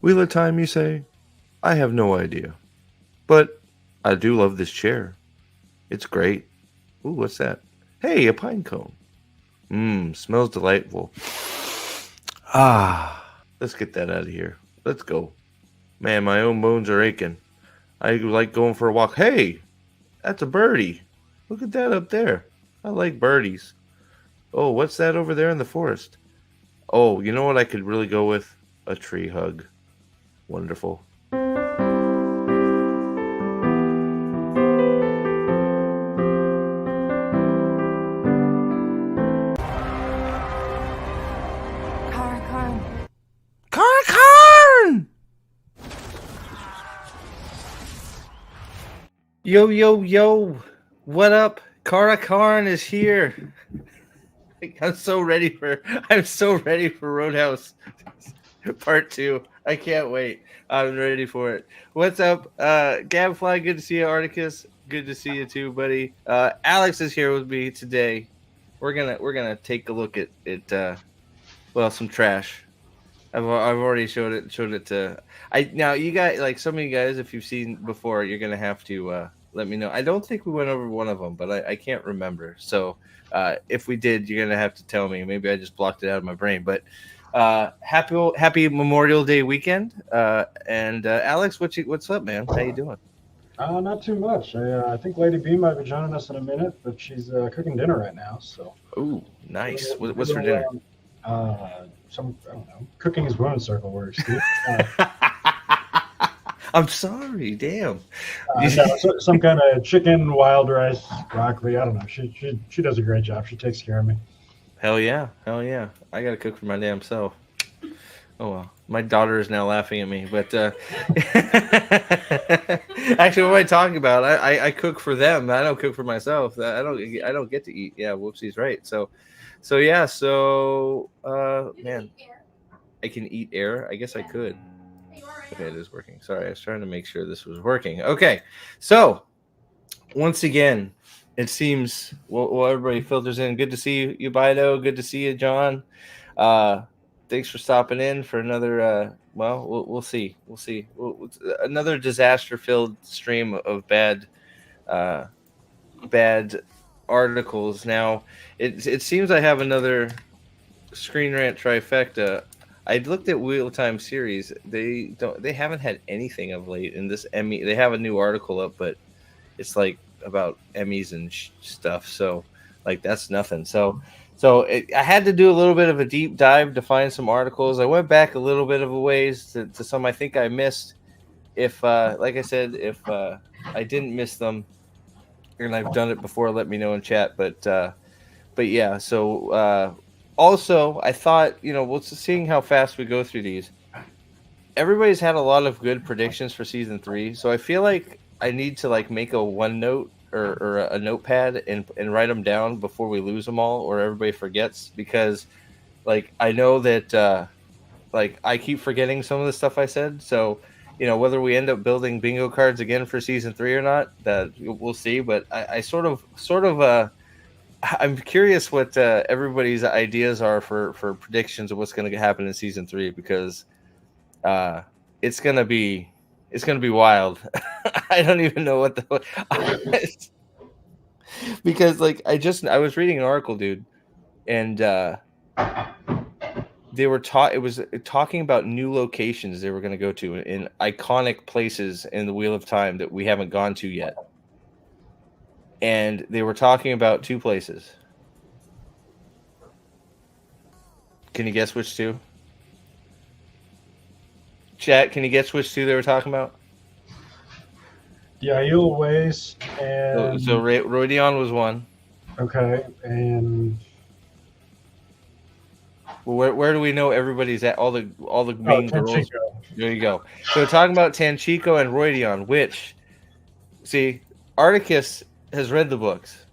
Wheel of Time, you say? I have no idea. But I do love this chair. It's great. Ooh, what's that? Hey, a pine cone. Mmm, smells delightful. Ah, let's get that out of here. Let's go. Man, my own bones are aching. I like going for a walk. Hey, that's a birdie. Look at that up there. I like birdies. Oh, what's that over there in the forest? Oh, you know what I could really go with? A tree hug. Wonderful. Car. Karn! Yo. What up? Karn is here. I'm so ready for Roadhouse Part 2. I can't wait. I'm ready for it. What's up? Gabfly, good to see you. Articus, good to see you too, buddy. Alex is here with me today. We're gonna take a look at some trash. I've already showed it to now you guys, like some of you guys, if you've seen before, you're gonna have to let me know. I don't think we went over one of them, but I can't remember. So if we did, you're gonna have to tell me. Maybe I just blocked it out of my brain. But happy Memorial Day weekend. And Alex, what's up, man? How you doing? Not too much. I think Lady B might be joining us in a minute, but she's cooking dinner right now. So. Ooh, nice. What's for dinner? I don't know. Cooking is women's circle works. I'm sorry, damn. Some kind of chicken, wild rice, broccoli. I don't know. She does a great job. She takes care of me. Hell yeah. I gotta cook for my damn self. Oh well, my daughter is now laughing at me. But actually, what am I talking about? I cook for them. I don't cook for myself. I don't get to eat. Yeah, whoopsie's right. So yeah. Man, I can eat air. I guess I could. Okay, it is working. Sorry, I was trying to make sure this was working. Okay, so once again, it seems everybody filters in. Good to see you, Bido. Good to see you, John. Thanks for stopping in for another. We'll see. Another disaster-filled stream of bad articles. Now, it seems I have another Screen Rant trifecta. I looked at Wheel of Time series. They haven't had anything of late. In this Emmy, they have a new article up, but it's like about Emmys and stuff. So like that's nothing. So I had to do a little bit of a deep dive to find some articles. I went back a little bit of a ways to some I think I missed. If like I said, if I didn't miss them, and I've done it before, let me know in chat. But yeah. So. Also, I thought, seeing how fast we go through these, everybody's had a lot of good predictions for season 3. So I feel like I need to make a OneNote or a notepad and write them down before we lose them all, or everybody forgets. Because, I know that, I keep forgetting some of the stuff I said. So, whether we end up building bingo cards again for season 3 or not, that we'll see. But I sort of I'm curious what everybody's ideas are for predictions of what's going to happen in season 3, because it's going to be wild. I don't even know what because I was reading an article, dude, and they were it was talking about new locations they were going to go to in iconic places in the Wheel of Time that we haven't gone to yet. And they were talking about 2 places. Can you guess which 2? Chat, can you guess which 2 they were talking about? The Aiel Waste and... So Rodion was one. Okay, and... Well, where do we know everybody's at? All the main girls. Tanchico. There you go. So talking about Tanchico and Rodion, which... See, Articus has read the books.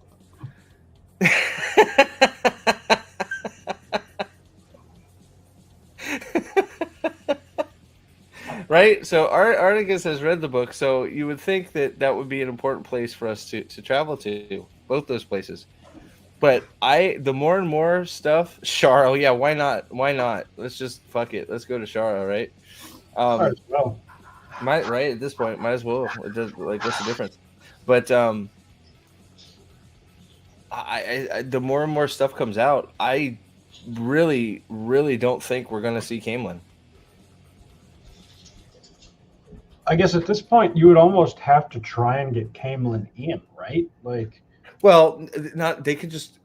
Right? So Articus has read the book, so you would think that would be an important place for us to travel to, both those places. But the more and more stuff, Shara. Yeah, why not? Why not? Let's just fuck it. Let's go to Shara, right? Might as well. Right at this point, might as well. It does, like, what's the difference? But the more and more stuff comes out, I really, really don't think we're gonna see Camelin. I guess at this point, you would almost have to try and get Camelin in, right? Like, Well, not they could just,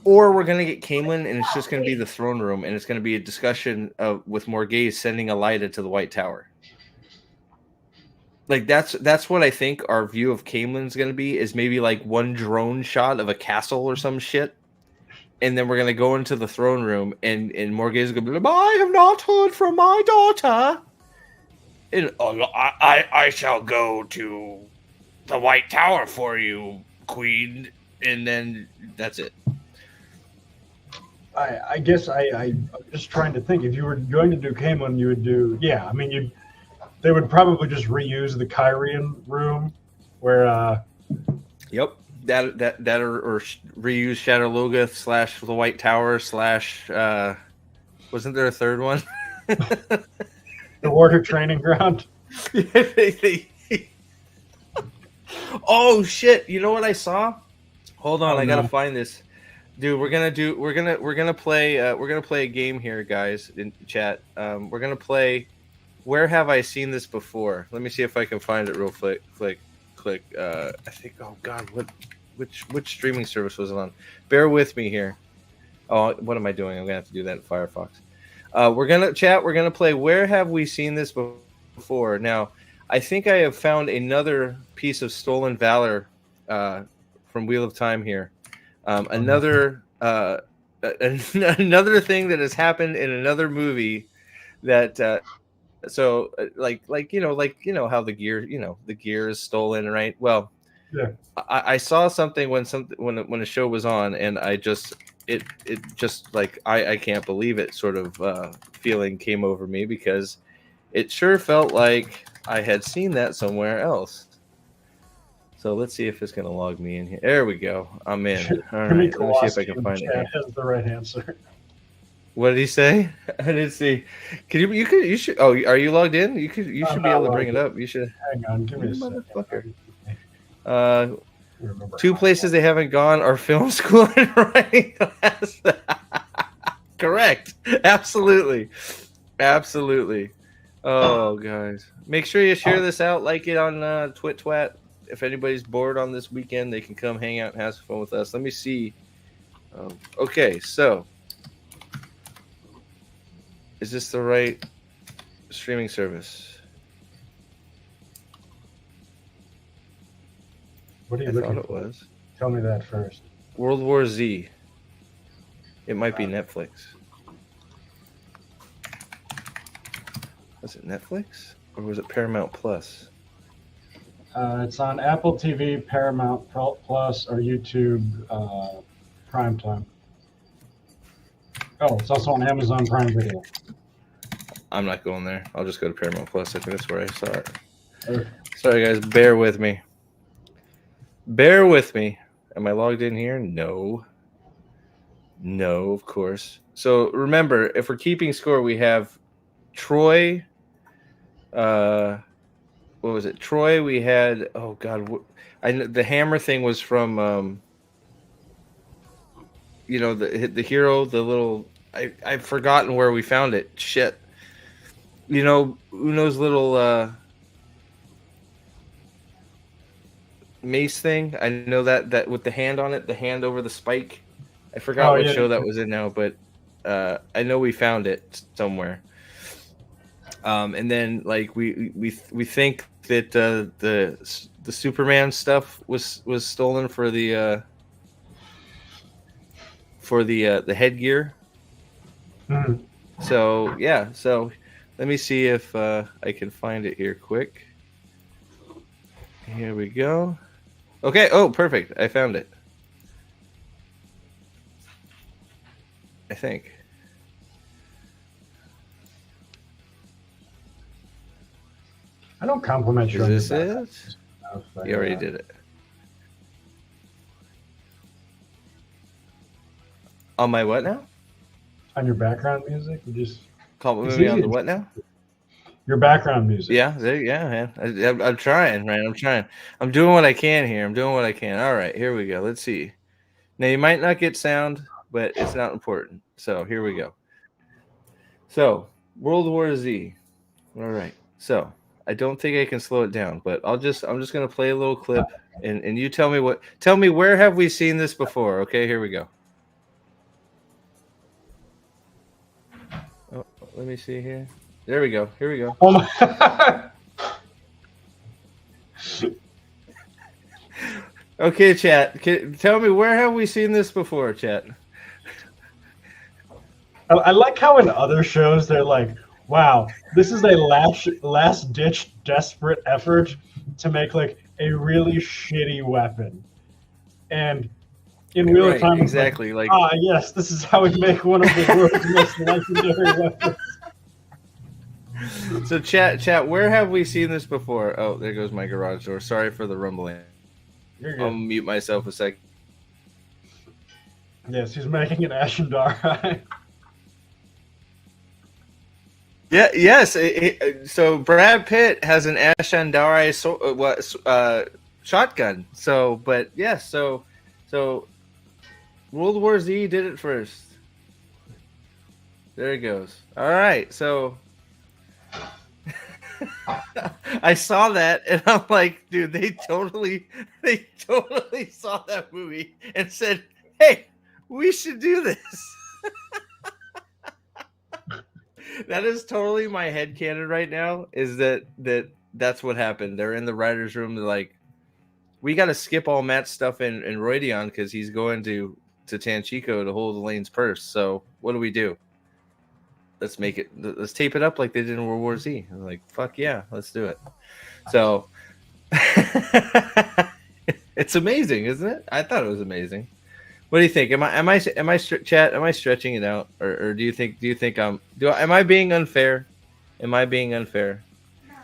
or we're gonna get Camelin, and it's just gonna be the throne room, and it's gonna be a discussion with Morgase sending Elida to the White Tower. Like that's what I think our view of Camelin's gonna be, is maybe like one drone shot of a castle or some shit, and then we're gonna go into the throne room, and Morgase is gonna be like, "I have not heard from my daughter." And I shall go to the White Tower for you, Queen, and then that's it. I guess I'm just trying to think. If you were going to do Camelin, you would do, yeah. I mean, they would probably just reuse the Kyrian room, where. Yep. That or reuse Shadow Logoth / the White Tower / wasn't there a third one? The Order training ground. Oh shit! You know what I saw? Hold on, I gotta find this, dude. We're gonna play a game here, guys, in chat. We're gonna play. Where have I seen this before? Let me see if I can find it real quick. I think. Oh God, which streaming service was it on? Bear with me here. Oh, what am I doing? I'm gonna have to do that in Firefox. We're gonna play Where Have We Seen This Before? Now, I think I have found another piece of stolen valor from Wheel of Time here. Another another thing that has happened in another movie that like how the gear is stolen, right? Well, yeah. I saw something when a show was on, and I just it just like I can't believe it sort of feeling came over me, because it sure felt like I had seen that somewhere else. So let's see if it's going to log me in here. There we go. I'm in. All right. Let me see if I can find it. Has the right answer. What did he say? I didn't see. You should. Oh, are you logged in? You should be able to bring it up. You should. Hang on, give me a motherfucker. Two places they haven't gone are film school and writing class. Correct. Absolutely. Oh, guys, make sure you share this out, like it on Twit. If anybody's bored on this weekend, they can come hang out and have some fun with us. Let me see. Okay, so is this the right streaming service? What are you looking for? It was. Tell me that first. World War Z. It might be Netflix. Was it Netflix or was it Paramount Plus? It's on Apple TV, Paramount Plus, or YouTube Prime Time. Oh, it's also on Amazon Prime Video. I'm not going there. I'll just go to Paramount Plus. I think that's where I saw it. Okay. Sorry, guys. Bear with me. Am I logged in here? No, of course. So remember, if we're keeping score, we have Troy. What was it? Troy. We had. Oh God, the hammer thing was from. The hero. The little. I've forgotten where we found it. Shit. Uno's little mace thing. I know that with the hand on it, the hand over the spike. I forgot what show that was in now, but I know we found it somewhere. And then like we think that the Superman stuff was stolen for the headgear. Mm-hmm. So yeah, let me see if I can find it here quick. Here we go. Okay. Oh, perfect. I found it. I think. I don't compliment you. Is this it? You already did it. On my what now? On your background music? It's Compliment me easy on the to- what now? Your background music. Yeah, man. I'm trying, man. I'm trying. I'm doing what I can here. I'm doing what I can. All right, here we go. Let's see. Now you might not get sound, but it's not important. So here we go. So World War Z. All right. So I don't think I can slow it down, but I'm just gonna play a little clip, and you tell me where have we seen this before? Okay, here we go. Oh, let me see here. There we go. Here we go. Oh my. Okay, chat. Tell me where have we seen this before, chat? I like how in other shows they're like, wow, this is a last ditch desperate effort to make like a really shitty weapon. And in Wheel of Time, it's exactly. like, yes, this is how we make one of the world's most legendary weapons. So chat, where have we seen this before? Oh, there goes my garage door. Sorry for the rumbling. You're good. I'll mute myself a sec. Yes, he's making an Ashendar. Yeah. Yes. So Brad Pitt has an Ashandari shotgun. So, but yes. So World War Z did it first. There it goes. All right. So I saw that and I'm like, dude, they totally saw that movie and said, hey, we should do this. That is totally my headcanon right now, is that's what happened. They're in the writer's room. They're like, we got to skip all Matt's stuff in Roydion because he's going to Tanchico to hold Elaine's purse. So what do we do? Let's tape it up like they did in World War Z. I was like, fuck yeah, let's do it. So it's amazing, isn't it? I thought it was amazing. What do you think? Am I chat? Am I stretching it out, or do you think am I being unfair? Am I being unfair? No.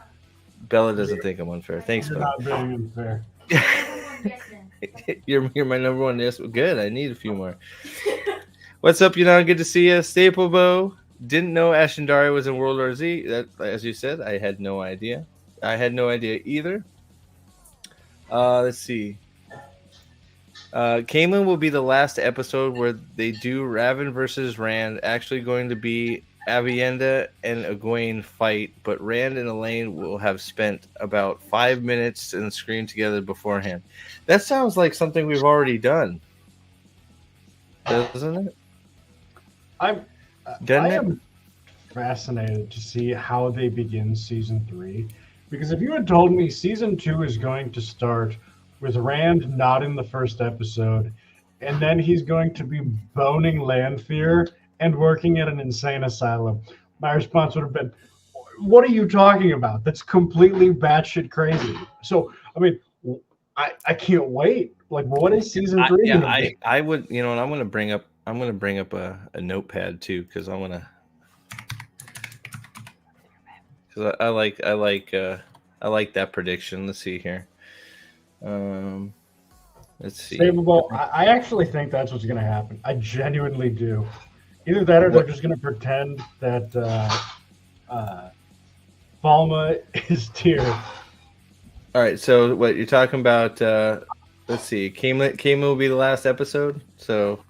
Bella doesn't think I'm unfair. Thanks, You're Bella. not being unfair. You're my number one. Yes, good. I need a few more. What's up, Good to see you. Staple Bow. Didn't know Ashendari was in World War Z. That, as you said, I had no idea. I had no idea either. Let's see. Camelin will be the last episode where they do Raven versus Rand. Actually going to be Avienda and Egwene fight, but Rand and Elaine will have spent about 5 minutes in the screen together beforehand. That sounds like something we've already done, doesn't it? I am fascinated to see how they begin season 3, because if you had told me season 2 is going to start with Rand not in the first episode, and then he's going to be boning Lanfear and working at an insane asylum, my response would have been, what are you talking about? That's completely batshit crazy. So, I mean, I can't wait. Like, what is season 3 going to be? I would, and I'm going to bring up a notepad too, because I want to, because I like that prediction. Let's see here. Let's see. Savable. I actually think that's what's going to happen. I genuinely do. Either that, or they're just going to pretend that Falma is Tyr. All right. So what you're talking about? Let's see. Camelin will be the last episode. So.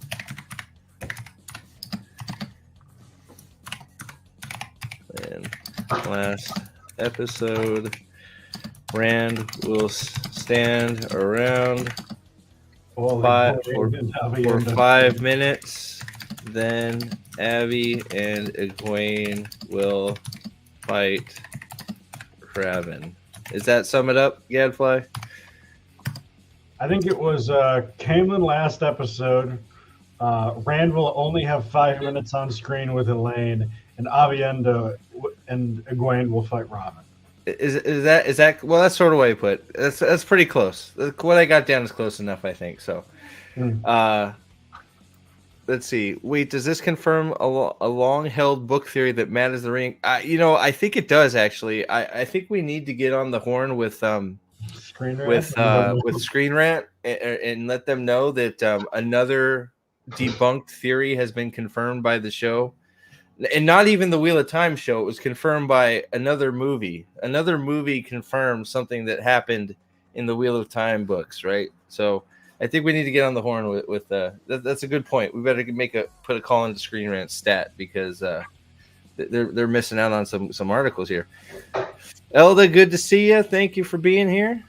And last episode, Rand will stand around for 5 minutes. Then Abby and Egwene will fight Raven. Is that sum it up, Gadfly? I think it was Camelin last episode. Rand will only have 5 minutes on screen with Elaine, and Avienda and Egwene will fight Robin. Is that well? That's sort of what I put. That's pretty close. What I got down is close enough, I think. So, let's see. Wait, does this confirm a long-held book theory that Matt is the ring? I think it does actually. I think we need to get on the horn with Screen Rant Screen Rant and let them know that another debunked theory has been confirmed by the show. And not even the Wheel of Time show. It was confirmed by another movie. Another movie confirmed something that happened in the Wheel of Time books, right? So I think we need to get on the horn with that's a good point. We better put a call into Screen Rant stat because they're missing out on some articles here. Elda, good to see you. Thank you for being here.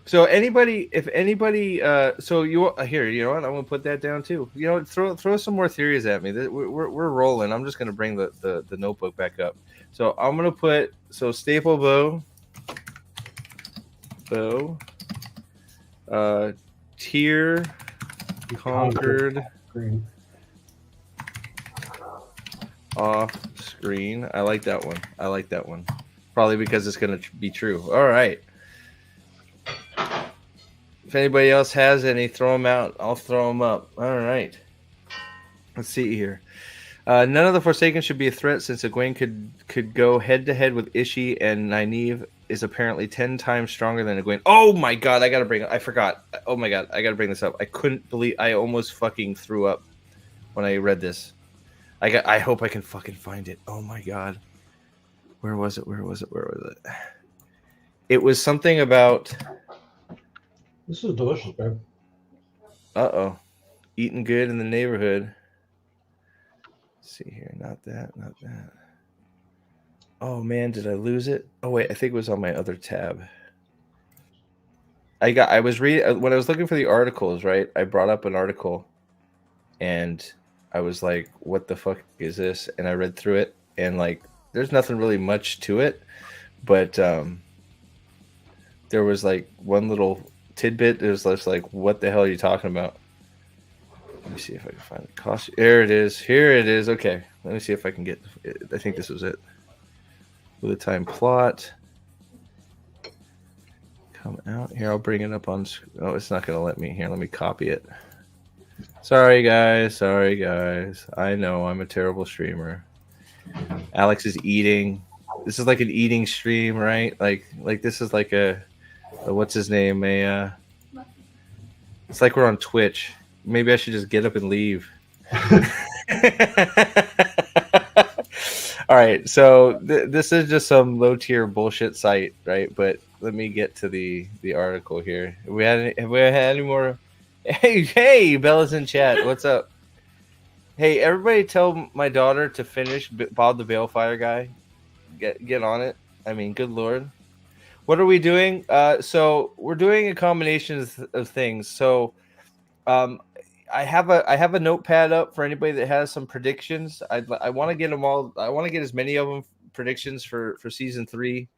So if anybody, so you here, you know what? I'm gonna put that down too. You know, throw some more theories at me. We're rolling. I'm just gonna bring the notebook back up. So I'm gonna put staple bow, tier conquered off screen. I like that one. Probably because it's gonna be true. All right. If anybody else has any, throw them out. I'll throw them up. All right. Let's see here. None of the Forsaken should be a threat since Egwene could go head to head with Ishii, and Nynaeve is apparently 10 times stronger than Egwene. Oh my god! I forgot. Oh my god! I gotta bring this up. I couldn't believe. I almost fucking threw up when I read this. I hope I can fucking find it. Oh my god. Where was it? It was something about. This is delicious, babe. Uh-oh. Eating good in the neighborhood. Let's see here. Not that. Oh, man. Did I lose it? Oh, wait. I think it was on my other tab. I was reading. When I was looking for the articles, right? I brought up an article. And I was like, what the fuck is this? And I read through it. And, like, there's nothing really much to it. But there was, like, one little tidbit. It was just like, what the hell are you talking about? Let me see if I can find it. Cost. There it is. Here it is. Okay. Let me see if I can get it. I think this was it. With a time plot. Come out. Here, I'll bring it up on. Oh, it's not going to let me. Here, let me copy it. Sorry, guys. I know I'm a terrible streamer. Alex is eating. This is like an eating stream, right? Like this is like a what's his name? It's like we're on Twitch. Maybe I should just get up and leave. All right, so this is just some low tier bullshit site, right? But let me get to the article here. Have we had any more? Hey, Bella's in chat. What's up? Hey, everybody, tell my daughter to finish Bob the Balefire guy. Get on it. I mean, good lord. What are we doing? So we're doing a combination of things. So I have a notepad up for anybody that has some predictions. I want to get them all. I want to get as many of them predictions for season 3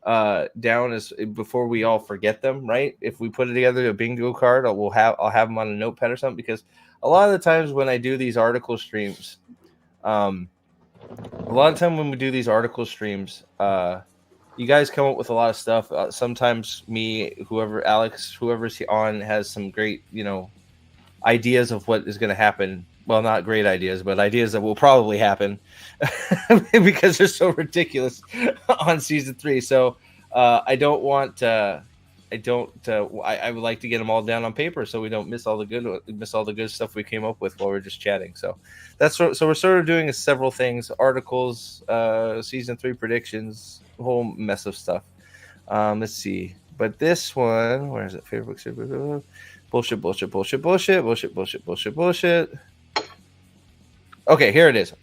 down as before we all forget them. Right? If we put it together a bingo card, I'll have them on a notepad or something, because a lot of the times when I do these article streams, you guys come up with a lot of stuff. Sometimes me, Alex, whoever's on has some great, ideas of what is going to happen. Well, not great ideas, but ideas that will probably happen because they're so ridiculous on season 3. So I don't want. I would like to get them all down on paper so we don't miss all the good stuff we came up with while we're just chatting. So so we're sort of doing several things: articles, season 3 predictions, a whole mess of stuff. Let's see. But this one, where is it? Favorite books. Bullshit. Okay, here it is.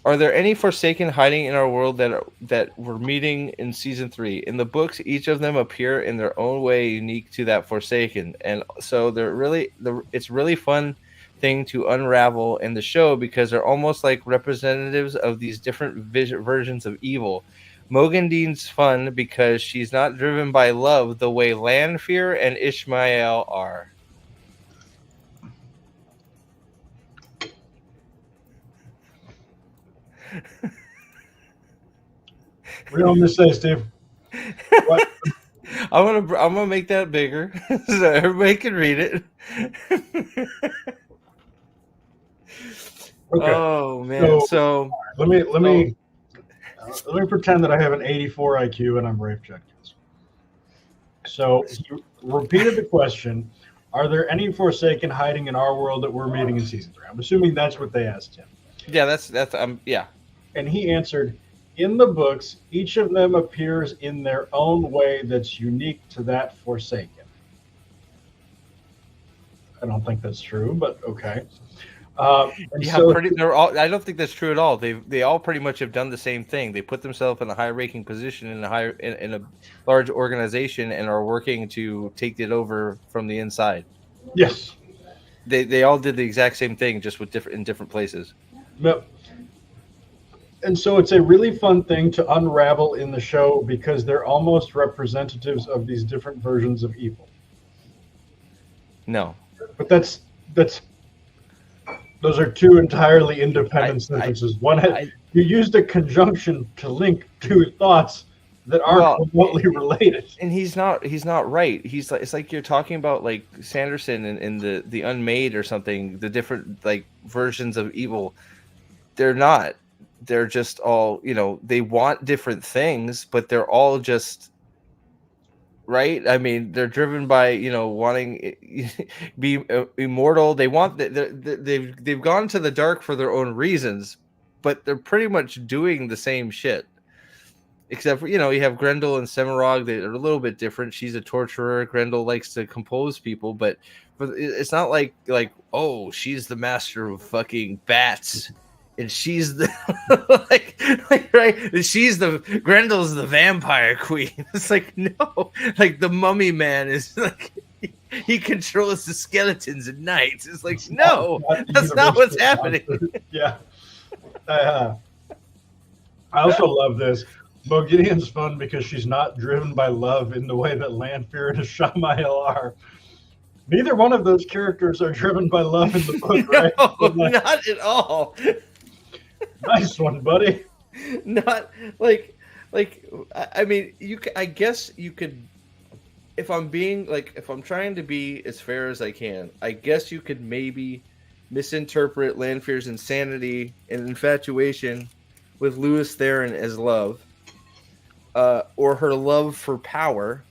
Are there any Forsaken hiding in our world that we're meeting in season 3? In the books, each of them appear in their own way unique to that Forsaken, and so it's really fun thing to unravel in the show because they're almost like representatives of these different versions of evil. Mogandine's fun because she's not driven by love the way Lanfear and Ishmael are. What do you want me to say, Steve? What? I'm gonna make that bigger so everybody can read it. Okay. Oh man! So let me pretend that I have an 84 IQ and I'm rape checked. So you repeated the question: are there any Forsaken hiding in our world that we're meeting in season 3? I'm assuming that's what they asked him. Yeah, that's yeah. And he answered, in the books, each of them appears in their own way that's unique to that Forsaken. I don't think that's true, but okay. They're all. I don't think that's true at all. They all pretty much have done the same thing. They put themselves in a high-ranking position in a large organization and are working to take it over from the inside. Yes, they all did the exact same thing, just with different places. Yep. And so it's a really fun thing to unravel in the show because they're almost representatives of these different versions of evil. No, but that's those are two entirely independent sentences. You used a conjunction to link two thoughts that aren't remotely related. And he's not right. He's like, it's like you're talking about like Sanderson and the Unmade or something, the different like versions of evil. They're not. They're just all, they want different things, but they're all just right. I mean, they're driven by, wanting be immortal. They want they've gone to the dark for their own reasons, but they're pretty much doing the same shit. Except for, you have Grendel and Semirog. They're a little bit different. She's a torturer. Grendel likes to compose people, but it's not like, oh, she's the master of fucking bats. And she's the right. She's Grendel's the vampire queen. It's like, no, like the mummy man is like he controls the skeletons at night. It's like, no, that's not what's happening. Yeah. I also love this. Bo Gideon's fun because she's not driven by love in the way that Lanfear and Ishamael are. Neither one of those characters are driven by love in the book, right? No, not at all. Nice one, buddy. Not like I mean, I guess you could, if I'm trying to be as fair as I can, I guess you could maybe misinterpret Lanfear's insanity and infatuation with Lewis Theron as love, or her love for power.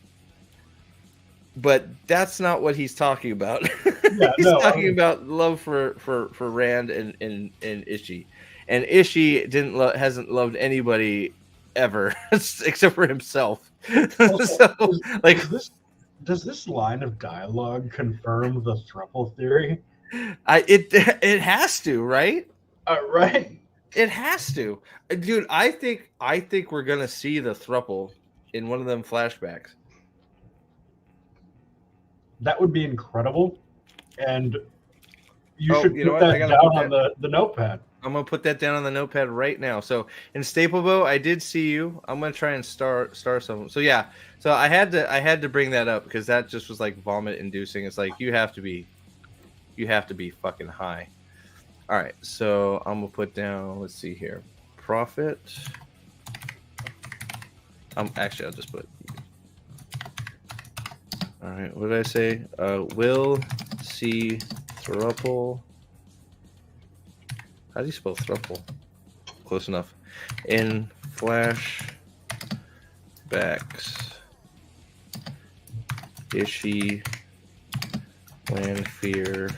But that's not what he's talking about. He's talking about love for Rand and Ishii. And Ishii hasn't loved anybody ever except for himself. So, does this line of dialogue confirm the thruple theory? It has to, right? Right. It has to, dude. I think we're gonna see the thruple in one of them flashbacks. That would be incredible, and you should put that down on the notepad. I'm gonna put that down on the notepad right now. So in Staplebow, I did see you. I'm gonna try and star some. So yeah, so I had to bring that up because that just was like vomit inducing. It's like you have to be fucking high. All right, so I'm gonna put down. Let's see here, Prophet. I'll just put. All right, what did I say? Will see thruple. How do you spell thruple? Close enough. In flashbacks, Ishii, Lanfear,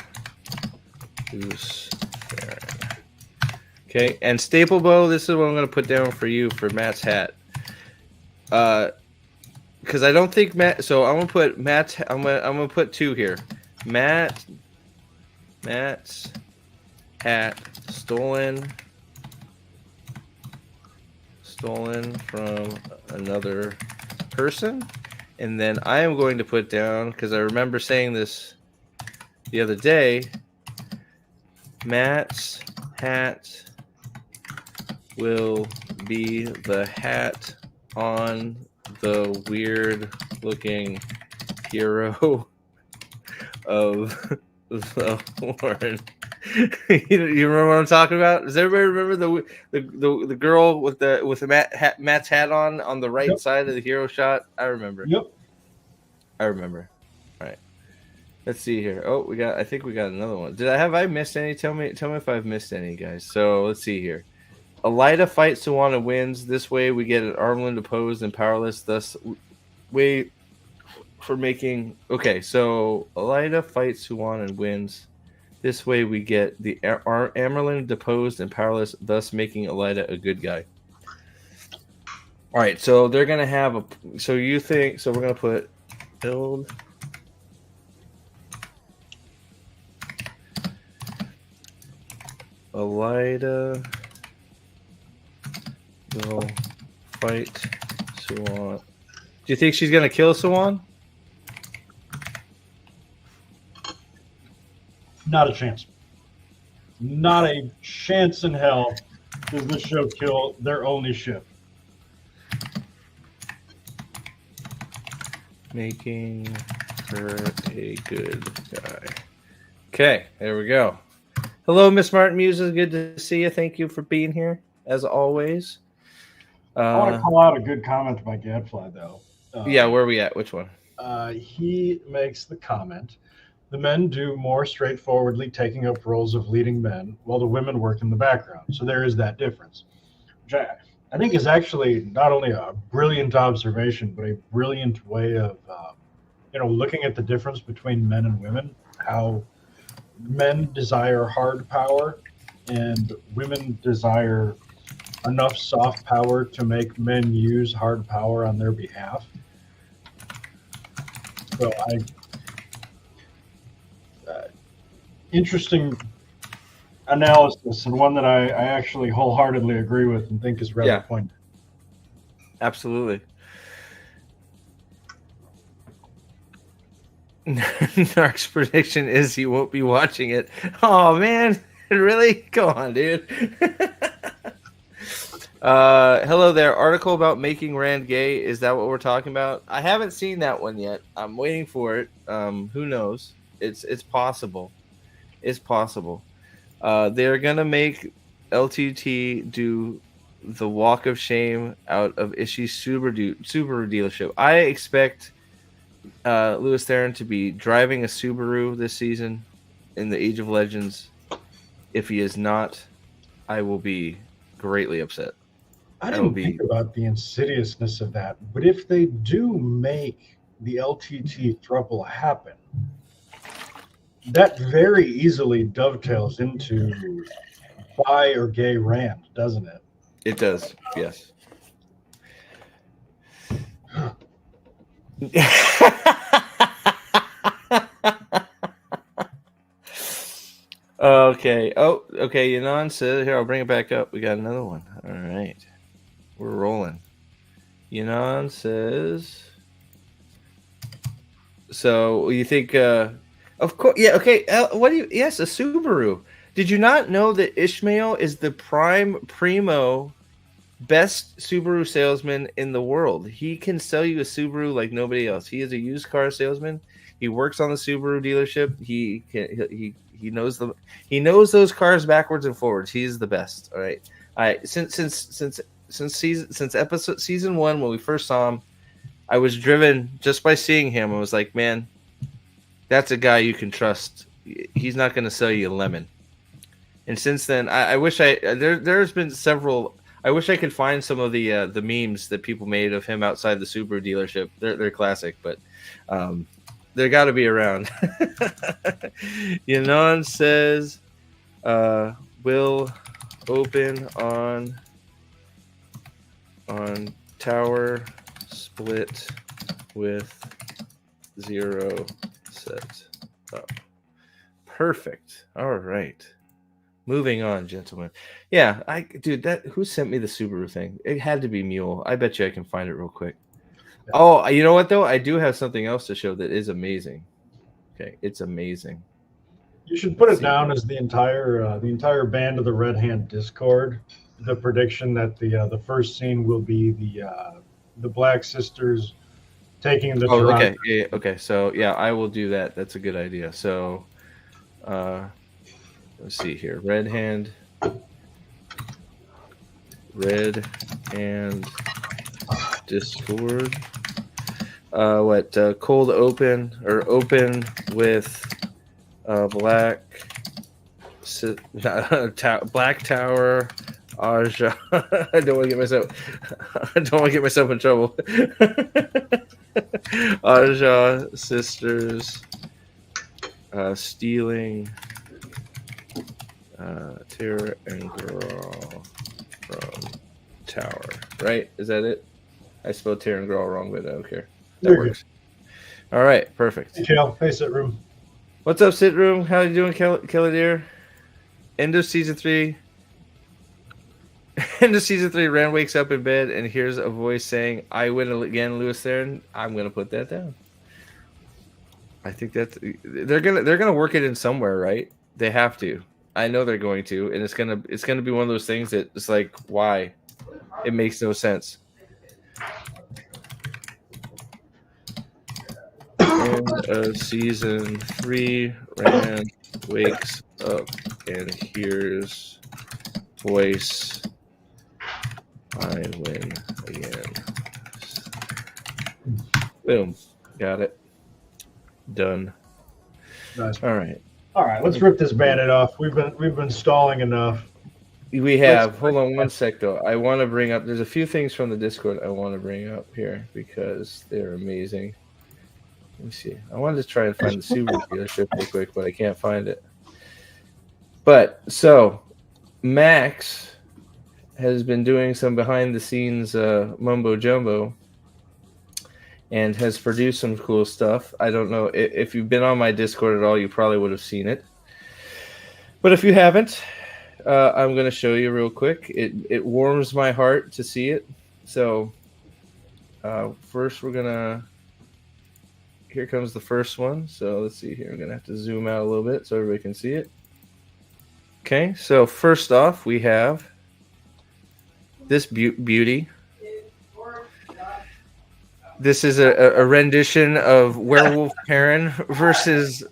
Goose, Theron. Okay, and Staplebow, this is what I'm going to put down for you for Matt's hat. Because I don't think Matt. So I'm gonna put Matt. I'm gonna put two here. Matt's hat stolen from another person, and then I am going to put down, because I remember saying this the other day. Matt's hat will be the hat on the weird looking hero of the Warren. You remember what I'm talking about? Does everybody remember the girl with the Matt's hat on the right side of the hero shot? I remember. Yep. I remember. All right. Let's see here. Oh, I think we got another one. Have I missed any? Tell me if I've missed any, guys. So let's see here. Elida fights Tawana wins. This way we get an Armland opposed and powerless. Thus, we for making. Okay, so Elida fights Suwan and wins. This way, we get the Amerlin deposed and powerless, thus making Elida a good guy. All right, so they're gonna have a. So you think? So we're gonna put build. Elida will fight Suwan. Do you think she's gonna kill Suwan? Not a chance. Not a chance in hell does this show kill their only ship. Making her a good guy. Okay, there we go. Hello, Miss Martin Muses. Good to see you. Thank you for being here, as always. I want to call out a good comment by Gadfly, though. Yeah, where are we at? Which one? He makes the comment, the men do more straightforwardly taking up roles of leading men, while the women work in the background. So there is that difference, which I think is actually not only a brilliant observation, but a brilliant way of, looking at the difference between men and women, how men desire hard power and women desire enough soft power to make men use hard power on their behalf. So interesting analysis, and one that I actually wholeheartedly agree with and think is rather poignant. Absolutely. Narc's prediction is he won't be watching it. Oh man, really? Go on, dude. Hello there. Article about making Rand gay. Is that what we're talking about? I haven't seen that one yet. I'm waiting for it. Who knows? It's possible. It's possible. They're gonna make LTT do the walk of shame out of Ishii's Subaru dealership. I expect Louis Theron to be driving a Subaru this season in the Age of Legends. If he is not, I will be greatly upset. I didn't think about the insidiousness of that, but if they do make the LTT throuple happen, that very easily dovetails into bi or gay Rand, doesn't it? It does, yes. Okay. Oh, okay. Yanon says, here, I'll bring it back up. We got another one. All right. We're rolling. Yanon says, so you think, of course, yeah, okay. What do you, yes, a Subaru. Did you not know that Ishmael is the primo best Subaru salesman in the world? He can sell you a Subaru like nobody else. He is a used car salesman. He works on the Subaru dealership. He knows them. He knows those cars backwards and forwards. He's the best. All right. Since season 1, when we first saw him, I was driven just by seeing him. I was like, man, that's a guy you can trust. He's not going to sell you a lemon. And since then, I wish there's been several. I wish I could find some of the memes that people made of him outside the Subaru dealership. They're classic, but they got to be around. Yanon says, will open on tower split with 0 set up. Perfect. All right. Moving on, gentlemen. Yeah, who sent me the Subaru thing? It had to be Mule. I bet you I can find it real quick. Yeah. Oh, you know what though? I do have something else to show that is amazing. Okay, it's amazing. You should put it down as the entire band of the Red Hand Discord. The prediction that the first scene will be the Black Sisters taking the. Oh, okay, yeah, okay. So yeah, I will do that. That's a good idea. So, let's see here. Red Hand Discord. Cold open or open with Black Tower Aja. I don't want to get myself in trouble. Aja sisters stealing Terra and Grawl from Tower. Right? Is that it? I spelled Terra and Grawl wrong, but I don't care. That You're works. All right, perfect. Hey, Kale. Hey, sit room. What's up, Sit Room? How you doing, Deer? End of season 3. End of season 3. Rand wakes up in bed and hears a voice saying, "I win again, Lewis Theron." I'm gonna put that down. I think that they're gonna work it in somewhere, right? They have to. I know they're going to, and it's gonna be one of those things that it's like, why? It makes no sense. End of season 3. Rand wakes up and hears voice. I win again. Boom. Got it. Done. Nice. All right. All right, let's rip this bandit off. We've been stalling enough. We have. Hold on one sec, though. I want to bring up. There's a few things from the Discord I want to bring up here because they're amazing. Let me see. I wanted to try and find the Subaru dealership real quick, but I can't find it. But so, Max has been doing some behind the scenes mumbo jumbo and has produced some cool stuff. I don't know if you've been on my Discord at all, you probably would have seen it. But if you haven't, I'm going to show you real quick. It warms my heart to see it. So first we're going to, here comes the first one. So let's see here. I'm going to have to zoom out a little bit so everybody can see it. Okay, so first off, we have this beauty. This is a rendition of Werewolf Perrin versus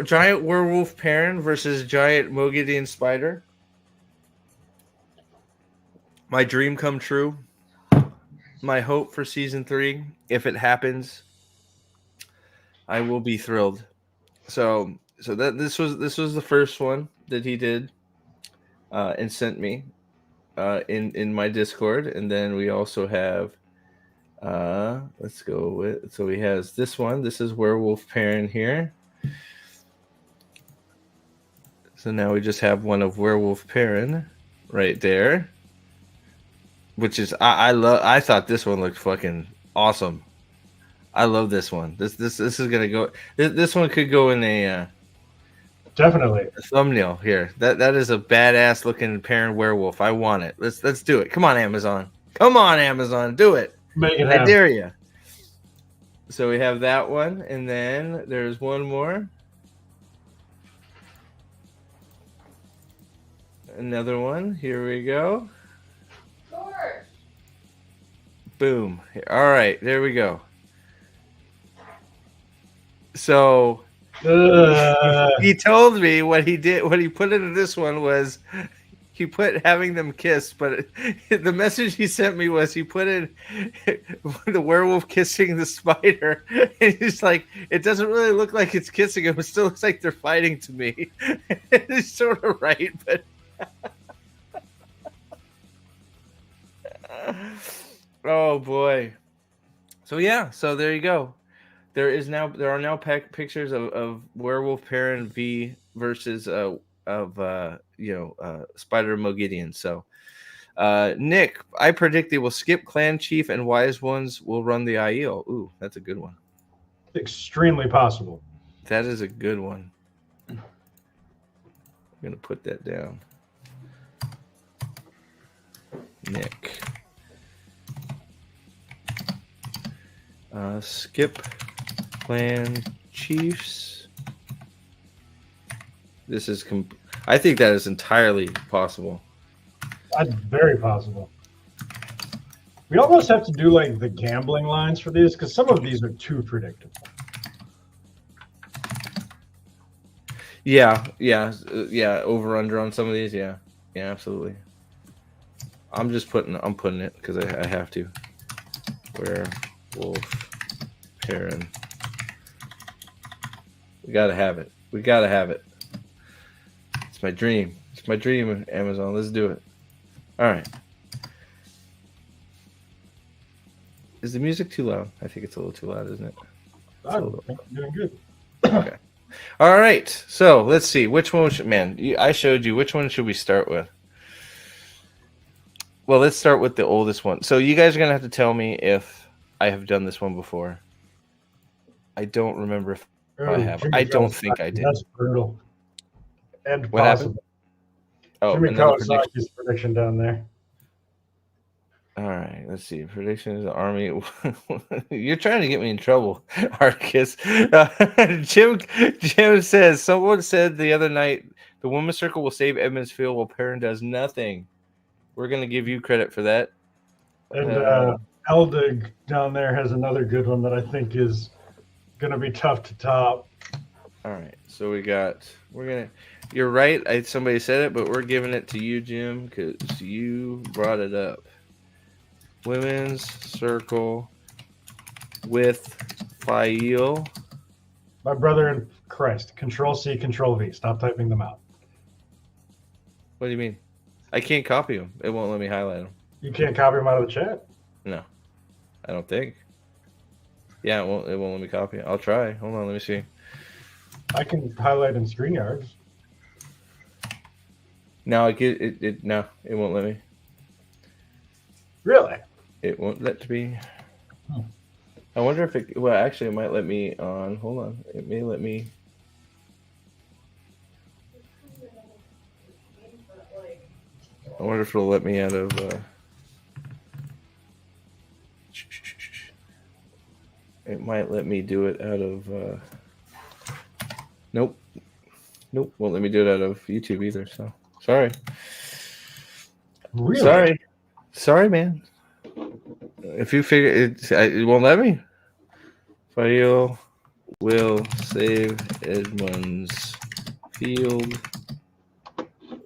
Giant Werewolf Perrin versus Giant Mogidean Spider. My dream come true. My hope for season 3, if it happens, I will be thrilled. So that this was the first one that he did and sent me in my Discord, and then we also have let's go with, so he has this one. This is Werewolf Perrin here. So now we just have one of Werewolf Perrin right there, which is I thought this one looked fucking awesome. I love this one. This is gonna go. This one could go in a Definitely a thumbnail here. That is a badass looking Perrin werewolf. I want it. Let's do it. Come on, Amazon. Come on, Amazon. Do it. make it I happen. dare you. So we have that one, and then there's one more. Another one. Here we go. Boom. All right, there we go. So he told me what he did. What he put into this one was he put having them kiss, but the message he sent me was he put in the werewolf kissing the spider, and he's like, it doesn't really look like it's kissing him. It still looks like they're fighting to me. He's sort of right, but oh boy. So yeah, so there you go. There are now pictures of Werewolf Perrin V versus Spider Mogideon. So Nick, I predict they will skip Clan Chief and Wise Ones will run the IEL. Ooh, that's a good one. Extremely possible. That is a good one. I'm gonna put that down. Nick. Skip Clan Chiefs. This is I think that is entirely possible. That's very possible. We almost have to do like the gambling lines for these because some of these are too predictable. Yeah. Over under on some of these. Yeah, absolutely. I'm putting it because I have to. Werewolf Perrin. We gotta have it. It's my dream. Amazon. Let's do it. All right. Is the music too loud? I think it's a little too loud, isn't it? I think you're doing good. Okay. All right. So let's see. Which one I showed you. Which one should we start with? Well, let's start with the oldest one. So you guys are going to have to tell me if I have done this one before. I don't remember if I have. I don't think I did. That's brutal. And what possible. Happened? Oh, Jimmy Kawasaki's prediction down there. All right, let's see. Prediction is the army. You're trying to get me in trouble, Arcus. Jim says, someone said the other night, the women's circle will save Edmonds Field while Perrin does nothing. We're going to give you credit for that. And Eldig down there has another good one that I think is going to be tough to top. All right, so you're right. Somebody said it, but we're giving it to you, Jim, because you brought it up. Women's circle with Fail. My brother in Christ. Control C, Control V. Stop typing them out. What do you mean? I can't copy them. It won't let me highlight them. You can't copy them out of the chat? No, I don't think. Yeah, it won't let me copy. I'll try. Hold on, let me see. I can highlight in StreamYards. No, it won't let me. Really? It won't let me. I wonder if it. Well, actually, it might let me on. Hold on. It may let me. I wonder if it'll let me out of. It might let me do it out of. Nope. Won't let me do it out of YouTube either. So sorry. Really? Sorry, man. If you figure it won't let me. Fail will save Edmonds Field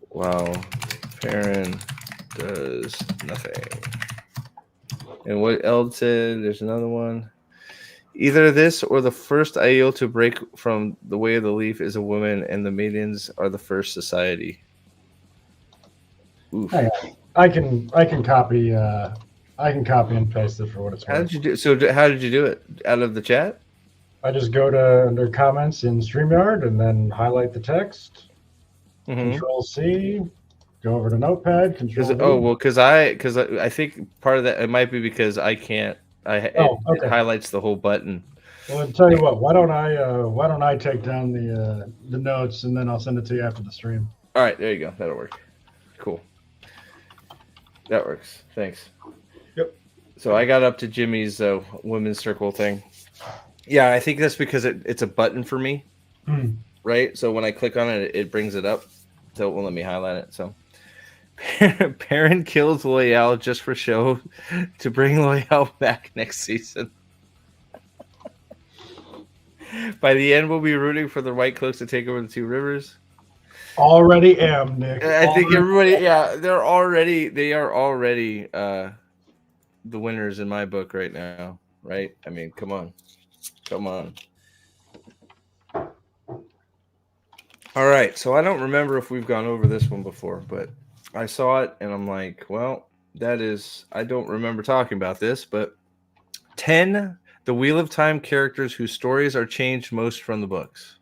while Perrin does nothing. And what Eld said, there's another one. Either this or the first Aiel to break from the way of the leaf is a woman, and the maidens are the first society. Oof. I can copy and paste it for what it's worth. How did you do? So how did you do it? Out of the chat? I just go to under comments in StreamYard and then highlight the text. Mm-hmm. Control C. Go over to Notepad. Control V. Because I think part of that it might be because I can't. It highlights the whole button. Well, I'll tell you what. Why don't I take down the notes and then I'll send it to you after the stream. All right, there you go. That'll work. Cool. That works. Thanks. Yep. So I got up to Jimmy's women's circle thing. Yeah, I think that's because it's a button for me, right? So when I click on it, it brings it up, so it won't let me highlight it. So Perrin kills Loyal just for show to bring Loyal back next season. By the end, we'll be rooting for the White Cloaks to take over the Two Rivers. Already am, Nick. I think everybody, they are already the winners in my book right now, right? I mean, come on. All right, so I don't remember if we've gone over this one before, but I saw it and I'm like, well, I don't remember talking about this, but 10, the Wheel of Time characters whose stories are changed most from the books.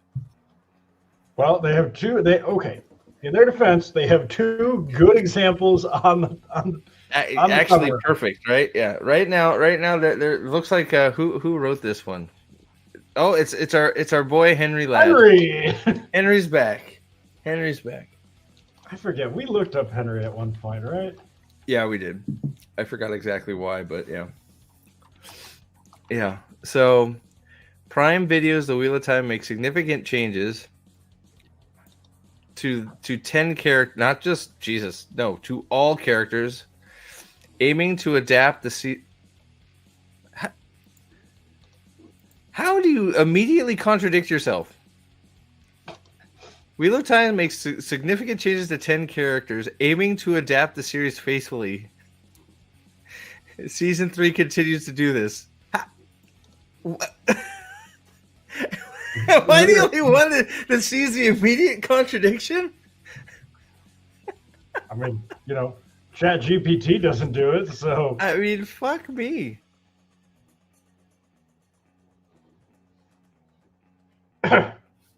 Well, they have two. In their defense, they have two good examples on actually cover. Perfect, right? Yeah. Right now, there looks like who wrote this one? Oh, it's our boy Henry Ladd. Henry's back. I forget. We looked up Henry at one point, right? Yeah, we did. I forgot exactly why, but yeah. Yeah. So, Prime Video's The Wheel of Time makes significant changes to 10 characters, not just Jesus, no, to all characters, aiming to adapt the How do you immediately contradict yourself? Wheel of Time makes significant changes to 10 characters, aiming to adapt the series faithfully. Season 3 continues to do this. Am I the only one that sees the immediate contradiction? I mean, ChatGPT doesn't do it, so. I mean, fuck me.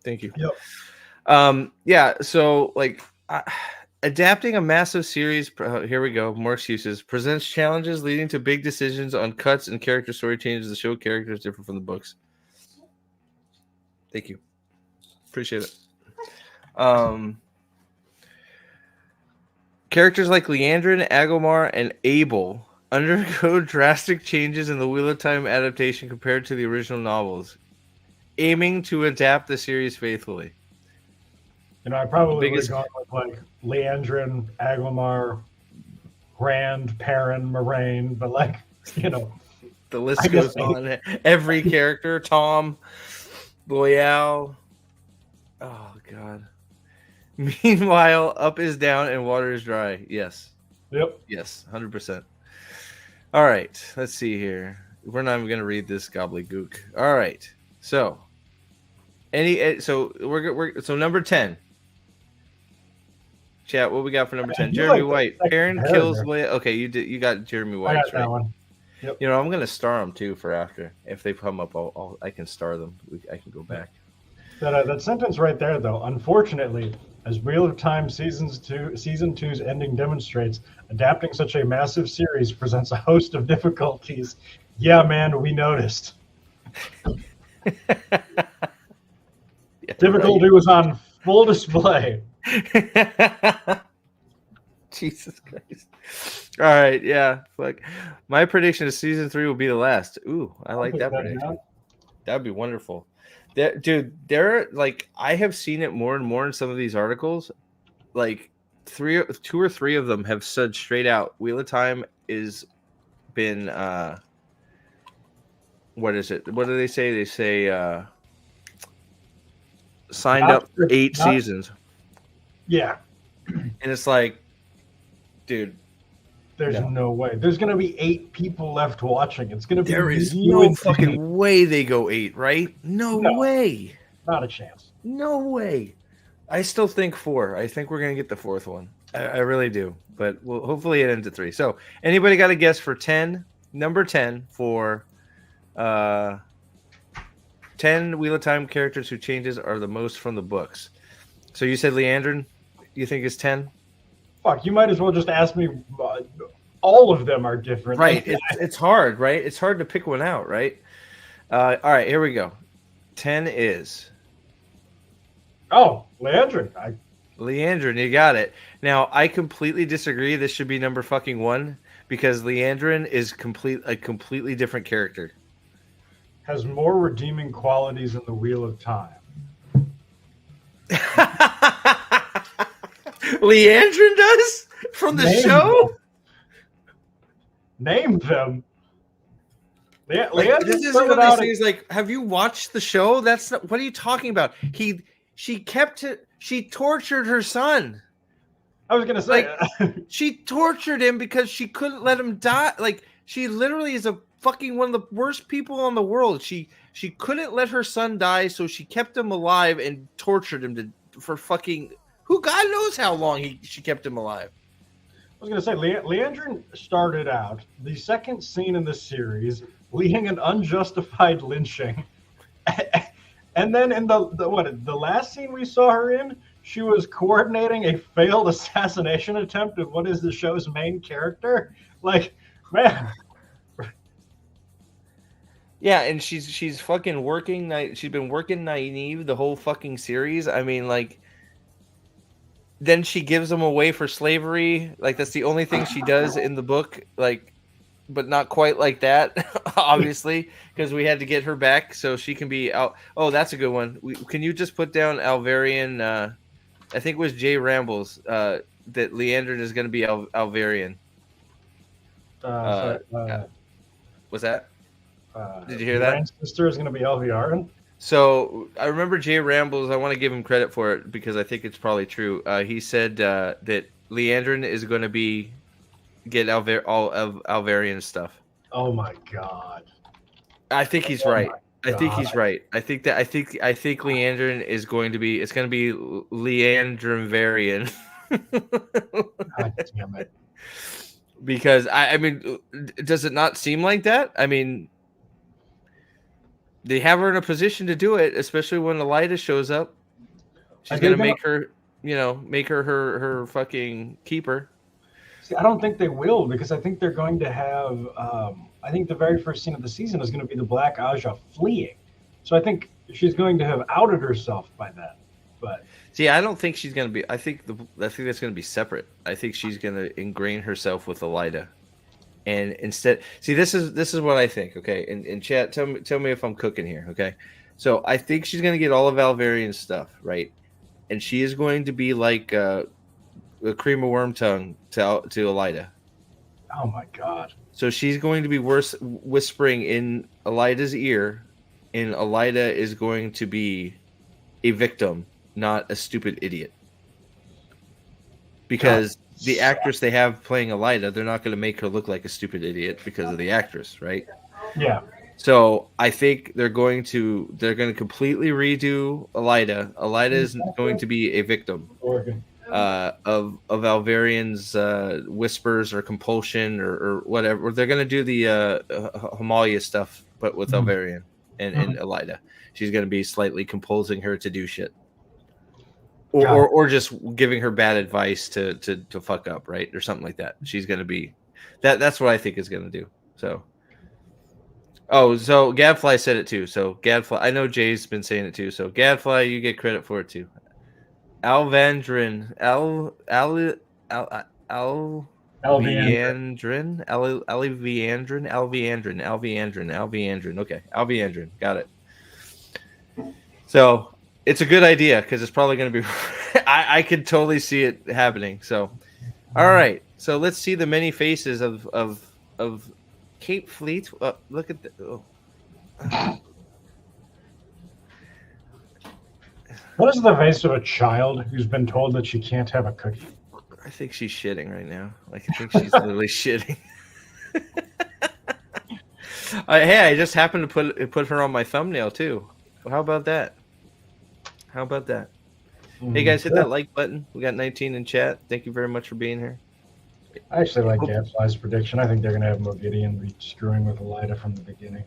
Thank you. Yep. Yeah. So like. Adapting a massive series, here we go, more excuses, presents challenges leading to big decisions on cuts and character story changes. The show characters different from the books. Thank you. Appreciate it. Characters like Leandrin, Agomar, and Abel undergo drastic changes in the Wheel of Time adaptation compared to the original novels, aiming to adapt the series faithfully. I probably would have gone with like Leandrin, Agomar, Rand, Perrin, Moraine, but like, the list goes on. Every character, Tom, Loyal. Oh God. Meanwhile, up is down and water is dry. Yes. Yep. Yes, 100%. All right. Let's see here. We're not even going to read this gobbledygook. All right. So, so number 10. Chat, what we got for number 10? Jeremy White. Perrin kills Leia. Okay, you got Jeremy White. I got that one. Yep. I'm going to star them too for after. If they come up, I can star them. I can go back. That sentence right there, though, unfortunately, as Wheel of Time Season 2's ending demonstrates, adapting such a massive series presents a host of difficulties. Yeah, man, we noticed. Difficulty was on full display. Jesus Christ. All right, yeah. Fuck. My prediction is season 3 will be the last. Ooh, I like that prediction. That'd be wonderful. Dude, I have seen it more and more in some of these articles. Like 2 or 3 of them have said straight out, Wheel of Time is been what is it? What do they say? They say signed up for 8 seasons. Yeah. And it's like, dude, there's no way. There's going to be 8 people left watching. It's going to be. There is no fucking way they go 8, right? No way. Not a chance. No way. I still think 4. I think we're going to get the 4th one. I really do. But hopefully it ends at 3. So anybody got a guess for 10? Number 10 for 10 Wheel of Time characters whose changes are the most from the books. So you said Leandrin, you think is 10? Fuck, you might as well just ask me. All of them are different. Right. It's hard, right? It's hard to pick one out, right? All right, here we go. 10 is... Oh, Leandrin. Leandrin, you got it. Now, I completely disagree. This should be number fucking 1 because Leandrin is a completely different character. Has more redeeming qualities in the Wheel of Time. Leandrin does? From the show? Name them. This is one of these things like, have you watched the show? That's not, what are you talking about? She tortured her son. I was gonna say, she tortured him because she couldn't let him die. Like, she literally is one of the worst people in the world. She couldn't let her son die, so she kept him alive and tortured him for fucking who God knows how long she kept him alive. I was going to say, Leandrin started out the second scene in the series leading an unjustified lynching. And then in the last scene we saw her in, she was coordinating a failed assassination attempt of what is the show's main character. Like, man. Yeah, and she's fucking working. She's been working Nynaeve the whole fucking series. I mean, like, then she gives them away for slavery. Like, that's the only thing she does in the book. Like, but not quite like that, obviously, because we had to get her back so she can be out. Oh, that's a good one. Can you just put down Alvarian? I think it was Jay Rambles that Leandrin is going to be Alvarian. Was that? Did you hear that? Rant's sister is going to be Alviarin. So I remember Jay Rambles. I want to give him credit for it because I think it's probably true. He said that Leandrin is going to get all of Alvarian stuff. Oh my god! I think he's right. I think he's right. I think Leandrin is going to be. It's going to be Leandrinvarian. God damn it! Because I mean, does it not seem like that? I mean. They have her in a position to do it, especially when Elida shows up. She's gonna make her, make her fucking keeper. See, I don't think they will because I think they're going to have. I think the very first scene of the season is going to be the Black Aja fleeing. So I think she's going to have outed herself by then. But see, I don't think she's gonna be. I think that's gonna be separate. I think she's gonna ingrain herself with Elida, and instead, see, this is what I think. Okay, in chat, tell me if I'm cooking here. Okay, so I think she's gonna get all of Valverian's stuff right, and she is going to be like a cream of worm tongue to Elida. oh my god! So she's going to be whispering in Elida's ear, and Elida is going to be a victim, not a stupid idiot. Because the actress they have playing Elida, they're not going to make her look like a stupid idiot because of the actress, right? Yeah. So I think they're going to completely redo Elida. Elida is going to be a victim of Alvarian's whispers or compulsion or whatever. They're going to do the Himalaya stuff, but with Alvarian and Elida. She's going to be slightly compulsing her to do shit. Or just giving her bad advice to fuck up, right? Or something like that. She's going to be... That's what I think is going to do. So... Oh, so Gadfly said it too. So Gadfly... I know Jay's been saying it too. So Gadfly, you get credit for it too. Alviandrin. Okay, Alviandrin. Got it. So it's a good idea because it's probably going to be. I could totally see it happening. So, all right. So let's see the many faces of Cape Fleet. Look at the. Oh. What is the face of a child who's been told that she can't have a cookie? I think she's shitting right now. Like, I think she's literally shitting. Hey, I just happened to put her on my thumbnail too. Well, how about that? Hey guys, hit that like button. We got 19 in chat. Thank you very much for being here. I actually like Gadfly's prediction. I think they're going to have Mogideon be screwing with Elida from the beginning.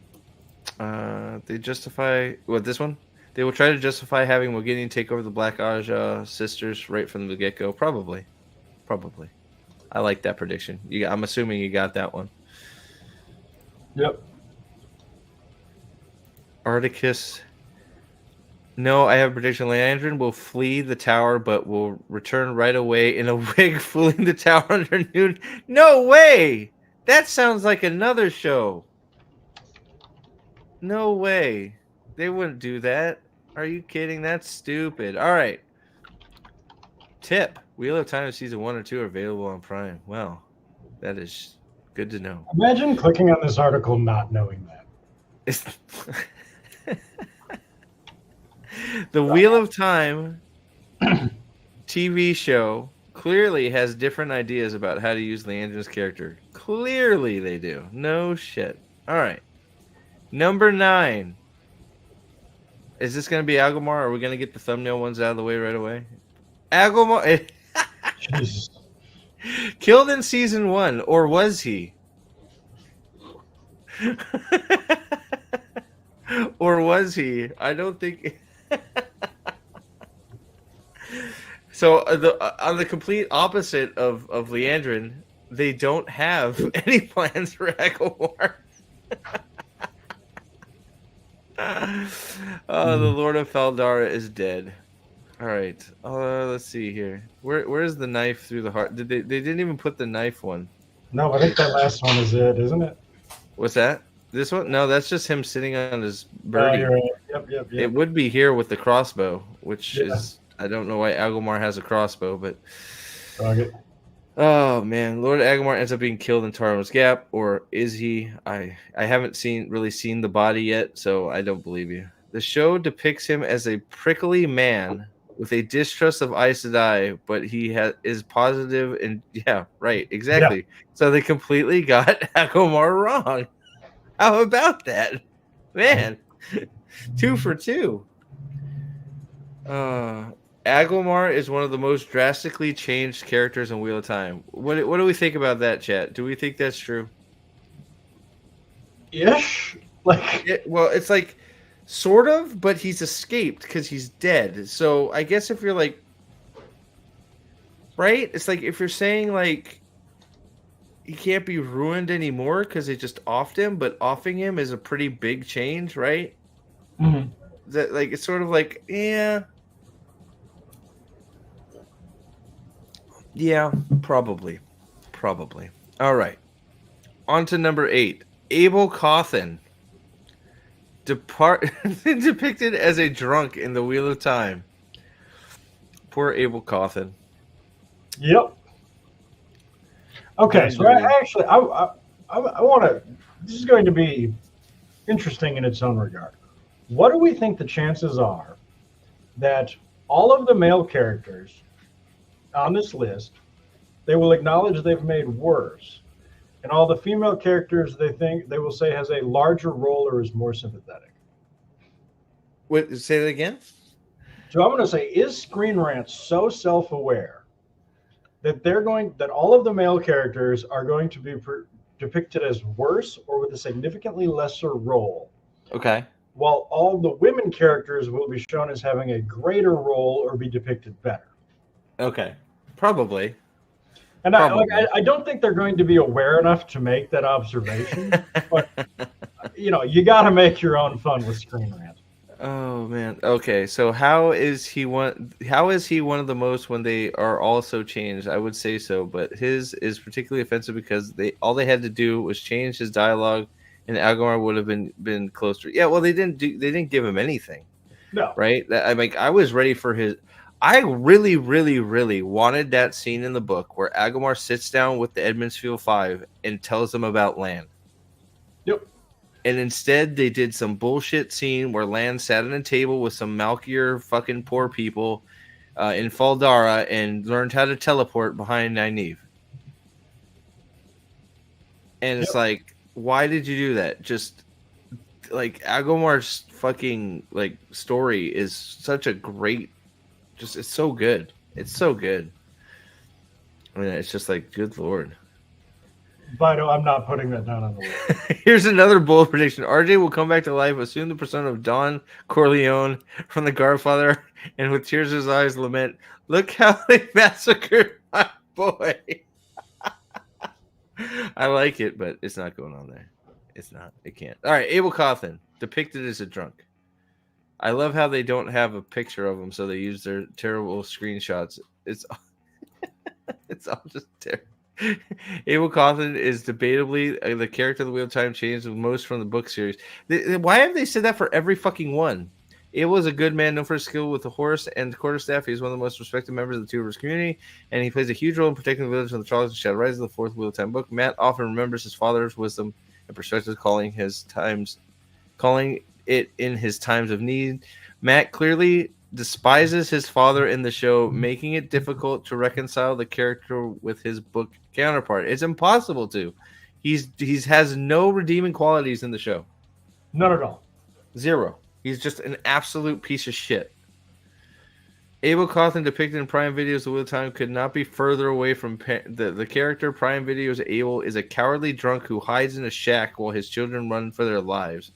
They justify this one. They will try to justify having Mogideon take over the Black Aja sisters right from the get-go. Probably. I like that prediction. I'm assuming you got that one. Yep. Articus. No, I have a prediction. Leandrin will flee the tower, but will return right away in a wig, fooling the tower under noon. No way! That sounds like another show. No way. They wouldn't do that. Are you kidding? That's stupid. All right. Tip. Wheel of Time Season 1 or 2 are available on Prime. Well, that is good to know. Imagine clicking on this article not knowing that. The Wheel of Time TV show clearly has different ideas about how to use Leandrin's character. Clearly they do. No shit. All right. Number 9. Is this going to be Agomar? Or are we going to get the thumbnail ones out of the way right away? Agomar. Jesus. Killed in season 1. Or was he? Or was he? I don't think... So on the complete opposite of Leandrin, they don't have any plans for Agomar. The Lord of Faldara is dead. All right. Let's see here. Where's the knife through the heart? They didn't even put the knife one. No, I think that last one is it, isn't it? What's that? This one? No, that's just him sitting on his birdie. You're right. Yep. It would be here with the crossbow, which is... I don't know why Agomar has a crossbow, but... Target. Oh, man. Lord Agomar ends up being killed in Tarmo's Gap, or is he? I haven't really seen the body yet, so I don't believe you. The show depicts him as a prickly man with a distrust of Aes Sedai, but he is positive and... Yeah, right. Exactly. Yeah. So they completely got Agomar wrong. How about that? Man. 2 for 2. Agomar is one of the most drastically changed characters in Wheel of Time. What do we think about that, chat? Do we think that's true? Ish? It's like Sort of, but he's escaped because he's dead. So I guess if you're like, right? It's like if you're saying like he can't be ruined anymore because they just offed him, but offing him is a pretty big change, right? Mm-hmm. That like it's sort of like, yeah, probably. All right, on to number 8. Abel Cawthon, depicted as a drunk in the Wheel of Time. Poor Abel Cawthon. Yep. Okay, so I want to. This is going to be interesting in its own regard. What do we think the chances are that all of the male characters on this list, they will acknowledge they've made worse, and all the female characters they will say has a larger role or is more sympathetic? Wait, say that again? So I'm going to say, is Screen Rant so self-aware that all of the male characters are going to be depicted as worse or with a significantly lesser role, Okay. while all the women characters will be shown as having a greater role or be depicted better? Okay. Probably. And I don't think they're going to be aware enough to make that observation, but you got to make your own fun with Screen Rant. Oh man. Okay. So how is he one of the most when they are also changed? I would say so, but his is particularly offensive because all they had to do was change his dialogue, and Agomar would have been closer. Yeah. Well, they didn't give him anything. No. Right. I was ready for his. I really, really, really wanted that scene in the book where Agomar sits down with the Edmondsfield Five and tells them about Lan. Yep. And instead, they did some bullshit scene where Lan sat at a table with some Malkier fucking poor people in Faldara and learned how to teleport behind Nynaeve. And it's like, why did you do that? Just like Agomar's fucking like story is such a great, it's so good. It's so good. I mean, it's just like, good lord. But I'm not putting that down on the list. Here's another bold prediction. RJ will come back to life, assume the persona of Don Corleone from The Godfather, and with tears in his eyes lament, look how they massacred my boy. I like it, but it's not going on there. It's not. It can't. All right, Abel Cawthon, depicted as a drunk. I love how they don't have a picture of him, so they use their terrible screenshots. It's all just terrible. Abel Cawthon is debatably the character of the Wheel of Time changed the most from the book series. Why have they said that for every fucking one? Abel is a good man known for his skill with the horse and the quarterstaff. He's one of the most respected members of the Two Rivers community, and he plays a huge role in protecting the village from the Charles and Shadow Rise of the fourth Wheel of Time book. Matt often remembers his father's wisdom and perspective, calling it in his times of need. Matt clearly despises his father in the show, making it difficult to reconcile the character with his book counterpart. It's impossible to. He's has no redeeming qualities in the show. None at all. Zero. He's just an absolute piece of shit. Abel Cawthon, depicted in Prime Video's The Wheel of Time, could not be further away from the character. Prime Video's Abel is a cowardly drunk who hides in a shack while his children run for their lives.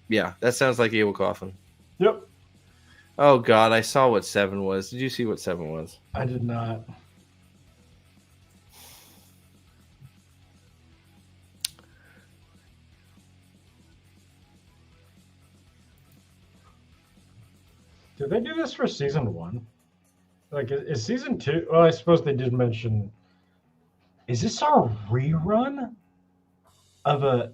Yeah, that sounds like Abel Cawthon. Yep. Oh God, I saw what 7 was. Did you see what 7 was? I did not. Did they do this for season 1? Like, is season 2? Well, I suppose they did mention. Is this our rerun of a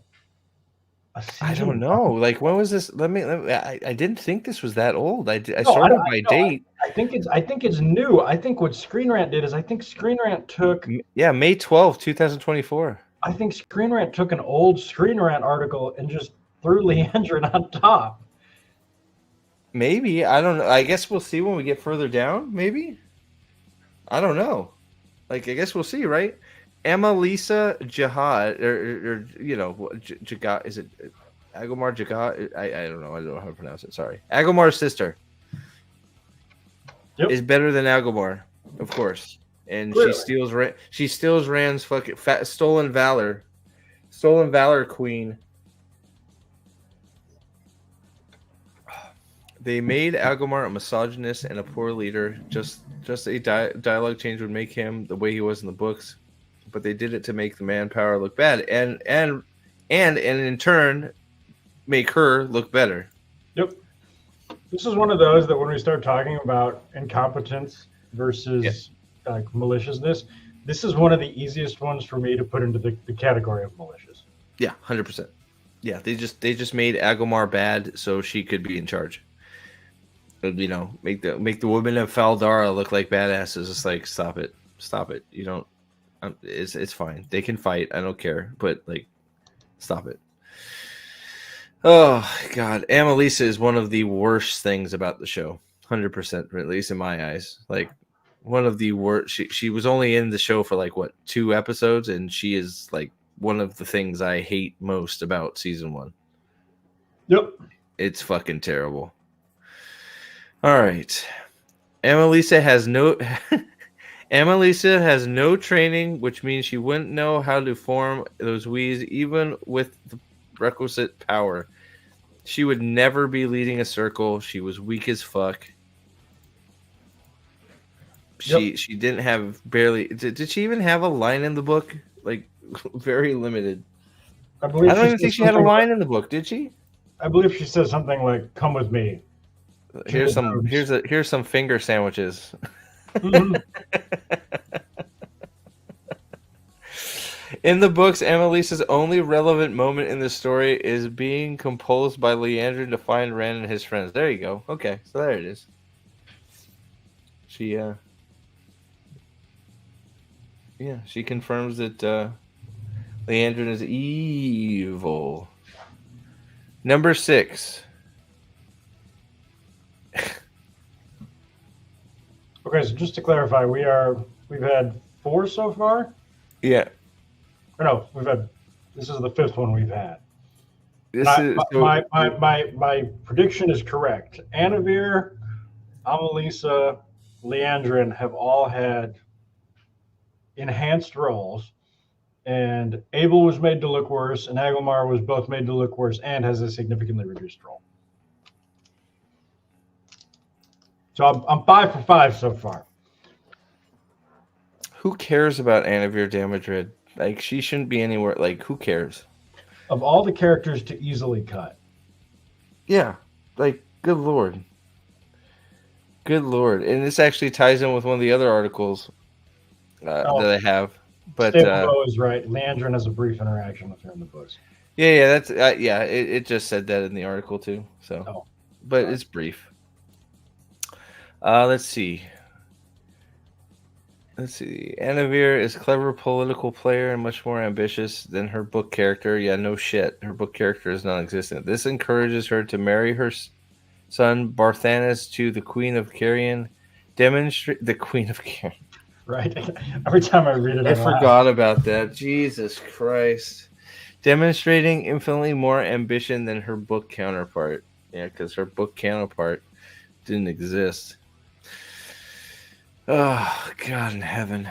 I don't know. Like, when was this? I didn't think this was that old. I No, sorted by date. I think it's new. I think what Screen Rant did is Screen Rant took. Yeah, May 12th, 2024. I think Screen Rant took an old Screen Rant article and just threw Leandrin on top. Maybe. I don't know. I guess we'll see when we get further down. Maybe. I don't know. Like, I guess we'll see, right? Emma Lisa Jihad, or Jihad, is it Agomar Jihad? I don't know. I don't know how to pronounce it. Sorry. Agomar's sister is better than Agomar, of course. And really? she steals Rand's fucking stolen valor queen. They made Agomar a misogynist and a poor leader. Just a dialogue change would make him the way he was in the books, but they did it to make the manpower look bad, and in turn make her look better. Yep. This is one of those that when we start talking about incompetence versus like maliciousness, this is one of the easiest ones for me to put into the category of malicious. Yeah, 100%. Yeah, they just made Agomar bad so she could be in charge. You know, make the women of Faldara look like badasses. It's like, stop it. You don't. It's fine. They can fight. I don't care. But like, stop it. Oh God, Amelisa is one of the worst things about the show. 100%, at least in my eyes. Like, one of the worst. She was only in the show for like what, 2 episodes, and she is like one of the things I hate most about season 1. Yep. It's fucking terrible. All right. Amelisa has no training, which means she wouldn't know how to form those wees even with the requisite power. She would never be leading a circle. She was weak as fuck. She didn't have barely. Did she even have a line in the book? Like, very limited. I don't even think she had a line in the book. Did she? I believe she said something like, "Come with me." Here's some finger sandwiches. Mm-hmm. In the books, Amelisa's only relevant moment in the story is being compulsed by Leandrin to find Rand and his friends. There you go. Okay, so there it is. She confirms that Leandrin is evil. Number 6. Okay, so just to clarify, we've had 4 so far? Yeah. Or no, this is the 5th one we've had. My prediction is correct. Anavir, Amelisa, Leandrin have all had enhanced roles, and Abel was made to look worse, and Agomar was both made to look worse and has a significantly reduced role. So I'm 5 for 5 so far. Who cares about Anavir Damadrid? Like, she shouldn't be anywhere. Like, who cares? Of all the characters to easily cut. Yeah. Like, good lord. Good lord. And this actually ties in with one of the other articles that I have. But Stable is right. Leandrin has a brief interaction with her in the books. Yeah, that's it just said that in the article too. So, but it's brief. Let's see. Anavir is a clever political player and much more ambitious than her book character. Yeah, no shit. Her book character is non-existent. This encourages her to marry her son Barthanes to the Queen of Carrion. The Queen of Carrion. Right. Every time I read it, I forgot about that. Jesus Christ. Demonstrating infinitely more ambition than her book counterpart. Yeah, because her book counterpart didn't exist. Oh, God in heaven.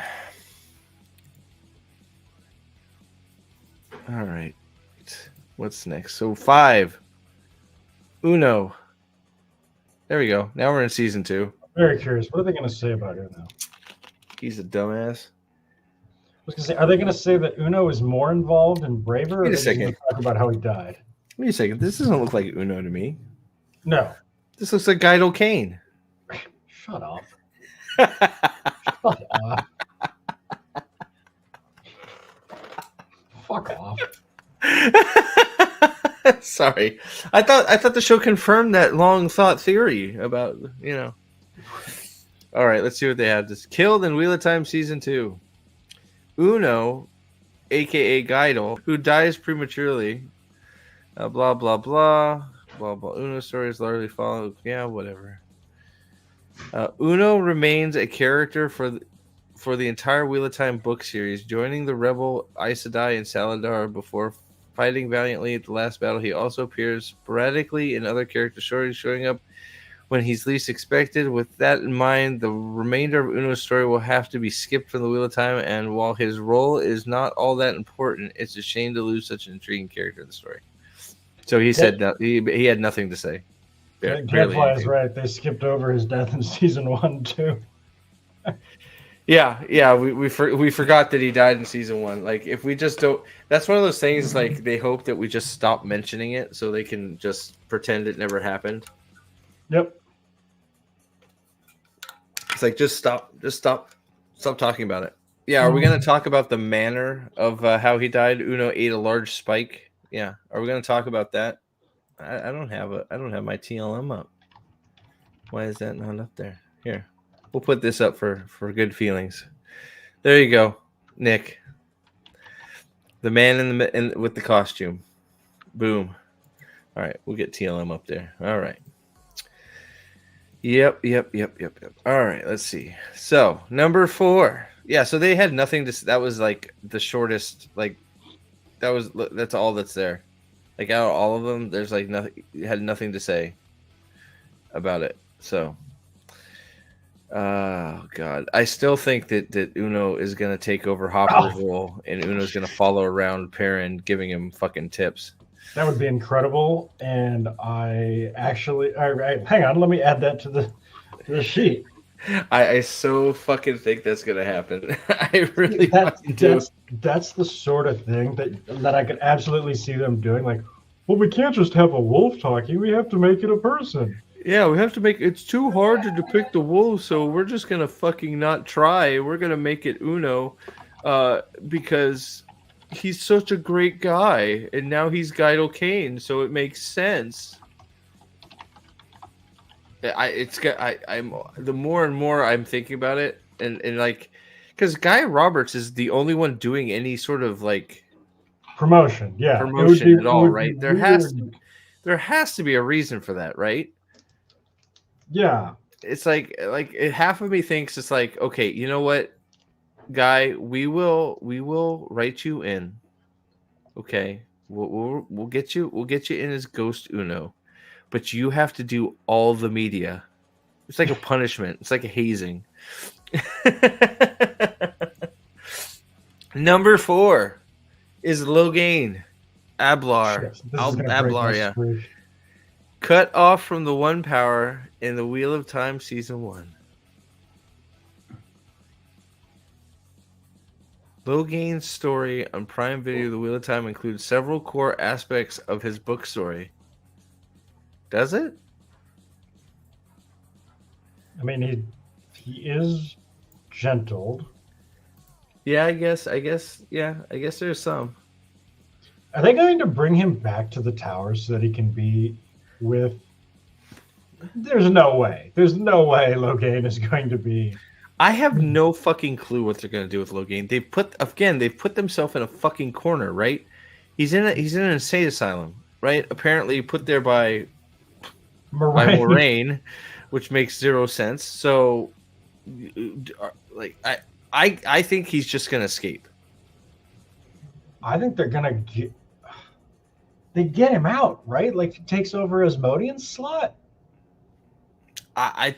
All right. What's next? So 5. Uno. There we go. Now we're in season 2. Very curious. What are they going to say about Uno? He's a dumbass. I was going to say, are they going to say that Uno is more involved and braver? Wait a second. Talk about how he died. Wait a second. This doesn't look like Uno to me. No. This looks like Guido Kane. Shut up. Shut up. Fuck off. Sorry. I thought the show confirmed that long thought theory about, All right, let's see what they have. This Killed in Wheel of Time Season 2. Uno, a.k.a. Guido, who dies prematurely. Blah, blah, blah. Blah, blah. Uno story is largely followed. Yeah, whatever. Uno remains a character for the entire Wheel of Time book series, joining the rebel Aes Sedai and Saladar before fighting valiantly at the last battle. He also appears sporadically in other character stories, showing up when he's least expected. With that in mind, the remainder of Uno's story will have to be skipped from the Wheel of Time, and while his role is not all that important, it's a shame to lose such an intriguing character in the story. So he said that he had nothing to say. Gadfly is right. They skipped over his death in season 1 too. Yeah. We forgot that he died in season 1. Like, if we just don't, that's one of those things. Like, they hope that we just stop mentioning it so they can just pretend it never happened. Yep. It's like, just stop talking about it. Yeah, are we going to talk about the manner of how he died? Uno ate a large spike. Yeah, are we going to talk about that? I don't have my TLM up. Why is that not up there? Here, we'll put this up for good feelings. There you go, Nick. The man with the costume. Boom. All right, we'll get TLM up there. All right. Yep. All right, let's see. So, number 4. Yeah, so they had nothing to. That was like the shortest. Like, that's all that's there. Like, out of all of them, there's like nothing. Had nothing to say about it. So, oh god, I still think that Uno is gonna take over Hopper's role, and Uno's gonna follow around Perrin, giving him fucking tips. That would be incredible. And I actually, all right, hang on, let me add that to the sheet. I so fucking think that's gonna happen. I really fucking do. That's the sort of thing that I could absolutely see them doing. Like, well, we can't just have a wolf talking. We have to make it a person. Yeah, we have to make it's too hard to depict a wolf, so we're just gonna fucking not try. We're gonna make it Uno, because he's such a great guy, and now he's Guido Kane, so it makes sense. I'm the more and more I'm thinking about it, and like, because Guy Roberts is the only one doing any sort of like promotion at all, right? There has to be a reason for that, right? Yeah, it's like half of me thinks it's like, okay, you know what, Guy, we will write you in. Okay, we'll get you in as Ghost Uno, but you have to do all the media. It's like a punishment. It's like a hazing. Number 4 is Logain Ablar. Ablar, yeah. Screen. Cut off from the One Power in the Wheel of Time Season 1. Logain's story on Prime Video, The Wheel of Time, includes several core aspects of his book story. Does it? I mean, he is gentled. Yeah, I guess there's some. Are they going to bring him back to the tower so that he can be with... There's no way Logain is going to be... I have no fucking clue what they're going to do with Logain. They've put themselves in a fucking corner, right? He's in an insane asylum, right? Apparently put there by Moraine, which makes zero sense. So, like, I think he's just going to escape. I think they're going to get him out, right? Like, he takes over Asmodean's slot. I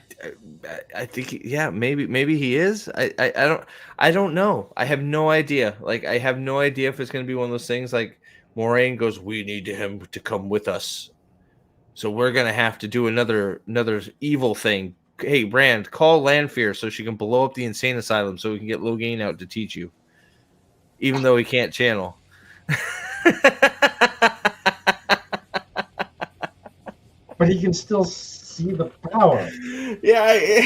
think maybe he is. I don't know. I have no idea. Like, I have no idea if it's going to be one of those things like Moraine goes, we need him to come with us, so we're going to have to do another evil thing. Hey, Rand, call Lanfear so she can blow up the insane asylum so we can get Logain out to teach you, even though he can't channel. But he can still see the power. Yeah.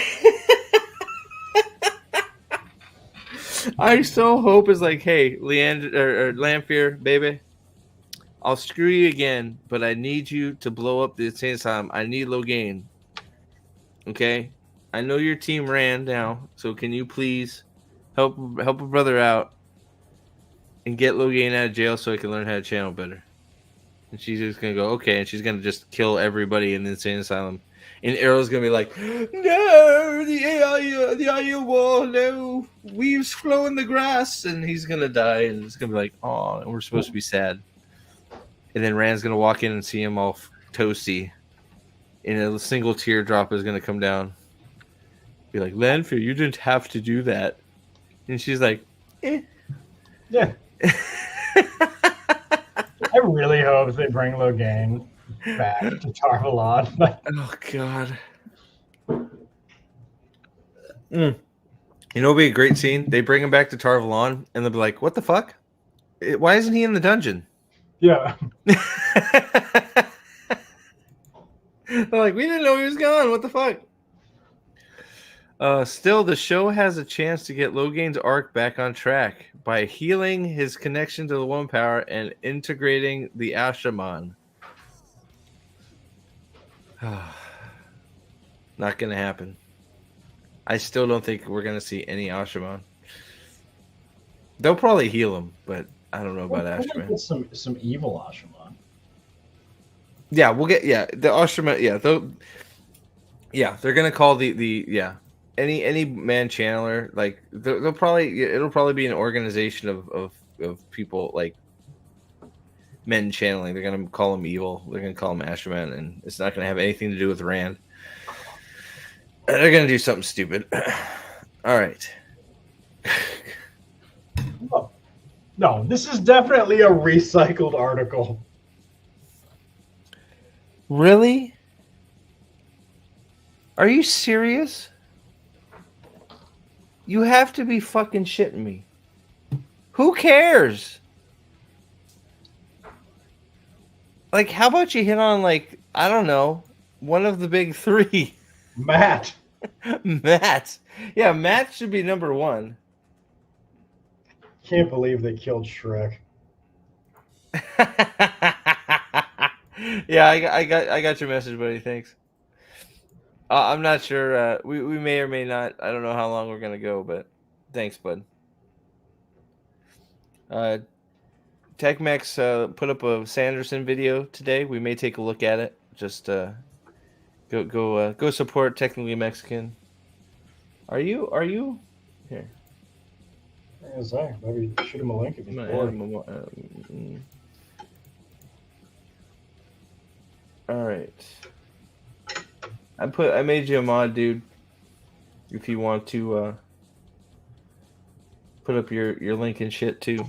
I so hope it's like, hey, Leander or Lanfear, baby, I'll screw you again, but I need you to blow up the insane asylum. I need Logain. Okay? I know you're Team Rand now, so can you please help a brother out and get Logain out of jail so I can learn how to channel better? And she's just going to go, okay, and she's going to just kill everybody in the insane asylum. And Arrow's going to be like, no, the iron wall, no, weaves flow in the grass. And he's going to die, and it's going to be like, oh, and we're supposed to be sad. And then Rand's going to walk in and see him all toasty. And a single teardrop is going to come down. Be like, Lanfear, you didn't have to do that. And she's like, eh. Yeah. I really hope they bring Logain back to Tarvalon. Oh God. Mm. You know, it'd be a great scene. They bring him back to Tarvalon, and they'll be like, "What the fuck? Why isn't he in the dungeon?" Yeah. They're like, "We didn't know he was gone. What the fuck?" Still, the show has a chance to get Loghain's arc back on track by healing his connection to the One Power and integrating the Ashaman. Not gonna happen. I still don't think we're gonna see any Ashaman. They'll probably heal him, but I don't know about Ashaman. Get some evil Ashaman. Yeah, we'll get the Ashaman. Yeah, they're gonna call the any man channeler, like they'll probably, it'll probably be an organization of people like men channeling. They're gonna call them evil. They're gonna call them Asherman, and it's not gonna have anything to do with Rand. They're gonna do something stupid. All right. No, this is definitely a recycled article. Really? Are you serious? You have to be fucking shitting me. Who cares? Like, how about you hit on, like, I don't know, one of the big three? Matt. Matt. Yeah, Matt should be number one. Can't believe they killed Shrek. Yeah, I got your message, buddy. Thanks. I'm not sure. We may or may not. I don't know how long we're gonna go, but thanks, bud. TechMex put up a Sanderson video today. We may take a look at it. Just go support Technically Mexican. Are you here? Maybe shoot him a link if he's bored. All right. I made you a mod, dude. If you want to put up your link and shit too.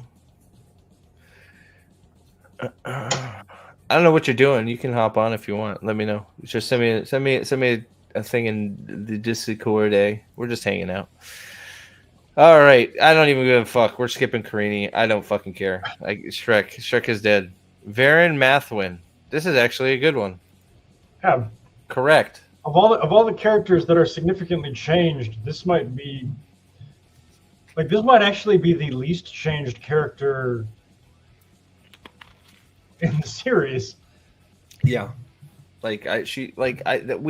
I don't know what you're doing. You can hop on if you want. Let me know. Just send me a thing in the Discord. We're just hanging out. All right. I don't even give a fuck. We're skipping Karini. I don't fucking care. Shrek is dead. Varen Mathwin. This is actually a good one. Yeah. Correct. Of all the characters that are significantly changed, this might actually be the least changed character in the series. Yeah. We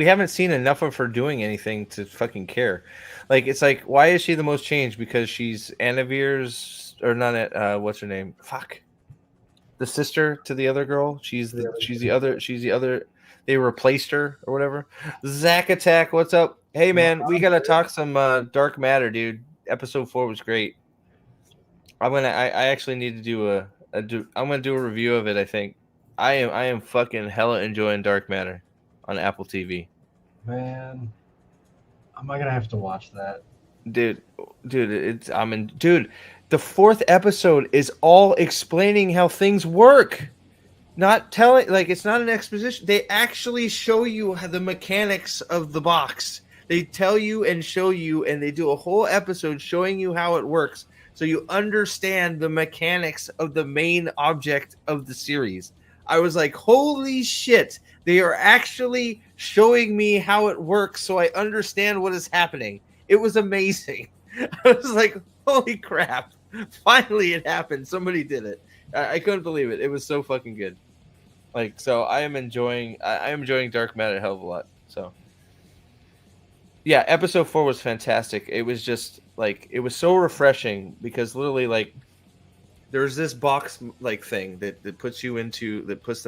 haven't seen enough of her doing anything to fucking care. Like, it's like, why is she the most changed? Because she's Anavir's, or not, what's her name? Fuck. The sister to the other girl. She's the other. They replaced her or whatever. Zack Attack, what's up? Hey man, we gotta talk some Dark Matter, dude. Episode 4 was great. I actually need to do I'm gonna do a review of it. I think I am fucking hella enjoying Dark Matter on Apple TV. Man, am I gonna have to watch that? Dude, dude. The 4th episode is all explaining how things work. Not telling, like, it's not an exposition. They actually show you the mechanics of the box. They tell you and show you, and they do a whole episode showing you how it works, so you understand the mechanics of the main object of the series. I was like, holy shit, they are actually showing me how it works so I understand what is happening. It was amazing. I was like, holy crap. Finally it happened. Somebody did it. I couldn't believe it. It was so fucking good. Like, so I am enjoying Dark Matter a hell of a lot. So yeah, episode 4 was fantastic. It was just like, it was so refreshing because literally, like, there's this box like thing that puts them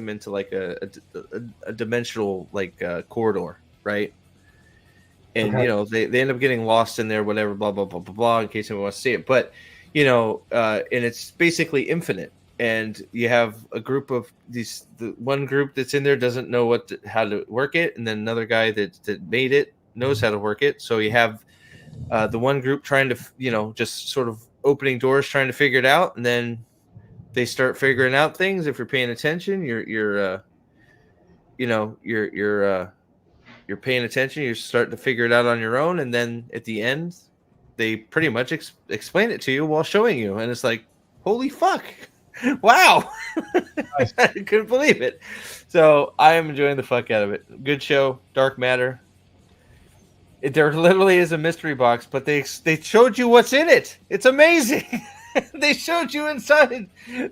into like a dimensional like corridor, right? And Okay. you know, they end up getting lost in there, whatever, blah blah blah blah blah, in case anyone wants to see it. But you know, and it's basically infinite. And you have a group of the one group that's in there doesn't know how to work it, and then another guy that made it knows how to work it. So you have the one group trying to, you know, just sort of opening doors, trying to figure it out, and then they start figuring out things. If you're paying attention, you're paying attention. You're starting to figure it out on your own, and then at the end, they pretty much explain it to you while showing you, and it's like, holy fuck, wow, Nice. I couldn't believe it. So I am enjoying the fuck out of it. Good show, Dark Matter. There literally is a mystery box, but they showed you what's in it. It's amazing. They showed you inside.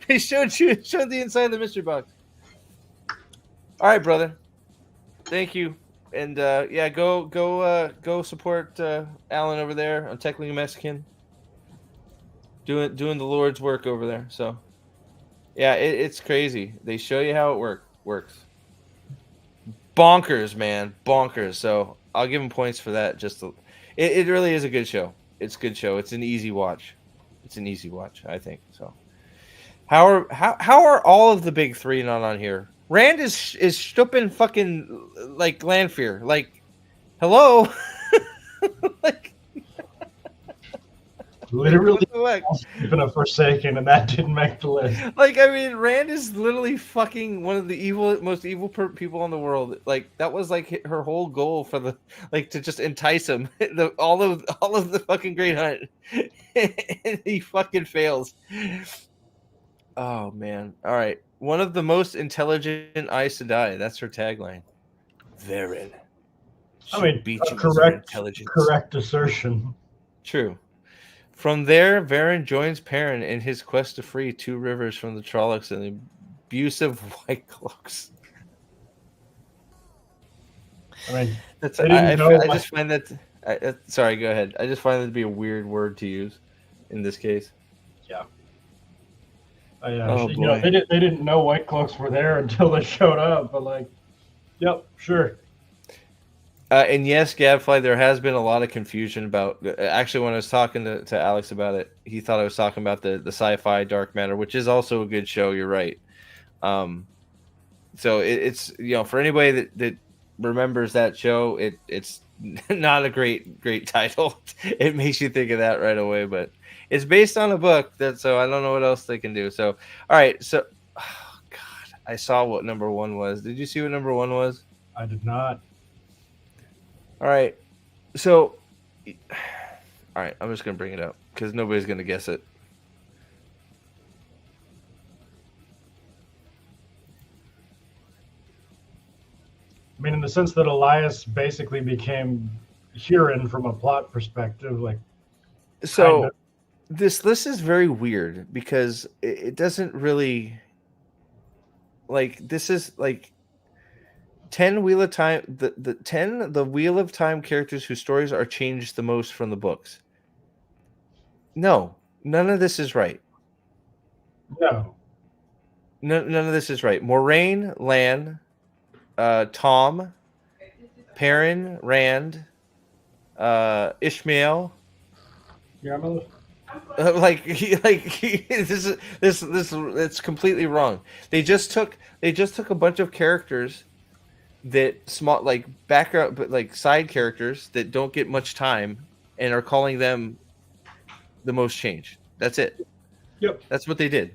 They showed the inside of the mystery box. All right, brother. Thank you. And yeah, go support Alan over there on Technically Mexican. Doing the Lord's work over there. So yeah, it's crazy. They show you how it works. Bonkers, man, bonkers. So I'll give him points for that. It really is a good show. It's a good show. It's an easy watch. I think. So how are all of the big three not on here? Rand is stupping fucking like Lanfear. Like, hello, like Literally, even a Forsaken, and that didn't make the list. Like, I mean, Rand is literally fucking one of the most evil people in the world. Like, that was like her whole goal for to just entice him. All of the fucking Great Hunt, and he fucking fails. Oh man! All right, one of the most intelligent Aes Sedai. That's her tagline. Varen. I mean, beat you with correct assertion. True. From there, Varen joins Perrin in his quest to free Two Rivers from the Trollocs and the abusive White Cloaks. I mean, I just find that. Sorry, go ahead. I just find that to be a weird word to use in this case. Yeah. Oh you boy. know, they didn't know White Cloaks were there until they showed up. But like, yep, sure. And yes, Gadfly, there has been a lot of confusion about. Actually, when I was talking to Alex about it, he thought I was talking about the sci-fi Dark Matter, which is also a good show. You're right. So it's for anybody that remembers that show, it's not a great title. It makes you think of that right away, but it's based on a book. So I don't know what else they can do. So all right, so oh God, I saw what number one was. Did you see what number one was? I did not. All right, so all right, I'm just gonna bring it up because nobody's gonna guess it. I mean, in the sense that Elias basically became Huron from a plot perspective, like. So kinda. this list is very weird because it doesn't really like. This is like 10 Wheel of Time. The Wheel of Time characters whose stories are changed the most from the books. No, none of this is right. No. None of this is right. Moraine, Lan, Tom, Perrin, Rand, Ishmael. Yeah, I'm This it's completely wrong. They just took a bunch of characters that small like background but like side characters that don't get much time and are calling them the most changed. That's it. Yep. That's what they did.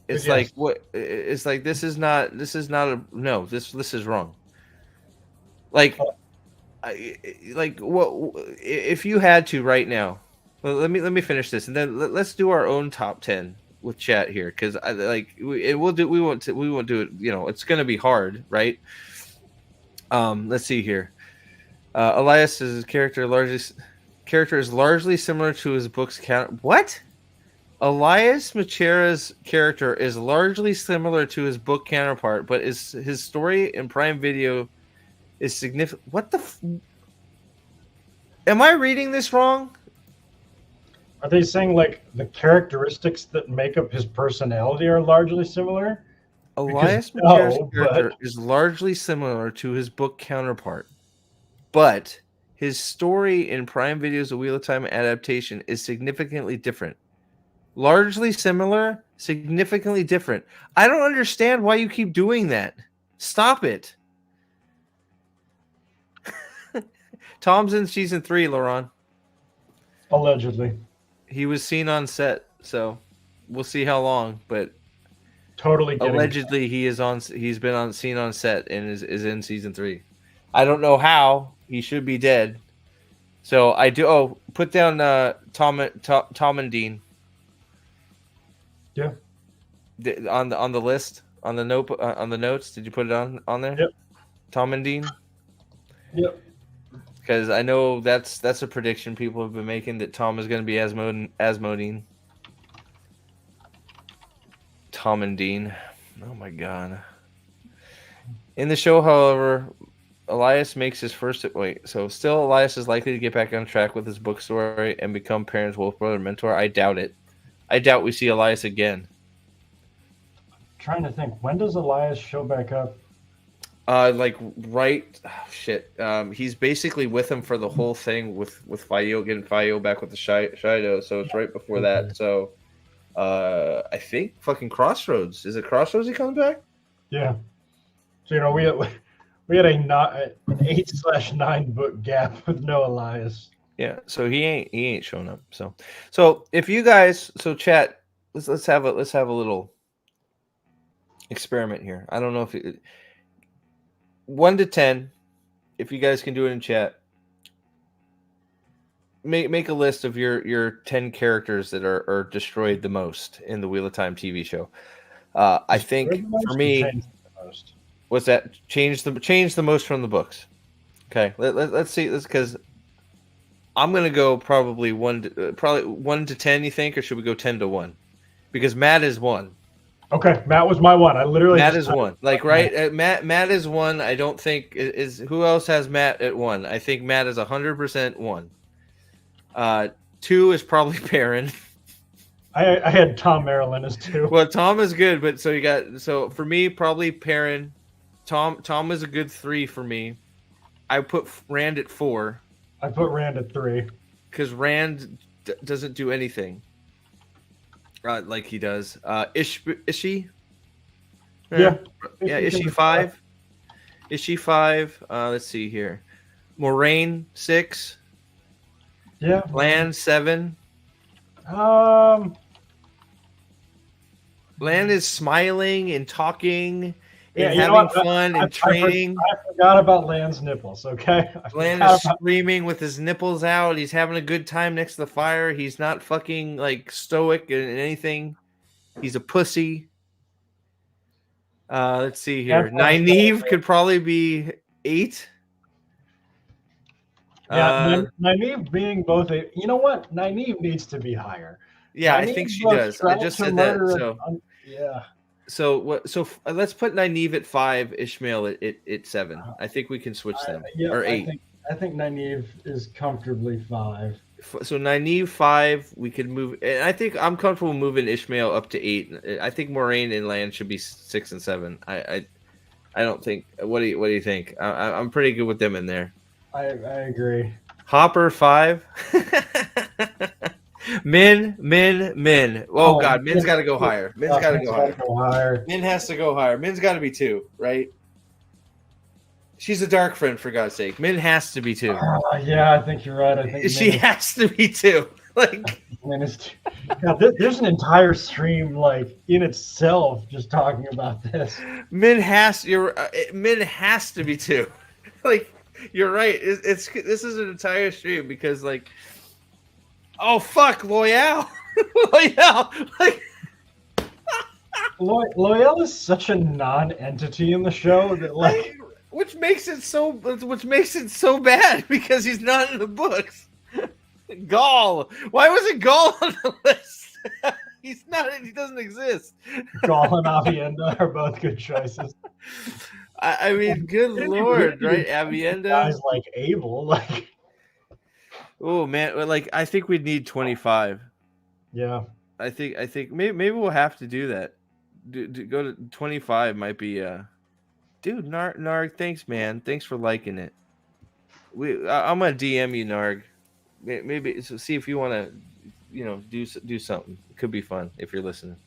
It's Yes. like what it's like this is not a no, this is wrong. Like what if you had to right now? Well, let me finish this and then let's do our own top 10 with chat here because we won't do it. It's going to be hard, right? Let's see here. Elias's character is largely similar to his book's count. What? Elias Machera's character is largely similar to his book counterpart, but his story in Prime Video is significant. What the? Am I reading this wrong? Are they saying like the characteristics that make up his personality are largely similar? Elias Machera's character is largely similar to his book counterpart, but his story in Prime Video's A Wheel of Time adaptation is significantly different. Largely similar, significantly different. I don't understand why you keep doing that. Stop it. Tom's in season 3, Laurent. Allegedly. He was seen on set, so we'll see how long. But totally getting Allegedly, he's been seen on set and is in season 3. I don't know how. He should be dead. So I do. Oh, put down Tom and Dean. Yeah. On the list on the notes. Did you put it on there? Yep. Tom and Dean. Yep. Because I know that's a prediction people have been making that Tom is going to be Asmodine. Tom and Dean. Oh my god. In the show, however, Elias makes his first still Elias is likely to get back on track with his book story and become Perrin's wolf brother mentor. I doubt it. I doubt we see Elias again. Trying to think, when does Elias show back up? He's basically with him for the whole thing with Fayo, getting Fayo back with the Shido, so it's right before that. So I think fucking Crossroads. Is it Crossroads he comes back? Yeah. So we had an 8/9 book gap with no Elias. Yeah, so he ain't showing up. So if you guys, chat, let's have a little experiment here. I don't know if 1 to 10, if you guys can do it in chat, make a list of your 10 characters that are destroyed the most in the Wheel of Time TV show. I think for me, what's that? Change the most from the books. Okay, let's see this, because I'm gonna go probably 1 to 10. You think, or should we go 10 to 1? Because Matt is 1. Okay, Matt was my 1. I literally Matt is 1. Like, right? Matt is 1. I don't think is who else has Matt at 1. I think Matt is 100% 1. 2 is probably Perrin. I had Tom Maryland as 2. Well, Tom is good, but so for me probably Perrin. Tom is a good 3 for me. I put Rand at 4. I put Rand at 3 because Rand doesn't do anything. Like he does. Ishi? Yeah. Ishi 5. Ishi 5. Let's see here. Moraine 6. Yeah. Lan 7. Lan is smiling and talking and having fun and training. I forgot about Lan's nipples, okay? Lan is screaming with his nipples out. He's having a good time next to the fire. He's not fucking like stoic in anything. He's a pussy. Let's see here. Nynaeve could probably be 8. Yeah, Nynaeve being both a... You know what? Nynaeve needs to be higher. Yeah, Nynaeve I think she does. I just said that. So yeah. So what? So let's put Nynaeve at 5, Ishmael at 7. I think we can switch them. Or 8. I think Nynaeve is comfortably 5. So Nynaeve 5, we could move, and I think I'm comfortable moving Ishmael up to 8. I think Moraine and Lan should be 6 and 7. I don't think. What do you think? I'm pretty good with them in there. I agree. Hopper 5. Min. Oh God, Min's got to go higher. Min's got to go higher. Min has to go higher. Min's got to be 2, right? She's a dark friend, for God's sake. Min has to be 2. Yeah, I think you're right. I think she has to be 2. Like, there's an entire stream like in itself just talking about this. Min has to be 2. Like, you're right. This is an entire stream because like. Oh fuck, Loyal! Loyal! Like, Loyal is such a non-entity in the show that like, which makes it so bad because he's not in the books. Gaul, why was it Gaul on the list? He's not. He doesn't exist. Gaul and Avienda are both good choices. I mean, good lord, right? Avienda, guys like Abel, like. Oh man, like I think we'd need 25. Yeah, I think maybe we'll have to do that. Go to 25 might be. Dude, Narg, thanks man, thanks for liking it. I'm gonna DM you, Narg. Maybe so see if you want to, do something. It could be fun if you're listening.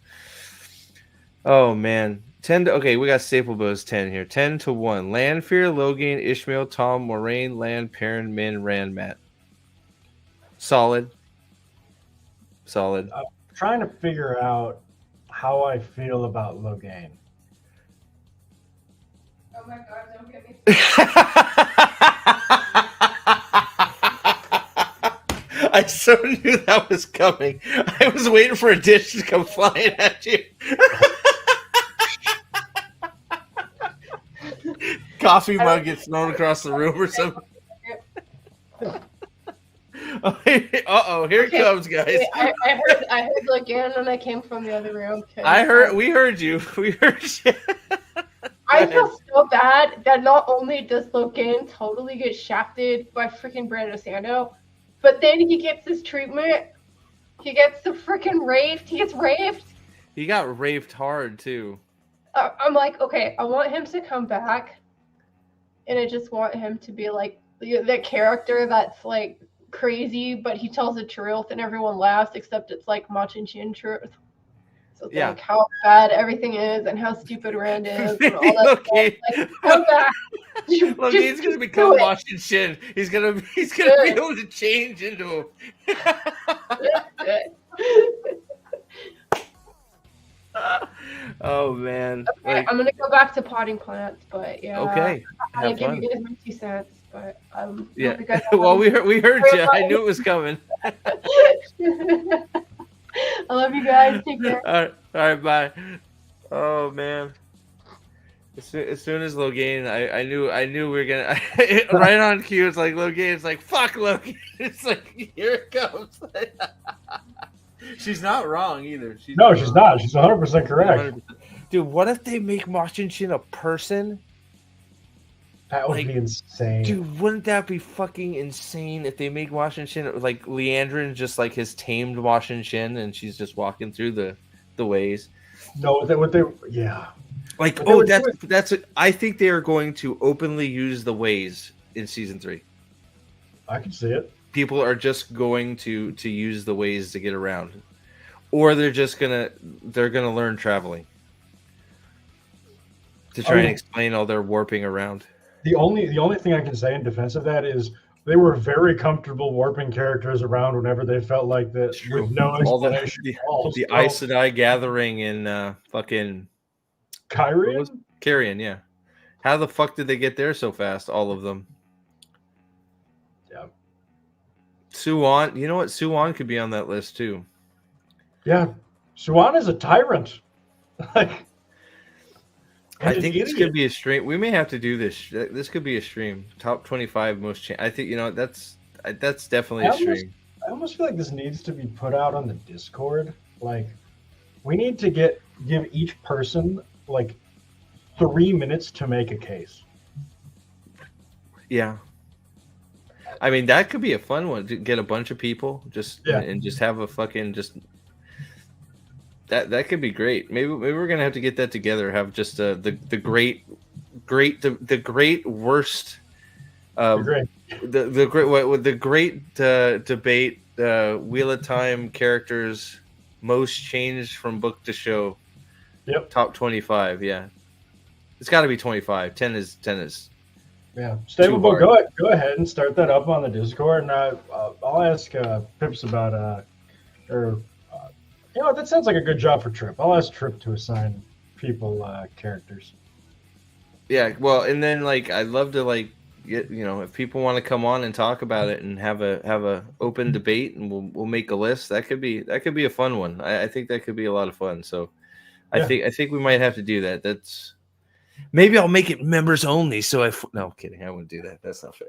Oh man, 10 to, okay, we got Staple Bows 10 here. 10 to 1. Lanfear, Logan, Ishmael, Tom, Moraine, Lan, Perrin, Min, Rand, Matt. Solid. I'm trying to figure out how I feel about Logain. Oh my god, don't get me. I so knew that was coming. I was waiting for a dish to come flying at you. Coffee mug gets thrown across the room or something. Uh-oh, here it comes, guys. Wait, I heard Logan and I came from the other room. We heard you. We heard you. I feel so bad that not only does Logan totally get shafted by freaking Brando Sando, but then he gets his treatment. He gets the freaking raped. He gets raped. He got raped hard too. I'm like, okay, I want him to come back, and I just want him to be like that character that's like crazy, but he tells the truth and everyone laughs, except it's like Machin Shin truth. So it's like how bad everything is and how stupid Rand is and all that Okay. stuff. Like, come back. Look, he's gonna become Washington Shin. He's gonna be able to change into Oh man. Okay, Like, I'm gonna go back to potting plants, but yeah. okay. I Have give fun. you guys my 2 cents, but Yeah. hope you guys Well, we heard you. I knew it was coming. I love you guys. Take care. All right, bye. Oh man. As soon as Logain, I knew we were gonna right on cue. It's like Logain. It's like fuck Logain. It's like here it comes. She's not wrong either. She's not. She's 100% correct. 100%. Dude, what if they make Machin Shin a person? That would be insane. Dude, wouldn't that be fucking insane if they make Machin Shin like Leandrin, just like his tamed Machin Shin, and she's just walking through the ways? No, yeah. Like, that's it. I think they are going to openly use the ways in season 3. I can see it. People are just going to use the ways to get around, or they're gonna learn traveling to try and explain all their warping around. The only thing I can say in defense of that is they were very comfortable warping characters around whenever they felt like that, with no explanation. The Aes Sedai gathering in fucking Kyrian, yeah. How the fuck did they get there so fast? All of them. Yeah. Suwan, you know what? Suwan could be on that list too. Yeah, Suwan is a tyrant. Like, I think this could be a stream. We may have to do this. This could be a stream. Top 25 most. I think that's definitely a stream. I almost feel like this needs to be put out on the Discord. Like, we need to give each person like 3 minutes to make a case. Yeah. I mean, that could be a fun one to get a bunch of people and just have a fucking that could be great. Maybe we're gonna have to get that together. Have just the great worst the great debate Wheel of Time characters most changed from book to show. Yep. Top 25. Yeah, it's got to be 25. 10 is. Yeah, Stable, go ahead and start that up on the Discord, and I'll ask Pips about that sounds like a good job for Trip. I'll ask Trip to assign people characters. Yeah, well, and then like I'd love to like get if people want to come on and talk about it and have a open debate, and we'll make a list. That could be a fun one. I think that could be a lot of fun. So I think we might have to do that. That's. Maybe I'll make it members only. So no, I'm kidding. I wouldn't do that. That's not fair.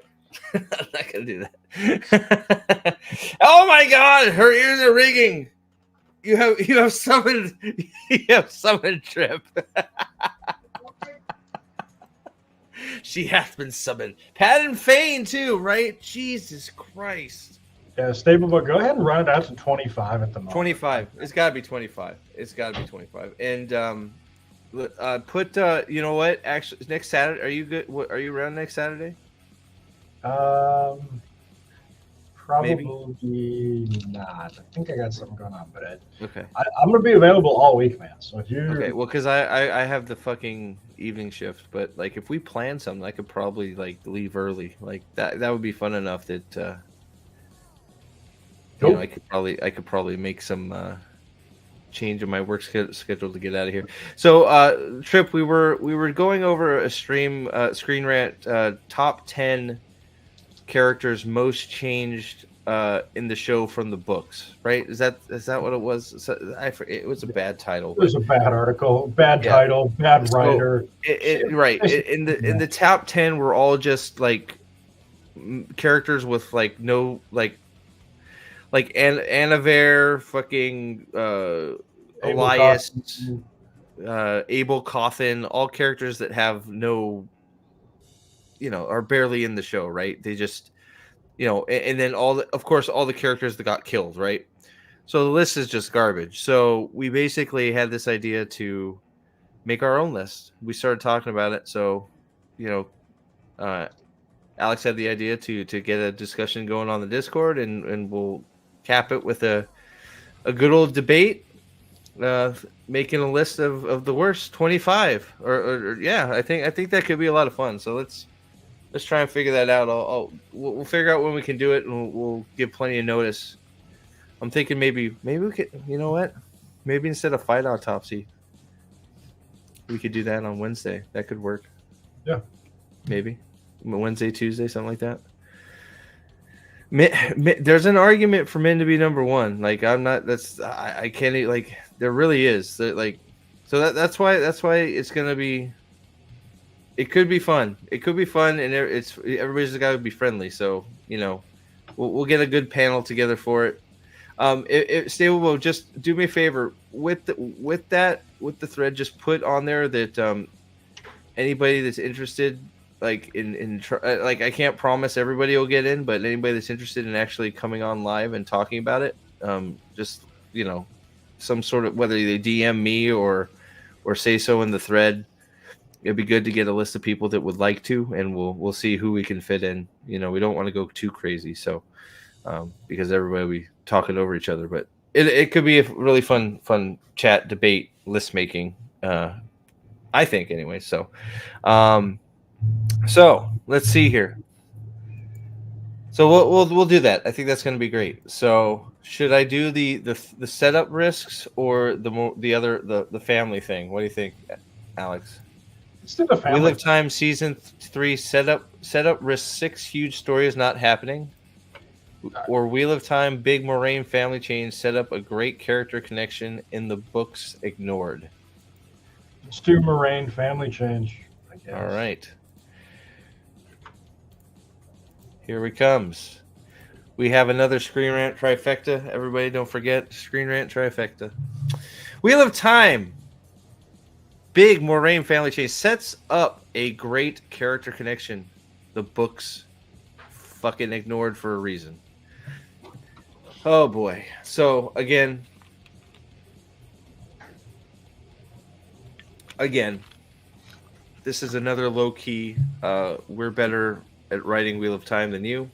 I'm not gonna do that. Oh my God, her ears are ringing. You have summoned Trip. She hath been summoned. Pat and Fane too, right? Jesus Christ. Yeah, Stable, go ahead and run it out to 25 at the moment. 25. It's gotta be 25. And put you know what? Actually, next Saturday, are you good? Are you around next Saturday? Probably not. I think I got something going on, but okay. I'm gonna be available all week, man. So if you well, because I have the fucking evening shift, but like if we plan something, I could probably like leave early. Like that would be fun enough that I could probably make some change in my work schedule to get out of here. So, Trip, we were going over a Screen Rant top 10 characters most changed in the show from the books, right? Is that what it was? It was a bad title. It was a bad article, bad title, bad writer. In the top 10 were all just like characters with like no like Anaver, fucking Elias, Abel Coffin, all characters that have no, are barely in the show, right? They just, and then of course, all the characters that got killed, right? So the list is just garbage. So we basically had this idea to make our own list. We started talking about it. So, Alex had the idea to get a discussion going on the Discord, and we'll cap it with a good old debate, making a list of the worst 25 or yeah, I think that could be a lot of fun. So let's try and figure that out. We'll figure out when we can do it, and we'll give plenty of notice. I'm thinking maybe we could, maybe instead of Fight Autopsy, we could do that on Wednesday. That could work. Yeah, maybe Wednesday, Tuesday, something like that. There's an argument for men to be number one. Like I'm not. I can't. Like there really is. Like so that's why it's gonna be. It could be fun. It could be fun, and everybody's got to be friendly. So we'll get a good panel together for it. Stable, just do me a favor with the thread. Just put on there that anybody that's interested. Like like I can't promise everybody will get in, but anybody that's interested in actually coming on live and talking about it, just some sort of, whether they DM me or say so in the thread, it'd be good to get a list of people that would like to, and we'll see who we can fit in. We don't want to go too crazy, so because everybody will be talking over each other, but it could be a really fun chat, debate, list making. I think anyway. So let's see here. So we'll do that. I think that's going to be great. So should I do the setup risks or the family thing? What do you think, Alex? Let's do the family. We Live Time season 3 setup risk 6 huge stories not happening, or Wheel of Time big Moraine family change set up a great character connection in the books ignored. Let's do Moraine family change. I guess. All right. Here we comes. We have another Screen Rant trifecta. Everybody don't forget Screen Rant trifecta. Wheel of Time. Big Moraine family change sets up a great character connection. The books fucking ignored for a reason. Oh boy. So again, this is another low key. We're better at writing Wheel of Time than you.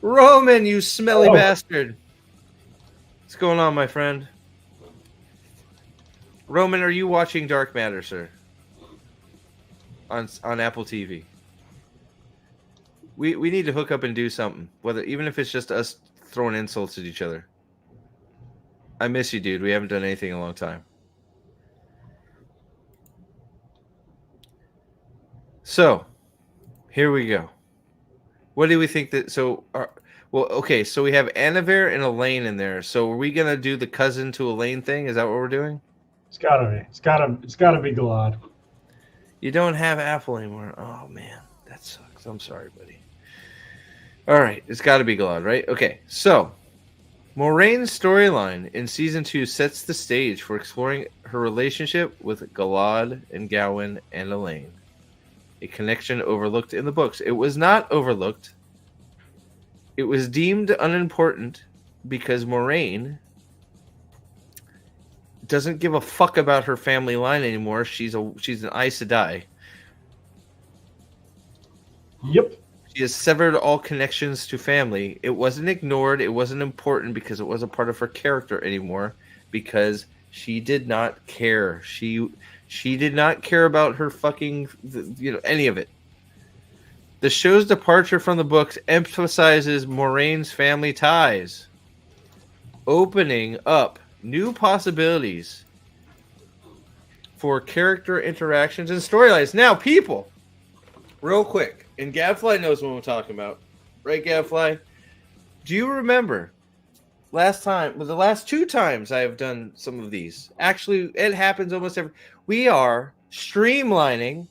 Roman, you smelly bastard. What's going on, my friend? Roman, are you watching Dark Matter, sir? On Apple TV. We need to hook up and do something. Even if it's just us throwing insults at each other. I miss you, dude. We haven't done anything in a long time. So, here we go. What do we think that? So we have Anaver and Elaine in there. So, are we gonna do the cousin to Elaine thing? Is that what we're doing? It's gotta be. It's gotta be Galad. You don't have Apple anymore. Oh man, that sucks. I'm sorry, buddy. All right, it's got to be Galad, right? Okay, so Moraine's storyline in season 2 sets the stage for exploring her relationship with Galad and Gawain and Elaine. A connection overlooked in the books. It was not overlooked. It was deemed unimportant because Moraine doesn't give a fuck about her family line anymore. She's an Aes Sedai. Yep. She has severed all connections to family. It wasn't ignored. It wasn't important because it wasn't part of her character anymore. Because she did not care. She did not care about her fucking, any of it. The show's departure from the books emphasizes Moraine's family ties, opening up new possibilities for character interactions and storylines. Now, people, real quick, and Gadfly knows what I'm talking about, right, Gadfly? Do you remember the last 2 times I have done some of these? Actually, it happens almost every. We are streamlining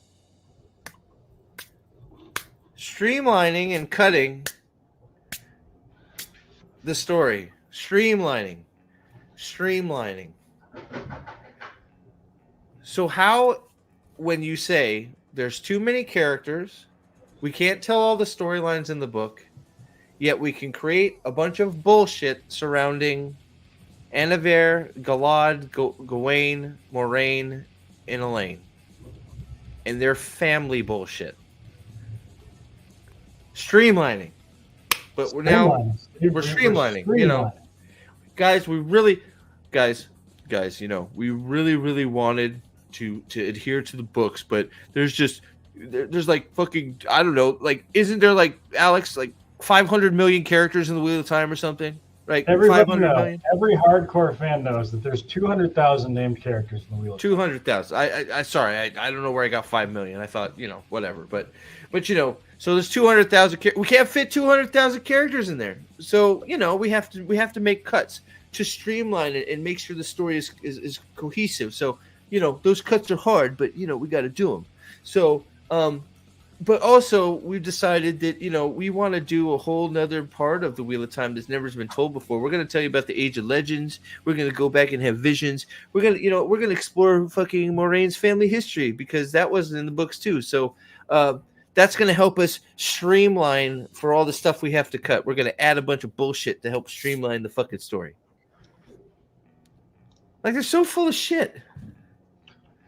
and cutting the story. Streamlining. So how, when you say there's too many characters, we can't tell all the storylines in the book, yet we can create a bunch of bullshit surrounding Annavere, Galad, Gawain, Moraine, and Elaine, and their family bullshit. Streamlining. But we're streamlining. You know, guys, we really wanted to adhere to the books, but there's like fucking, I don't know, like, isn't there, like, Alex, like 500 million characters in the Wheel of Time or something? Right? Everybody 500 knows. million? Every hardcore fan knows that there's 200,000 named characters in the Wheel of Time. 200,000. I sorry, I don't know where I got 5 million. I thought, whatever. But you know, so there's 200,000. We can't fit 200,000 characters in there. So, we have to make cuts to streamline it and make sure the story is cohesive. So, those cuts are hard, but we got to do them. So, but also we've decided that, we want to do a whole nother part of the Wheel of Time that's never been told before. We're going to tell you about the Age of Legends. We're going to go back and have visions. We're going to explore fucking Moraine's family history, because that wasn't in the books too. So, that's going to help us streamline for all the stuff we have to cut. We're going to add a bunch of bullshit to help streamline the fucking story. Like, they're so full of shit.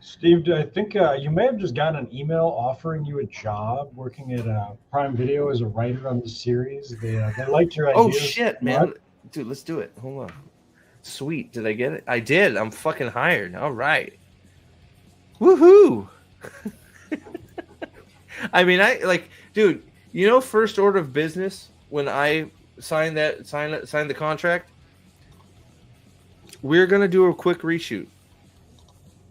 Steve, I think you may have just gotten an email offering you a job working at Prime Video as a writer on the series. They liked your ideas. Oh, shit, man. Dude, let's do it. Hold on. Sweet. Did I get it? I did. I'm fucking hired. All right. Woohoo. I mean, dude, first order of business when I signed the contract, we're going to do a quick reshoot.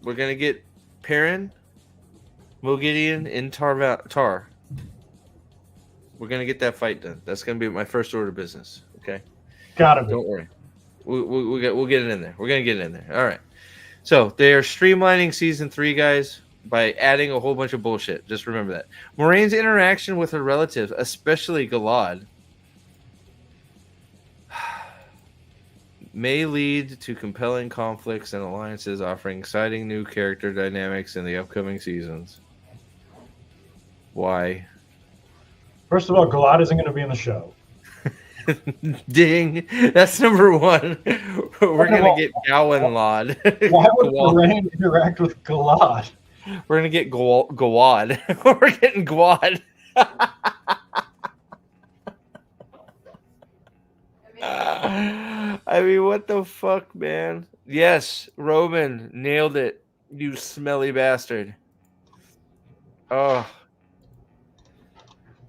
We're going to get Perrin, Mogideon, and Tar. We're going to get that fight done. That's going to be my first order of business. Okay? Gotta be. Don't worry. We'll get it in there. We're going to get it in there. All right. So they are streamlining season 3, guys, by adding a whole bunch of bullshit. Just remember that. Moraine's interaction with her relatives, especially Galad, may lead to compelling conflicts and alliances, offering exciting new character dynamics in the upcoming seasons. Why? First of all, Galad isn't going to be in the show. Ding. That's number 1. We're going to get Gowan Lod. Why would Moraine interact with Galad? We're going to get Gawad. We're getting Gwad. I mean, what the fuck, man? Yes, Roman nailed it. You smelly bastard. Oh,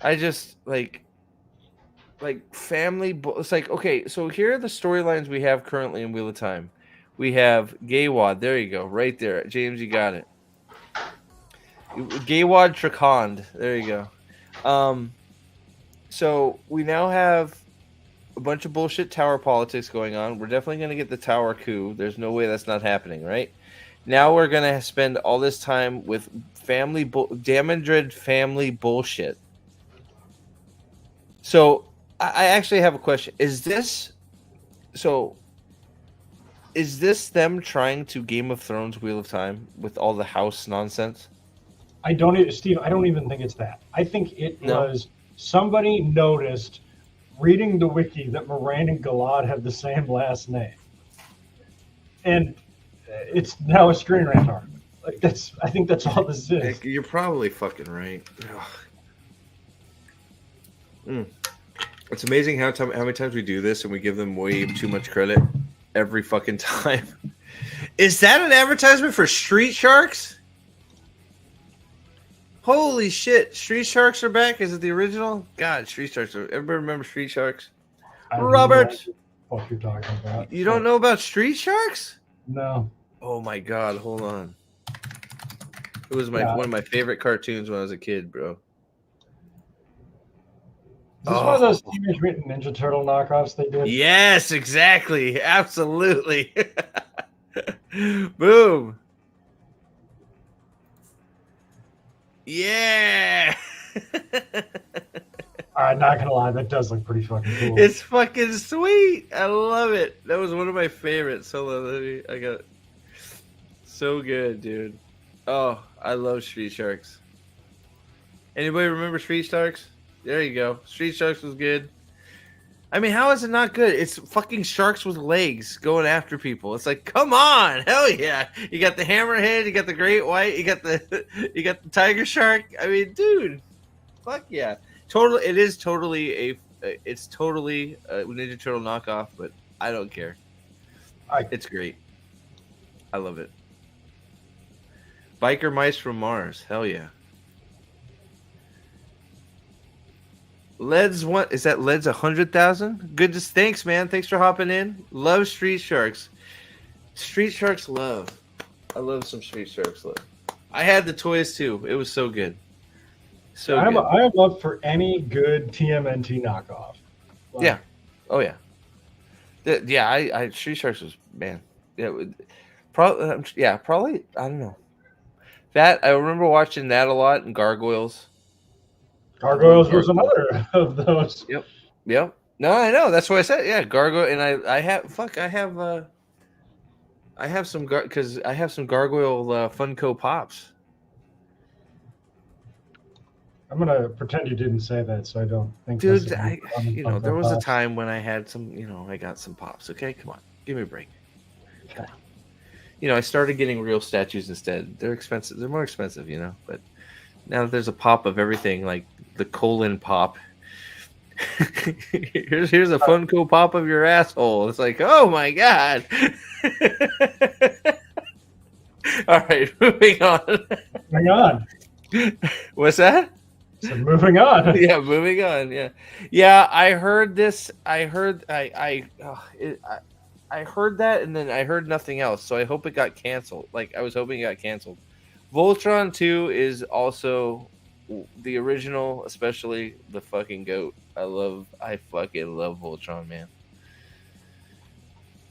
I just like family. It's like, okay, so here are the storylines we have currently in Wheel of Time. We have Gaywad. There you go, right there, James. You got it. Gaywad Trakand. There you go. So we now have a bunch of bullshit tower politics going on. We're definitely going to get the tower coup. There's no way that's not happening, right? Now we're going to spend all this time with Damondred family bullshit. So I actually have a question. Is this them trying to Game of Thrones Wheel of Time with all the house nonsense? Steve, I don't even think it's that. I think it was somebody noticed reading the wiki that Moraine and Galad have the same last name, and it's now a Screen Rant argument. Like, I think that's all this is. You're probably fucking right. It's amazing how many times we do this and we give them way too much credit every fucking time. Is that an advertisement for Street Sharks? Holy shit! Street Sharks are back. Is it the original? God, Street Sharks. Everybody remember Street Sharks? Robert. fuck you're talking about. You don't know about Street Sharks? No. Oh my god, hold on. It was one of my favorite cartoons when I was a kid, bro. Is this one of those Teenage Mutant Ninja Turtle knockoffs they did? Yes, exactly. Absolutely. Boom. Yeah. I'm not gonna lie, that does look pretty fucking cool. It's fucking sweet. I love it. That was one of my favorites. Hold on, I got it. So good, dude. Oh, I love Street Sharks. Anybody remember Street Sharks? There you go. Street Sharks was good. I mean, how is it not good? It's fucking sharks with legs going after people. It's like, come on, hell yeah! You got the hammerhead, you got the great white, you got the tiger shark. I mean, dude, fuck yeah! Totally, it's totally a Ninja Turtle knockoff, but I don't care. It's great. I love it. Biker mice from Mars, hell yeah. Led's what is that? Led's 100,000. Good, thanks, man. Thanks for hopping in. Love Street Sharks. Street Sharks love. I love some Street Sharks love. I had the toys too. It was so good. So I good. have love for any good TMNT knockoff. Like, Yeah. Oh yeah. Yeah. I Street Sharks was man. Yeah. Probably. Yeah. Probably. I don't know. That I remember watching that a lot and Gargoyles. Gargoyles was another of those. Yep. No, I know. That's what I said. Yeah, Gargoyle, and I have some because I have some Gargoyle Funko Pops. I'm gonna pretend you didn't say that, so I don't think. Dude, there was a time when I had some. I got some pops. Okay, come on, give me a break. Come on. I started getting real statues instead. They're expensive. They're more expensive, but now there's a pop of everything, like the colon pop. here's a Funko Pop of your asshole. It's like, oh my god. All right, moving on. Moving on. What's that? So moving on. Yeah, moving on. Yeah. I heard this. I heard I heard that, and then I heard nothing else. So I hope it got canceled. Like I was hoping it got canceled. Voltron 2 is also the original, especially the fucking goat. I fucking love Voltron, man.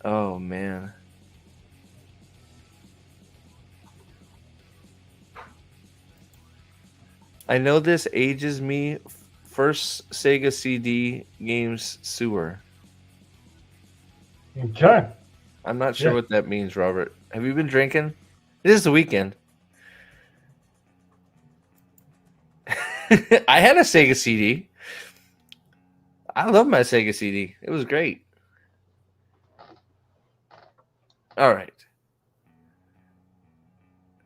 Oh man. I know this ages me. First Sega CD games sewer. Okay. I'm not sure what that means, Robert. Have you been drinking? It is the weekend. I had a Sega CD. I love my Sega CD. It was great. All right.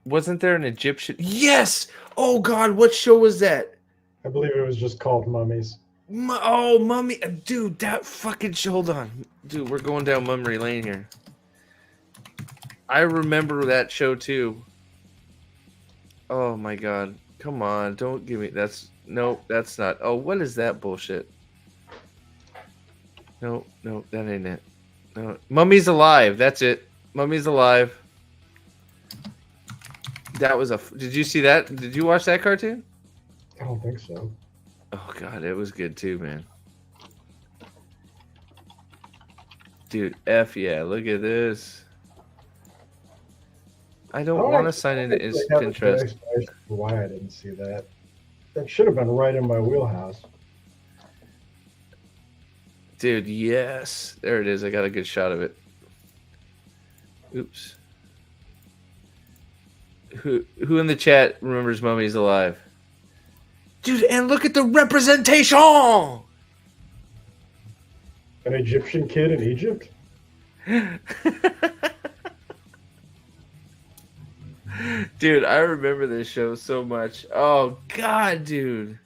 Wasn't there an Egyptian? Yes! Oh, God, what show was that? I believe it was just called Mummies. Mummy. Dude, that fucking show. Hold on. Dude, we're going down memory lane here. I remember that show, too. Oh, my God. Come on, don't give me that's not. Oh, what is that bullshit? No, that ain't it. No, Mummy's Alive. That's it. Mummy's Alive. That was Did you see that? Did you watch that cartoon? I don't think so. Oh god, it was good too, man. Dude, yeah, look at this. I don't want to sign into Pinterest. Why I didn't see that? That should have been right in my wheelhouse. Dude, yes. There it is. I got a good shot of it. Oops. Who in the chat remembers Mummy's Alive? Dude, and look at the representation! An Egyptian kid in Egypt? Dude, I remember this show so much. Oh, God, dude.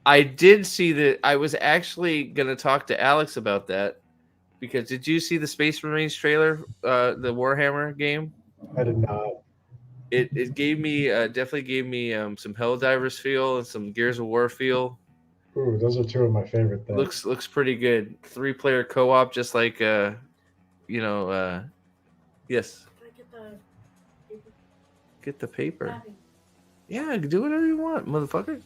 I did see that. I was actually going to talk to Alex about that. Because did you see the Space Marines trailer, the Warhammer game? I did not. It gave me, definitely gave me some Helldivers feel and some Gears of War feel. Ooh, those are two of my favorite things. Looks pretty good. 3-player co-op, just like yes. Get the paper. Yeah, do whatever you want, motherfucker.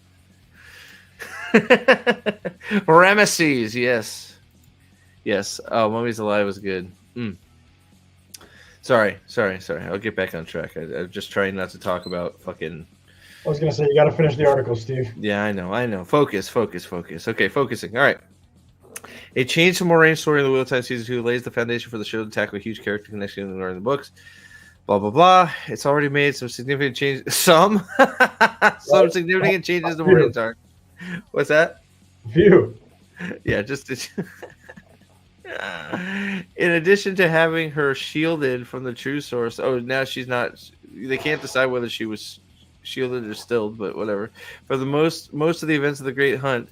Ramesses, yes. Yes. Oh, Mummy's Alive was good. Sorry. I'll get back on track. I'm just trying not to talk about fucking. I was gonna say you got to finish the article, Steve. Yeah, I know. Focus. Okay, focusing. All right. A change to Moraine's story in the Wheel of Time season 2 lays the foundation for the show to tackle a huge character connection in the books. Blah blah blah. It's already made some significant changes. Some significant changes to Moraine's arc. What's that? View. Yeah, just. In addition to having her shielded from the true source, now she's not. They can't decide whether she was shielded or stilled, but whatever. For the most of the events of the Great Hunt,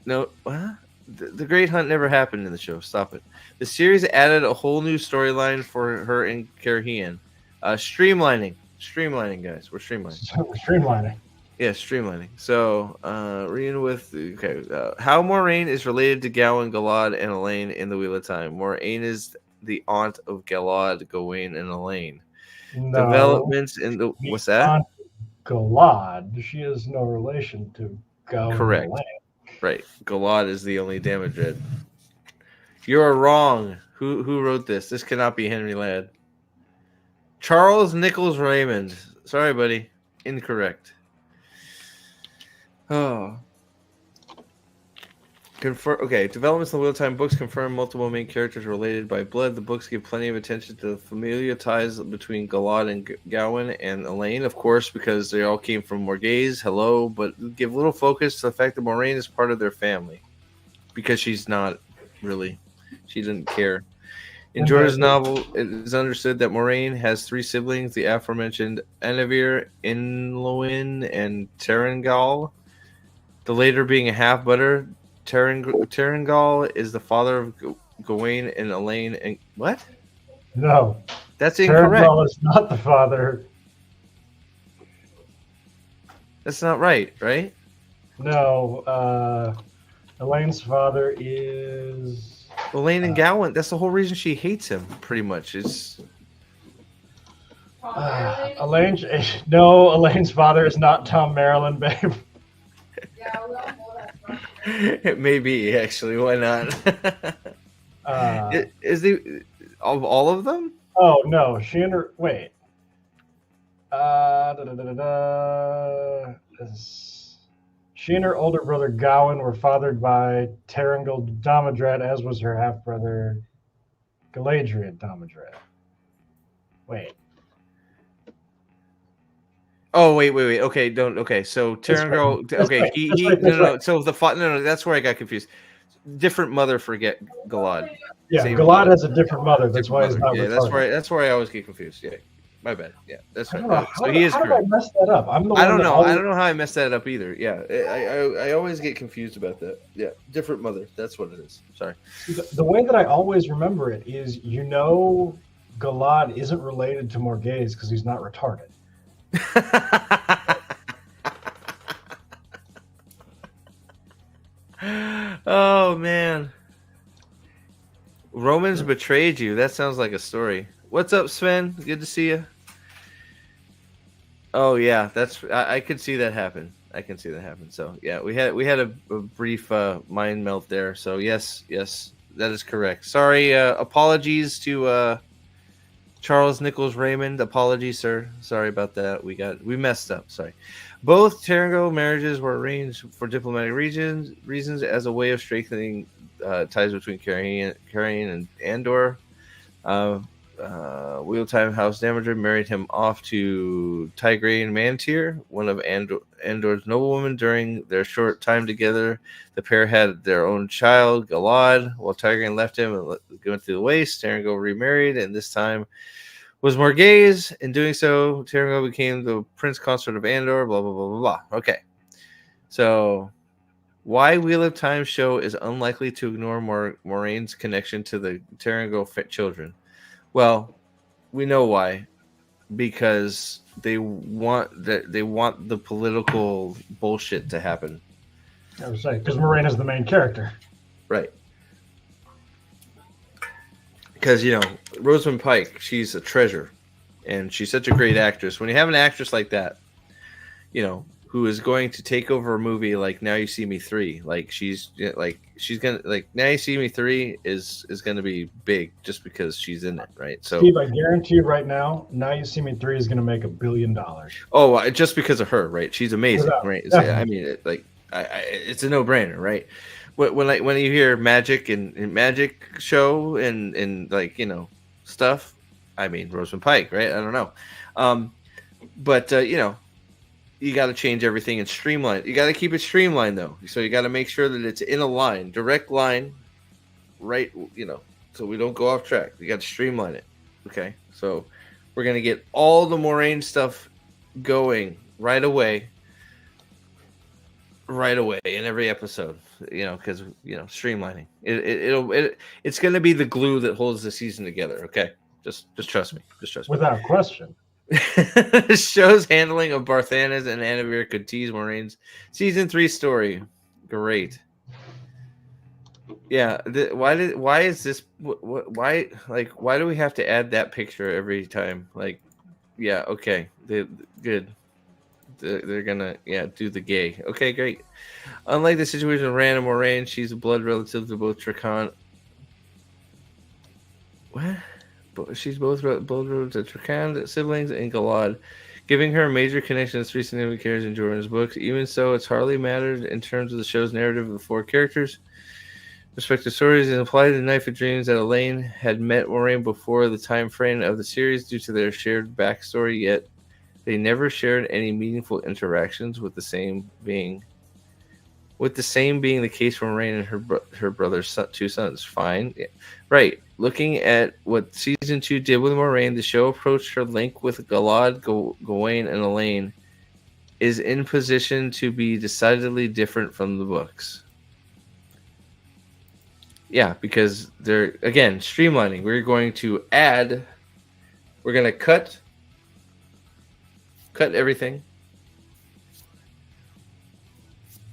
no, what? The Great Hunt never happened in the show. Stop it. The series added a whole new storyline for her in Carhian. Streamlining, guys. We're streamlining. We're streamlining. Yeah, streamlining. So, how Moraine is related to Gawain, Galad, and Elaine in the Wheel of Time. Moraine is the aunt of Galad, Gawain, and Elaine. No, Developments in the what's that? Aunt Galad. She has no relation to Gawain. Correct. Right. Galad is the only damage red. You're wrong. Who wrote this? This cannot be Henry Ladd. Charles Nichols Raymond. Sorry, buddy. Incorrect. Oh. Developments in the Wheel of Time books confirm multiple main characters related by blood. The books give plenty of attention to the familial ties between Galad and Gawain and Elaine, of course, because they all came from Morghese. Hello, but give little focus to the fact that Moraine is part of their family, because she's not really. She didn't care. In Jordan's novel, it is understood that Moraine has 3 siblings: the aforementioned Anavir, Inloin, and Terengal. The later being a half-brother. Terengal is the father of Gawain and Elaine. And what? No, that's incorrect. Terengal is not the father. That's not right, right? No, Elaine's father is Elaine and Gawain. That's the whole reason she hates him, pretty much. It's Elaine. No, Elaine's father is not Tom Maryland, babe. Yeah, we all know that. It may be, actually. Why not? Is the of all of them? Oh no, she and her wait. She and her older brother Gawain were fathered by Terengal Damodred, as was her half brother Galadriel Damodred. Wait. Oh wait. Okay, don't. Okay, so Terengal. Okay, no. So that's where I got confused. Different mother for Galad. Yeah, Same Galad mother. has a different mother. That's why he's not. Yeah, retarded. that's where I always get confused. Yeah, my bad. Yeah, that's right. How did I mess that up? I don't know. I don't know how I messed that up either. Yeah, I always get confused about that. Yeah, different mother. That's what it is. Sorry. The way that I always remember it is, Galad isn't related to Morghese because he's not retarded. Oh man, Romans betrayed you. That sounds like a story. What's up, Sven? Good to see you. Oh yeah, I could see that happen. I can see that happen. So yeah, we had a brief mind melt there. So yes, that is correct. Sorry, apologies to Charles Nichols Raymond. Apologies, sir. Sorry about that. We messed up. Sorry. Both Terengal marriages were arranged for diplomatic reasons as a way of strengthening ties between Carhian and Andor. Wheel Time House Damodred married him off to Tigraine Mantir, one of Andor's noblewomen. During their short time together, the pair had their own child, Galad. While Tigraine left him and went through the waste, Terengal remarried, and this time was Morghese. In doing so, Terengal became the prince consort of Andor. Blah blah blah blah blah. Okay, so why Wheel of Time show is unlikely to ignore Moraine's connection to the Terengal children? Well, we know why. Because they want the political bullshit to happen. I would say because Moraine is the main character. Right. Because, Rosamund Pike, she's a treasure. And she's such a great actress. When you have an actress like that, who is going to take over a movie like Now You See Me 3, she's gonna Now You See Me 3 is gonna be big just because she's in it, right? So Steve, I guarantee you right now, Now You See Me 3 is gonna make $1 billion. oh, just because of her, right? She's amazing, right? Definitely. I mean, it's a no-brainer, right? When you hear magic and magic show and stuff, I mean Rosamund Pike, right? I don't know, but you got to change everything and streamline. You got to keep it streamlined though, so you got to make sure that it's in a line, direct line, right? So we don't go off track. You got to streamline it. Okay, so we're gonna get all the Moraine stuff going right away in every episode, because streamlining it's going to be the glue that holds the season together. Okay, just trust me, Without question. The show's handling of Barthanas and Anavir could tease Moraine's season 3 story. Great. Yeah, why is this why do we have to add that picture every time? Yeah, okay, good. They're gonna do the gay. Okay, great. Unlike the situation with Rant and Moraine, she's a blood relative to both Trakan. What? She's both blood relative to Trakan siblings and Galad, giving her a major connection to 3 significant characters in Jordan's books. Even so, it's hardly mattered in terms of the show's narrative of the 4 characters. Respective stories is implied in Knife of Dreams that Elaine had met Moraine before the time frame of the series due to their shared backstory, yet they never shared any meaningful interactions with the same being. With the same being the case for Moraine and her brother's 2 sons. Fine. Yeah. Right. Looking at what season 2 did with Moraine, the show approached her link with Galad, Gawain, and Elaine is in position to be decidedly different from the books. Yeah, because they're, again, streamlining. We're going to cut everything.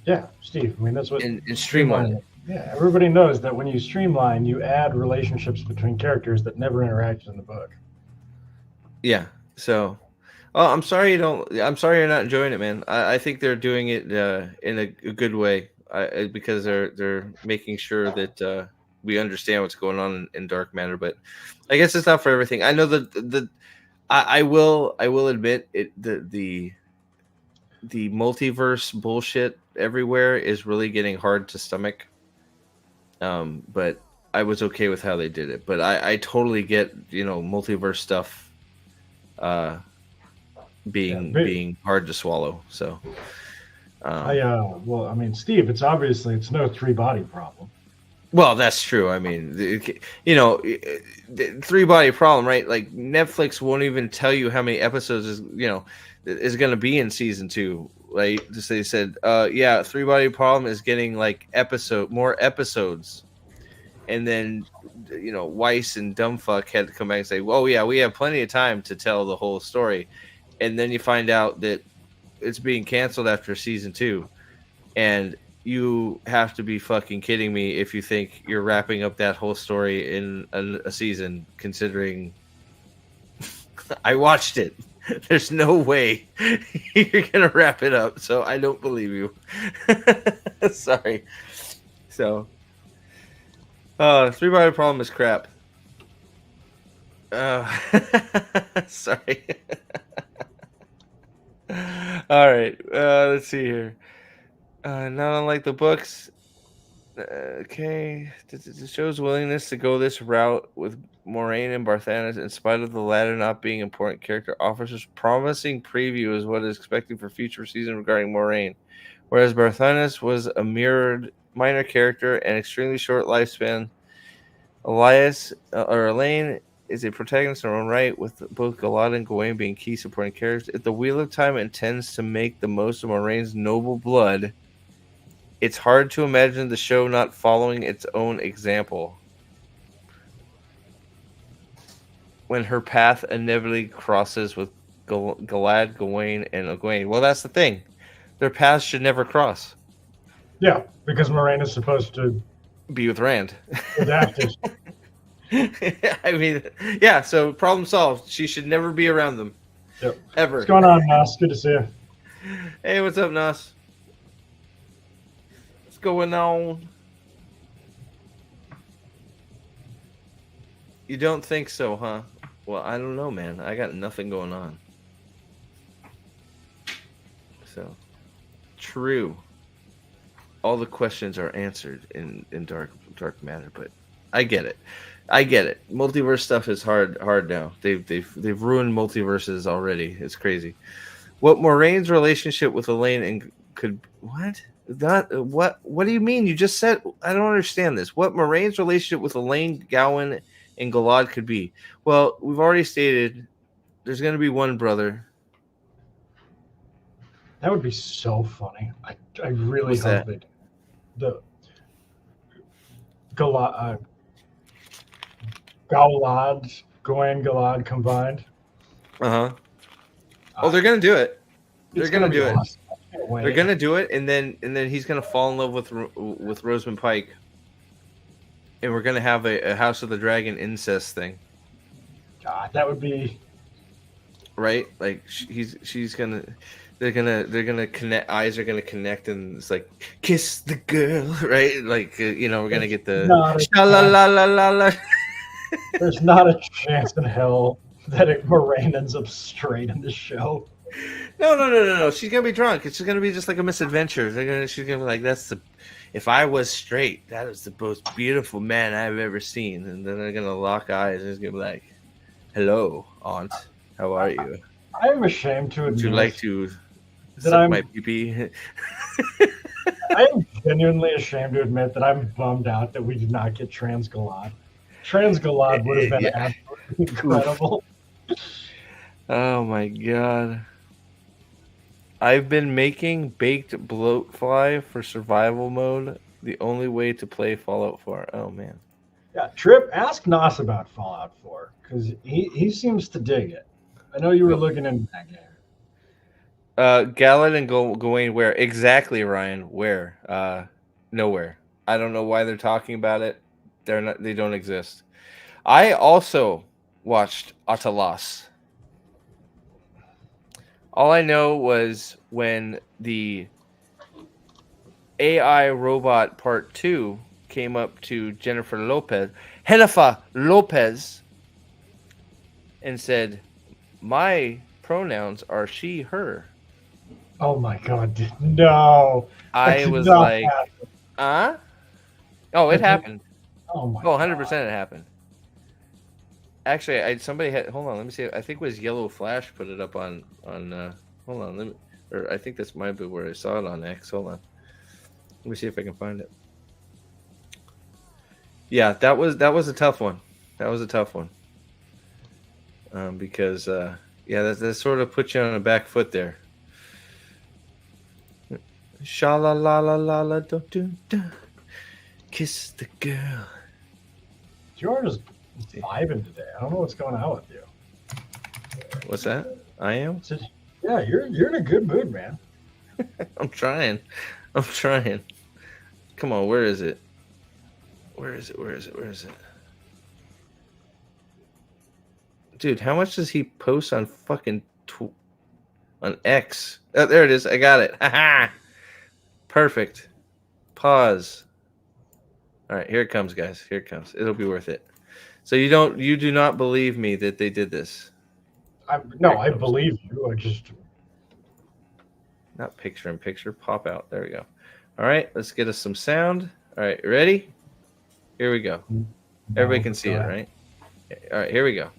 Yeah, Steve. I mean, that's what and streamline it. Yeah, everybody knows that when you streamline, you add relationships between characters that never interacted in the book. Yeah. So, I'm sorry I'm sorry you're not enjoying it, man. I think they're doing it in a good way. Because they're making sure that we understand what's going on in Dark Matter, but I guess it's not for everything. I know that I will admit it. The multiverse bullshit everywhere is really getting hard to stomach. But I was okay with how they did it. But I totally get multiverse stuff being hard to swallow. So. Well, I mean, Steve, it's no 3-body problem. Well, that's true. I mean, the 3-body problem, right? Like Netflix won't even tell you how many episodes is going to be in season 2. Right? Just they said, 3-body problem is getting more episodes, and then Weiss and Dumbfuck had to come back and say, "Well, yeah, we have plenty of time to tell the whole story," and then you find out that it's being canceled after season 2, and you have to be fucking kidding me if you think you're wrapping up that whole story in a season, considering I watched it. There's no way you're gonna wrap it up, so I don't believe you. Sorry. So 3-body problem is crap. Sorry. All right, let's see here. Not unlike the books. Okay, the show's willingness to go this route with Moraine and Barthanas, in spite of the latter not being important character, offers a promising preview as what is expected for future season regarding Moraine. Whereas Barthanas was a minor character and extremely short lifespan, Elaine is a protagonist in her own right, with both Galad and Gawain being key supporting characters. If the Wheel of Time intends to make the most of Moraine's noble blood, it's hard to imagine the show not following its own example. When her path inevitably crosses with Galad, Gawain, and Egwene. Well, that's the thing. Their paths should never cross. Yeah, because Moraine is supposed to Be with Rand. adapt it. I mean, yeah. So problem solved. She should never be around them Yep. ever. What's going on, Nas? Good to see you. Hey, what's up, Nas? What's going on? You don't think so, huh? Well, I don't know, man. I got nothing going on. So, true. All the questions are answered in dark matter, but I get it. I get it. Multiverse stuff is hard now. They've ruined multiverses already. It's crazy. What Moraine's relationship with Elaine and could what? What do you mean? You just said I don't understand this. What Moraine's relationship with Elaine, Gowan, and Galad could be? Well, we've already stated there's going to be one brother. That would be so funny. I really What's hope that? it. The Galad, Gawain Galad combined. Uh-huh. Oh, they're going to do it. They're It's going to be do it. awesome. I can't wait. They're going to do it and then he's going to fall in love with Rosamund Pike. And we're going to have a House of the Dragon incest thing. God, that would be. Right? Like they're gonna connect. Eyes are gonna connect, and it's like kiss the girl, right? Like we're gonna get the sha la la la la la. There's not a chance in hell that Moraine ends up straight in the show. No. She's gonna be drunk. It's just gonna be just like a misadventure. She's gonna be like, if I was straight, that is the most beautiful man I've ever seen. And then they're gonna lock eyes, and it's gonna be like, hello, aunt. How are you? I am ashamed to admit. Would you like to that suck my pee-pee? I am genuinely ashamed to admit that I'm bummed out that we did not get Trans Galad. Trans Galad would have been absolutely incredible. Oh my god. I've been making baked bloatfly for survival mode. The only way to play Fallout 4. Oh man. Yeah, Trip, ask Nos about Fallout 4 because he seems to dig it. I know you were looking into that game. Galad and Gawain where? Exactly, Ryan. Where? Nowhere. I don't know why they're talking about it. They don't exist. I also watched Atalas. All I know was when the AI Robot Part 2 came up to Jennifer Lopez, and said, my pronouns are she, her. Oh my god, no. I was like, Oh, it happened. Oh my 100% it happened. Actually, somebody had, hold on, let me see. I think it was Yellow Flash put it up on hold on, I think this might be where I saw it on X. Hold on. Let me see if I can find it. Yeah, that was a tough one. That was a tough one. Because that sort of puts you on a back foot there. Sha la la la la la do do do. Kiss the girl. You're just vibing today. I don't know what's going on with you. What's that? I am? Yeah, you're in a good mood, man. I'm trying. Come on, where is it? Where is it? Dude, how much does he post on fucking on X? Oh, there it is. I got it. Haha. Perfect. Pause. All right, here it comes, guys. Here it comes. It'll be worth it. So you do not believe me that they did this? I believe you. I just not picture in picture. Pop out. There we go. All right, let's get us some sound. All right, ready? Here we go. Everybody can see it, right? All right, here we go.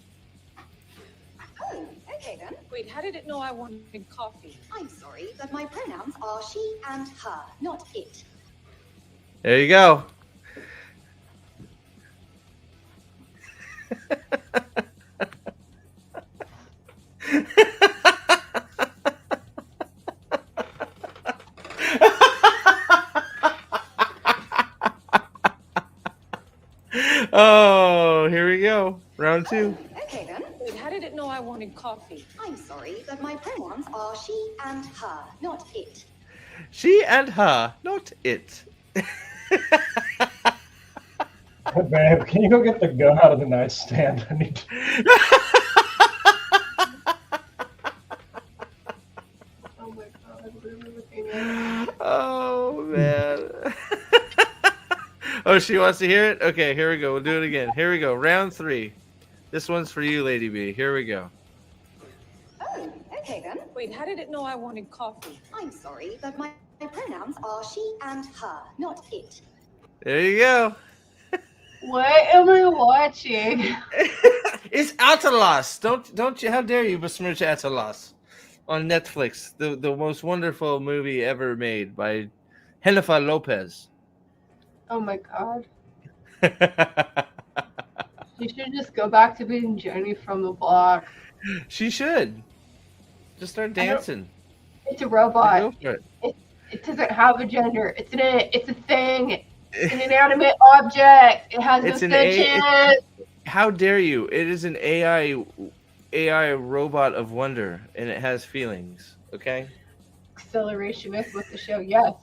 Oh, okay then. Wait, how did it know I wanted coffee? I'm sorry, but my pronouns are she and her, not it. There you go. Oh, here we go. Round 2. Okay then. Wait, how did it know I wanted coffee? I'm sorry, but my pronouns are she and her, not it. She and her, not it. Babe, can you go get the gun out of the nightstand? I need Oh my god, what are we looking at? Oh man. Oh, she wants to hear it? Okay, here we go. We'll do it again. Here we go. Round 3. This one's for you, Lady B. Here we go. Oh, okay then. Wait, how did it know I wanted coffee? I'm sorry, but my pronouns are she and her, not it. There you go. What am I watching? It's Atlas. Don't you? How dare you besmirch Atlas on Netflix? The most wonderful movie ever made by Jennifer Lopez. Oh my god. You should just go back to being Jenny from the block. She should just start dancing. It's a Go robot. for it. It doesn't have a gender. It's a thing. It's an inanimate object. It has no It's an sentience. How dare you? It is an AI robot of wonder, and it has feelings. Okay. Accelerationist with the show, yes.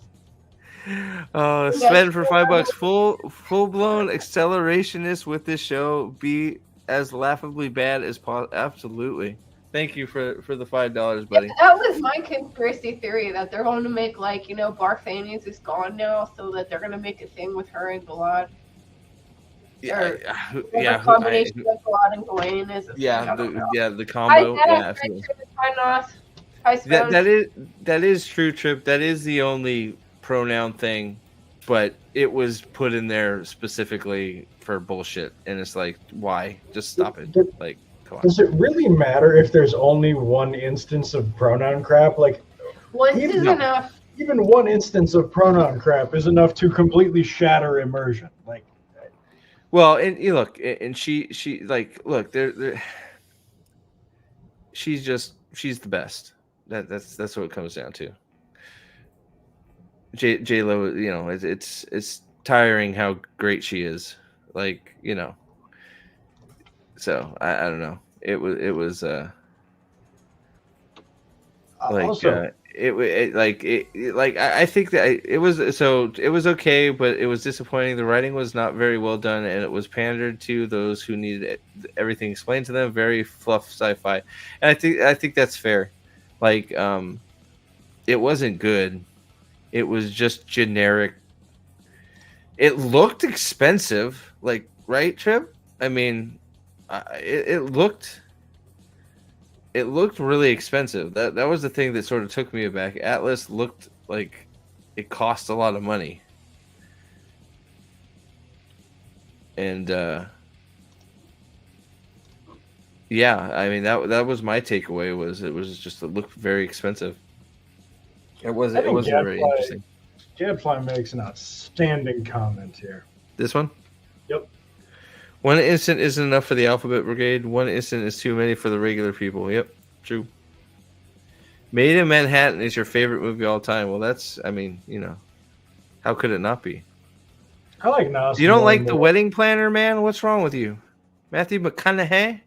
Oh, Sven for $5. Full blown accelerationist with this show. Be as laughably bad as possible. Absolutely. Thank you for the $5, buddy. That was my conspiracy theory that they're going to make Barthanius is gone now, so that they're going to make a thing with her and Galad. Yeah, The combination of Galad and Gawain is. The combo. Hi, Nos. Hi, Sven. That is true, Trip. That is the only pronoun thing, but it was put in there specifically for bullshit, and it's like, why? Just stop it. Like, come on. Does it really matter if there's only one instance of pronoun crap? Like, Once is enough. even one instance of pronoun crap is enough to completely shatter immersion. Like, Well, and you look, and she like, look, there, she's the best. That's what it comes down to. J Lo, it's tiring how great she is. Like, so I don't know. It was also, I think that it was okay, but it was disappointing. The writing was not very well done, and it was pandered to those who needed everything explained to them. Very fluff sci-fi, and I think that's fair. Like, it wasn't good. It was just generic. It looked expensive, like, right, Trip? I mean, it looked really expensive. That was the thing that sort of took me aback. Atlas looked like it cost a lot of money, and yeah, I mean that was my takeaway. It looked very expensive. It wasn't very interesting. Gadfly makes an outstanding comment here. This one? Yep. One instant isn't enough for the Alphabet Brigade. One instant is too many for the regular people. Yep, true. Made in Manhattan is your favorite movie of all time. Well, that's, I mean, how could it not be? I like Nas. You don't like The Wedding Planner, man? What's wrong with you? Matthew McConaughey?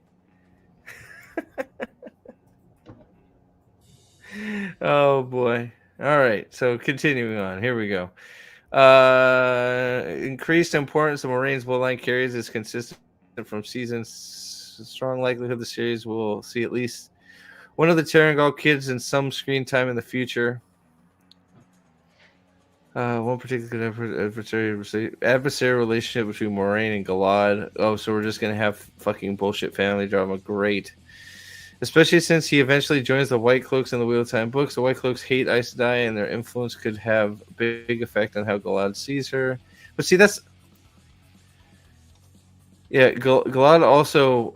Oh, boy. All right, so continuing on. Here we go. Increased importance of Moraine's bloodline carries is consistent from seasons. Strong likelihood the series will see at least one of the Terrangal kids in some screen time in the future. One particular adversary relationship between Moraine and Galad. Oh, so we're just gonna have fucking bullshit family drama. Great. Especially since he eventually joins the White Cloaks in the Wheel of Time books. The White Cloaks hate Aes Sedai, and their influence could have a big effect on how Galad sees her. But see, that's... Yeah, Galad also...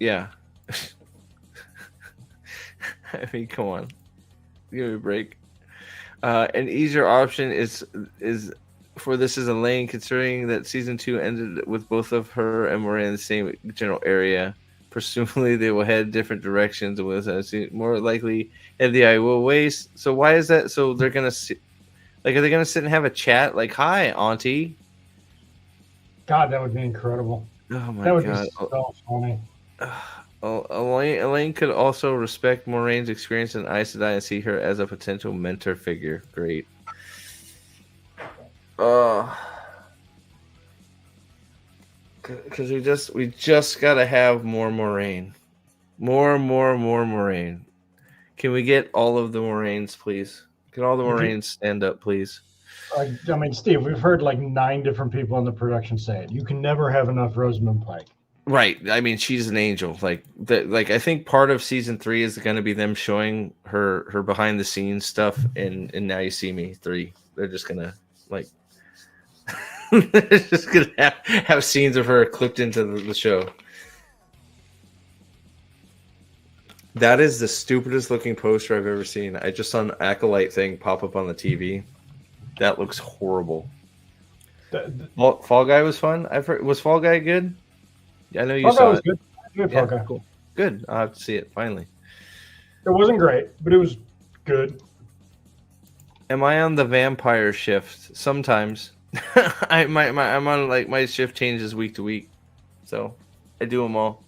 yeah. I mean, come on. Give me a break. An easier option is for this is Elaine, considering that season 2 ended with both of her and Moraine in the same general area. Presumably, they will head different directions, and will more likely head the Iowa ways. So why is that? So they're gonna sit, are they gonna sit and have a chat? Like, hi, Auntie. God, that would be incredible. Oh my That would god, be so funny. Elaine could also respect Moraine's experience in Aes Sedai and see her as a potential mentor figure. Great. Because we just gotta have more Moraine. More Moraine. Can we get all of the Moraines, please? Can all the Moraines stand up, please? I mean, Steve, we've heard like 9 different people in the production say it. You can never have enough Rosamund Pike. Right. I mean, she's an angel. Like I think part of season 3 is going to be them showing her behind the scenes stuff in Now You See Me 3. They're just gonna like they're just gonna have scenes of her clipped into the show. That is the stupidest looking poster I've ever seen. I just saw an Acolyte thing pop up on the TV. That looks horrible. Fall Guy was fun. Was Fall Guy good? I know you saw it. Good. Good Fall Guy. Cool. Good. I'll have to see it finally. It wasn't great, but it was good. Am I on the vampire shift? Sometimes. I'm on like my shift changes week to week, so I do them all.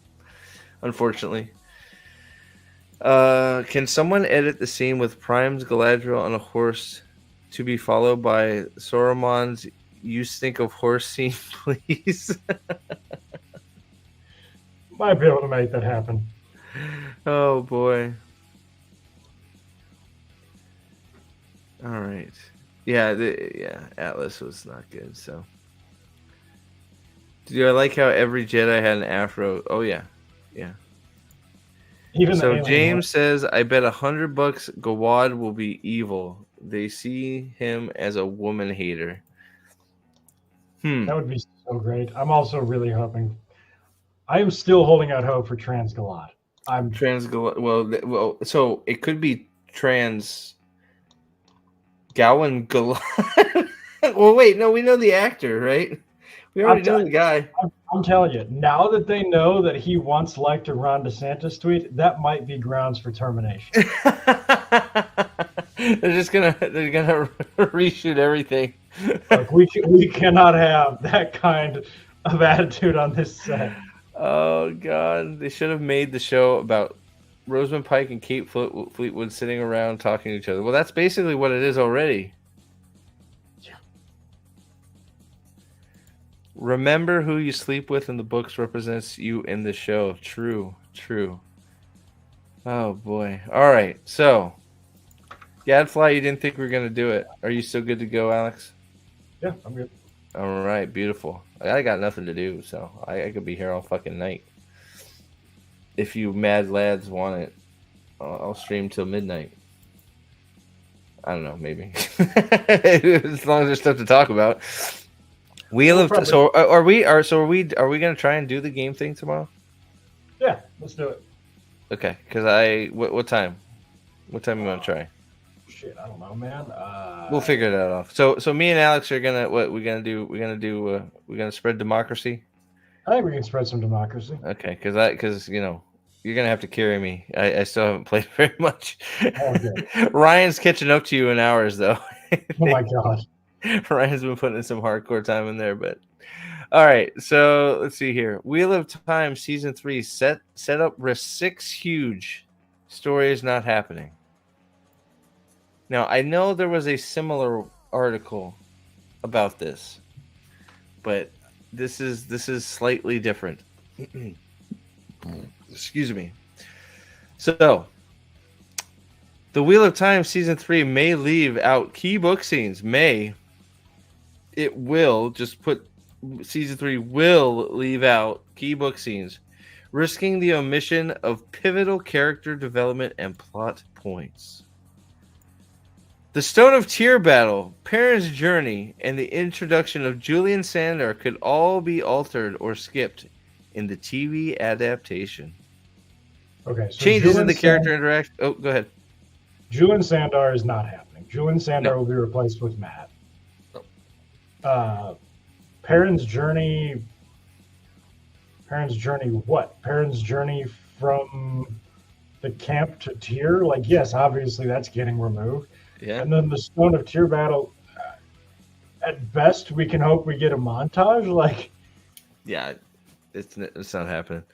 Unfortunately. Can someone edit the scene with Prime's Galadriel on a horse to be followed by Saruman's "You Stink of Horse" scene, please? Might be able to make that happen. Oh boy. All right. Yeah, Atlas was not good. So, do I like how every Jedi had an afro? Oh yeah. Even so James says, "I bet $100 Gawad will be evil. They see him as a woman hater." That would be so great. I'm also really hoping. I am still holding out hope for Trans Galad. Well, so it could be Trans Gowan Galad. Well, wait, no, we know the actor, right? We already know the guy. I'm telling you, now that they know that he once liked a Ron DeSantis tweet, that might be grounds for termination. they're gonna reshoot everything. Look, we cannot have that kind of attitude on this set. Oh God, they should have made the show about Rosamund Pike and Kate Fleetwood sitting around talking to each other. Well, that's basically what it is already. Yeah. Remember who you sleep with in the books represents you in the show. True. Oh boy. All right. So, Gadfly, you didn't think we were gonna do it. Are you still good to go, Alex? Yeah, I'm good. All right. Beautiful. I got nothing to do, so I could be here all fucking night. If you mad lads want it, I'll stream till midnight. I don't know, maybe. As long as there's stuff to talk about. Are we gonna try and do the game thing tomorrow? Yeah, let's do it. Okay, because what time? What time you want to try? Shit, I don't know, man. We'll figure that out. So me and Alex are gonna we're gonna spread democracy. I think we can spread some democracy. Okay, because you know you're gonna have to carry me. I still haven't played very much. Okay. Ryan's catching up to you in hours though. Oh my God. Ryan's been putting in some hardcore time in there, but all right. So let's see here. Wheel of Time season 3 set up risk 6 huge. Story is not happening. Now I know there was a similar article about this, but this is slightly different. Excuse me. So, the Wheel of Time season 3 may leave out key book scenes. It will just put season 3 will leave out key book scenes, risking the omission of pivotal character development and plot points. The Stone of Tear battle, Perrin's journey, and the introduction of Julian Sandor could all be altered or skipped in the TV adaptation. Okay. So Changes in the character interaction. Oh, go ahead. Julian Sandor is not happening. Julian Sandor will be replaced with Matt. Perrin's journey. What? Perrin's journey from the camp to Tyr? Like, yes, obviously that's getting removed. Yeah. And then the Stone of Tear battle. At best, we can hope we get a montage. Like, yeah, it's not happening.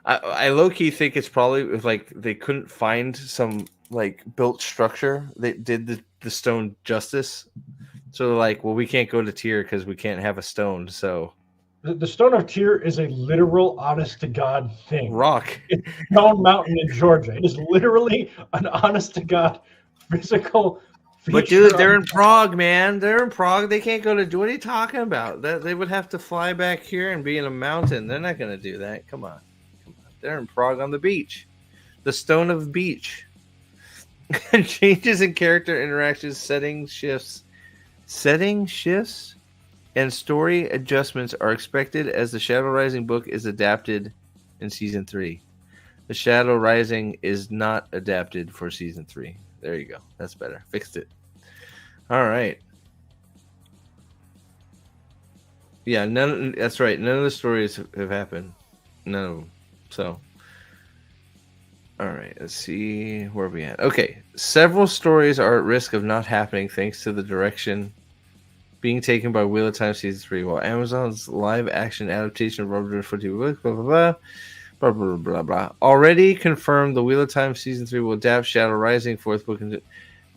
I low key think it's probably like they couldn't find some like built structure that did the stone justice. So they're like, well, we can't go to tier because we can't have a stone. So The Stone of Tyr is a literal, honest to God thing. rock. It's Stone Mountain in Georgia. It is literally an honest to God physical feature. But dude, they're in Prague, man. They're in Prague. They can't go to. What are you talking about? That they would have to fly back here and be in a mountain. They're not going to do that. Come on. They're in Prague on the beach, the Stone of Beach. Changes in character interactions, setting shifts, and story adjustments are expected as the Shadow Rising book is adapted in season 3. The Shadow Rising is not adapted for season 3. There you go. That's better. Fixed it. All right. Yeah, that's right. None of the stories have happened. None of them. So, all right. Let's see where we at. Okay. Several stories are at risk of not happening thanks to the direction being taken by Wheel of Time Season 3, while Amazon's live-action adaptation of Robert Footy blah, blah, blah, blah, blah, blah, blah. Already confirmed the Wheel of Time Season 3 will adapt Shadow Rising 4th book.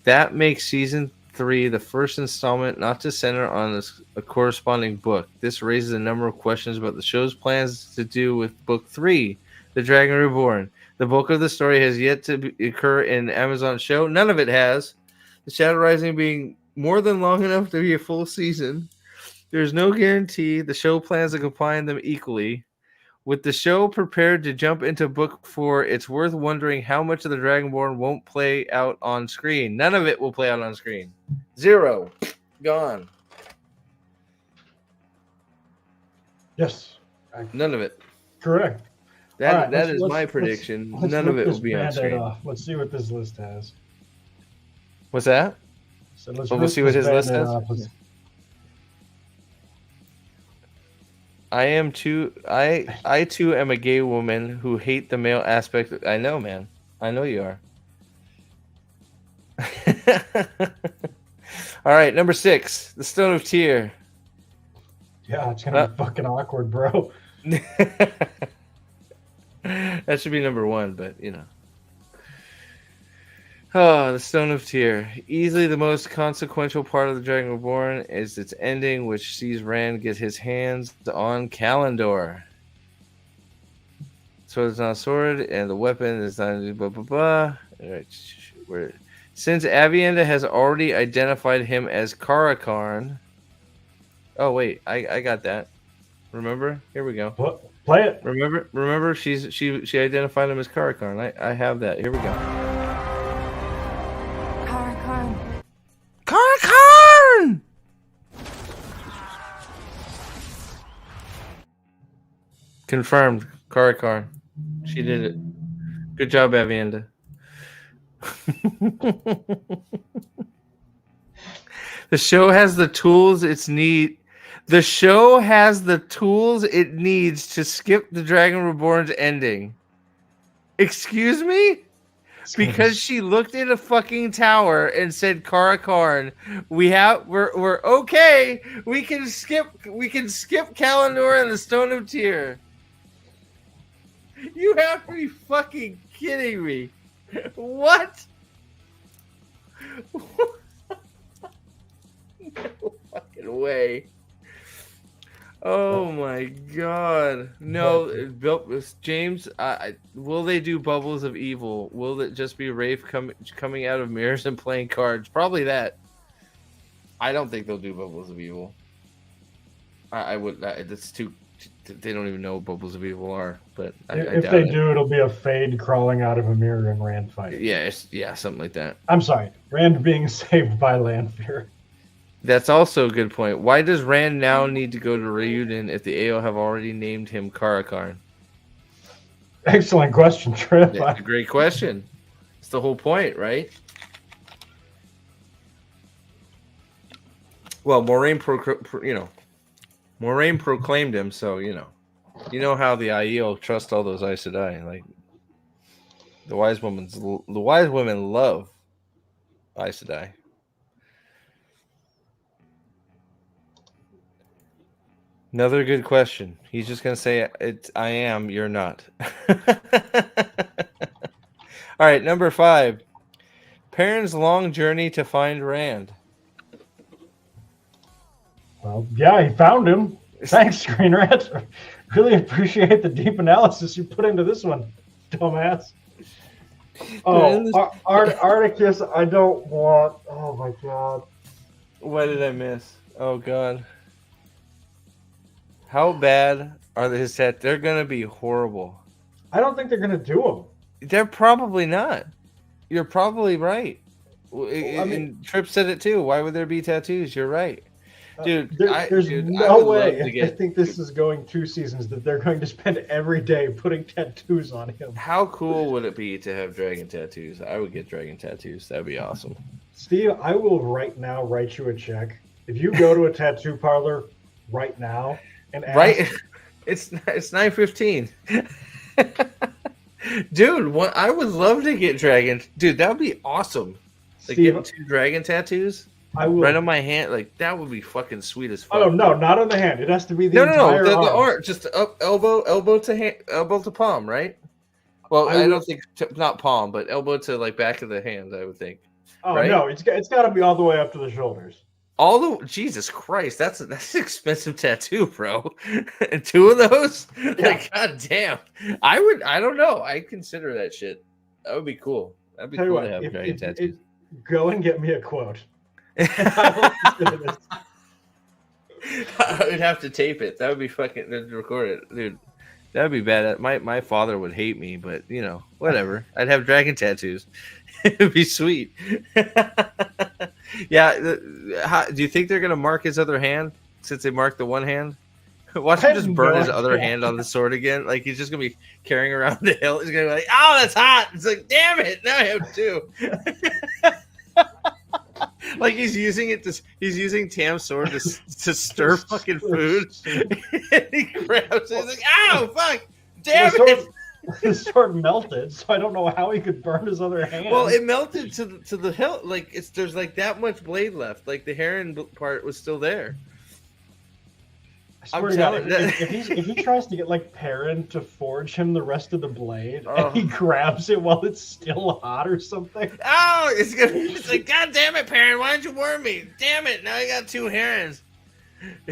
That makes Season 3 the first installment not to center on a corresponding book. This raises a number of questions about the show's plans to do with Book 3, The Dragon Reborn. The bulk of the story has yet to occur in Amazon's show. None of it has. The Shadow Rising being more than long enough to be a full season. There's no guarantee the show plans to combine them equally. With the show prepared to jump into book 4, it's worth wondering how much of the Dragonborn won't play out on screen. None of it will play out on screen. 0. Gone. Yes. None of it. Correct. That Right, is my prediction. let's None of rip it will this be on Band-Aid screen. off. Let's see what this list has. What's that? So let's We'll rip see what this his list Band-Aid has? off. Let's- I too am a gay woman who hate the male aspect. I know, man. I know you are. All right, number 6, the Stone of Tyr. Yeah, it's gonna be fucking awkward, bro. That should be number 1, but you know. Oh, the Stone of Tyr. Easily the most consequential part of the Dragon Reborn is its ending, which sees Rand get his hands on Kalendor. Sword is not a sword, and the weapon is not blah blah blah. All right, since Avienda has already identified him as Karakarn. Oh wait, I got that. Remember? Here we go. Play it. Remember, she identified him as Karakarn. I have that. Here we go. Karakarn! Confirmed. Karakarn. She did it. Good job, Avienda. The show has the tools it needs to skip the Dragon Reborn's ending. Excuse me? Because she looked at a fucking tower and said Karakarn, we're okay. We can skip Kalendor and the Stone of Tyr. You have to be fucking kidding me. What? No fucking way. Oh my god. No, James, will they do Bubbles of Evil? Will it just be Rafe coming out of mirrors and playing cards? Probably that. I don't think they'll do Bubbles of Evil. I would. That's too. They don't even know what Bubbles of Evil are. But if they do, it'll be a Fade crawling out of a mirror and Rand fight. Yeah, something like that. I'm sorry, Rand being saved by Lanfear. That's also a good point. Why does Rand now need to go to Reunion if the AO have already named him Karakarn? Excellent question, Trip. That's a great question. It's the whole point, right? Well, Moraine proclaimed him, so you know how the IEO trust all those Aes Sedai. Like the wise women love Aes Sedai. Another good question. He's just gonna say it's I am, you're not. All right, number 5. Perrin's long journey to find Rand. Well, yeah, he found him. Thanks, Screen Rant. Really appreciate the deep analysis you put into this one, dumbass. Oh, Arictles, I don't want. Oh my god. What did I miss? Oh god. How bad are his sets? They're gonna be horrible. I don't think they're gonna do them. They're probably not. You're probably right. mean- Tripp said it too. Why would there be tattoos? You're right. Dude, There's I no would love way. to get- I think this is going 2 seasons that they're going to spend every day putting tattoos on him. How cool would it be to have dragon tattoos? I would get dragon tattoos. That'd be awesome. Steve, I will right now write you a check. If you go to a tattoo parlor right now and ask, Right? It's 9:15. Dude, what I would love to get dragon. Dude, that would be awesome. Like Steve, getting 2 dragon tattoos I will. right on my hand. Like that would be fucking sweet as fuck. Oh no, not on the hand. It has to be the No, entire the arm. arm, just up, elbow to hand, elbow to palm, right? Well, I don't think not palm, but elbow to like back of the hand. I would think. Oh right? no, it's got to be all the way up to the shoulders. All the Jesus Christ, that's an expensive tattoo, bro. And 2 of those, like god damn. I don't know. I consider that shit. That would be cool. That'd be Tell you cool what, to have dragon tattoos. Go and get me a quote. I will consider this. I would have to tape it. That would be fucking record it, dude. That would be bad. My father would hate me, but you know, whatever. I'd have dragon tattoos. It would be sweet. Yeah. Do you think they're gonna mark his other hand since they marked the one hand? Watch him just burn his other hand on the sword again. Like he's just gonna be carrying around the hill. He's gonna be like, "Oh, that's hot." It's like, damn it, now I have 2. Like he's using it to. He's using Tam's sword to stir fucking food. And he grabs it. He's like, "Ow, fuck, damn it!" The sword melted, so I don't know how he could burn his other hand. Well, it melted to the hilt. Like there's like that much blade left. Like the heron part was still there. I swear I'm to God, telling you. if he tries to get like Perrin to forge him the rest of the blade, and he grabs it while it's still hot or something. Oh, it's like, God damn it, Perrin, why didn't you warn me? Damn it, now I got 2 herons.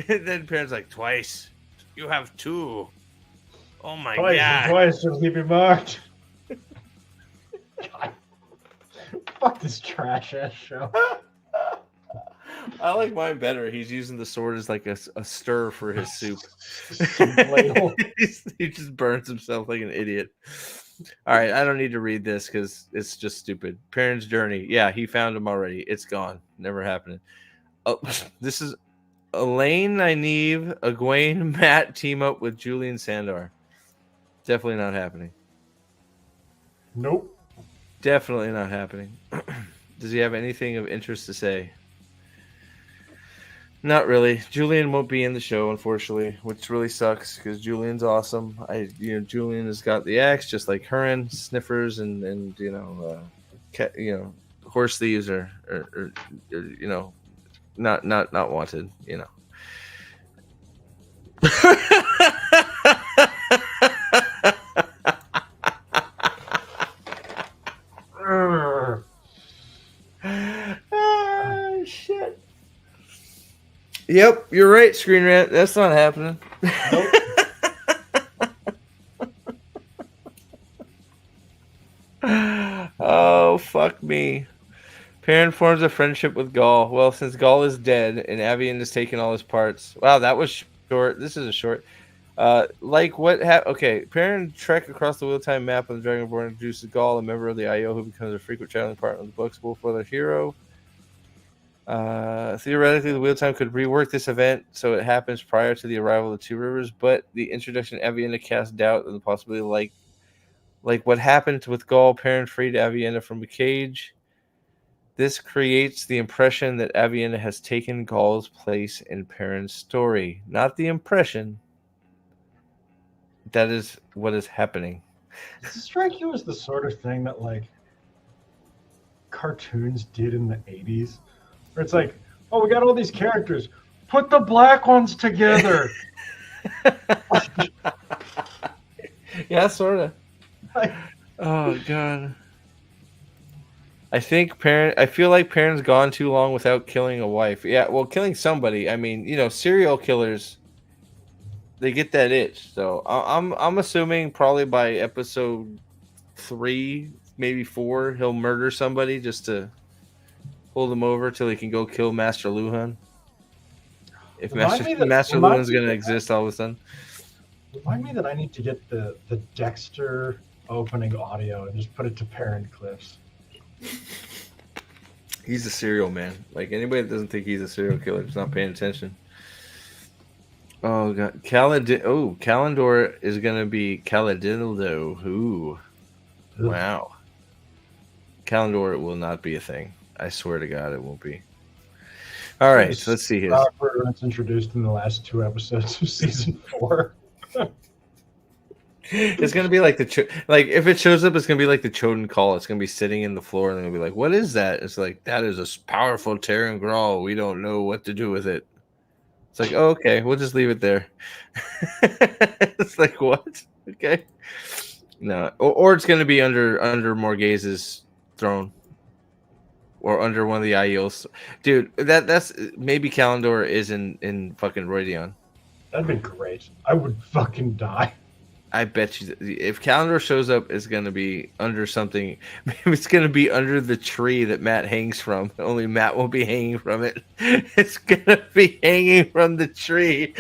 And then Perrin's like, twice. You have 2. Oh my god. Twice shall he be marked. God. Fuck this trash ass show. I like mine better. He's using the sword as like a stir for his soup. He just burns himself like an idiot. All right, I don't need to read this because it's just stupid. Perrin's journey. Yeah, he found him already. It's gone. Never happening. Oh, this is Elaine, Nynaeve, Egwene, Matt team up with Julian Sandar. Definitely not happening. Nope. Definitely not happening. Does he have anything of interest to say? Not really. Julian won't be in the show, unfortunately, which really sucks because Julian's awesome. Julian has got the axe just like Huron, sniffers, and horse thieves are not wanted. You know. Shit. Yep, you're right, Screen Rant. That's not happening. Nope. Oh, fuck me. Perrin forms a friendship with Gaul. Well, since Gaul is dead and Avian has taken all his parts. Wow, that was short. This is a short. Okay, Perrin trek across the Wheel-Time map on the Dragonborn introduces Gaul, a member of the IO who becomes a frequent traveling partner in the books. Wolfweather hero. Theoretically, the Wheel-Time could rework this event so it happens prior to the arrival of the Two Rivers, but the introduction of Avienda casts doubt on the possibility, like what happened with Gaul. Perrin freed Avienda from a cage. This creates the impression that Avienda has taken Gaul's place in Perrin's story. Not the impression. That is what is happening. Does it strike you as the sort of thing that like cartoons did in the 80s? Where it's like, oh, we got all these characters. Put the black ones together. Yeah, sort of. Like, Oh god. I feel like Perrin's gone too long without killing a wife. Yeah, well, killing somebody. I mean, serial killers, they get that itch. So I'm assuming probably by episode 3, maybe 4, he'll murder somebody just to hold him over till he can go kill Master Luhan. If Master Luhan's gonna exist all of a sudden. Remind me that I need to get the Dexter opening audio and just put it to Perrin clips. He's a serial man. Like anybody that doesn't think he's a serial killer is not paying attention. Oh god, Kalendor is gonna be Caladildo. Ooh, wow. Kalendor will not be a thing. I swear to God, it won't be. All right, so let's see here. It's introduced in the last 2 episodes of season 4. It's gonna be like if it shows up, it's gonna be like the Choden Call. It's gonna be sitting in the floor, and they're gonna be like, "What is that?" It's like, "That is a powerful Terran Grawl. We don't know what to do with it." It's like, oh, okay, we'll just leave it there. It's like, what? Okay, no, or it's gonna be under Morghase's throne, or under one of the Aiels. Dude, that's maybe Kalendor is in fucking Roidion. That'd be great. I would fucking die. I bet you, if Kalendor shows up, it's going to be under something. Maybe it's going to be under the tree that Matt hangs from. Only Matt won't be hanging from it. It's going to be hanging from the tree.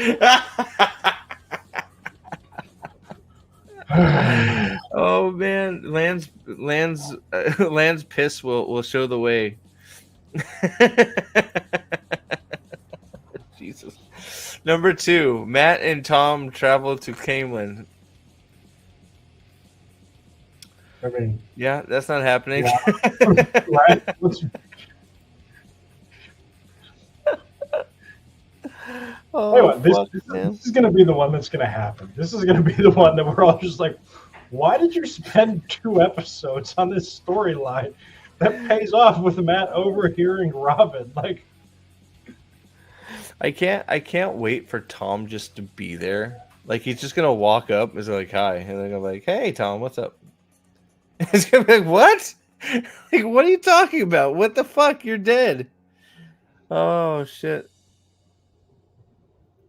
Oh man, Land's piss will show the way. Jesus. Number 2, Matt and Tom travel to Camelin. I mean, yeah, that's not happening. Yeah. Right? Oh, this is going to be the one that's going to happen. This is going to be the one that we're all just like, why did you spend 2 episodes on this storyline that pays off with Matt overhearing Robin? Like, I can't wait for Tom just to be there. Like, he's just gonna walk up and is like, "Hi," and they're gonna be like, "Hey, Tom, what's up?" It's gonna be like, "What? Like, what are you talking about? What the fuck? You're dead." Oh shit.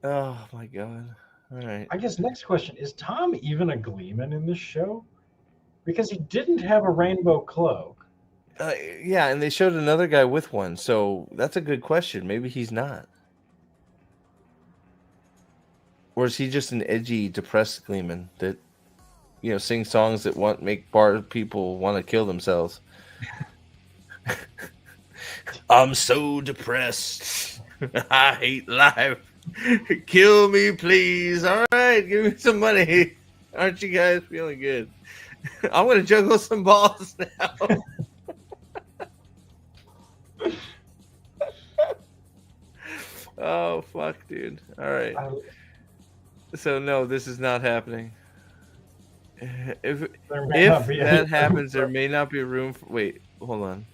Oh my god. All right. I guess next question, is Tom even a Gleeman in this show? Because he didn't have a rainbow cloak. Yeah, and they showed another guy with one, so that's a good question. Maybe he's not. Or is he just an edgy, depressed Gleeman that, sings songs that make people want to kill themselves? I'm so depressed. I hate life. Kill me, please. All right, give me some money. Aren't you guys feeling good? I'm going to juggle some balls now. Oh, fuck, dude. All right. So, no, this is not happening. If that happens, there may not be room for... Wait, hold on.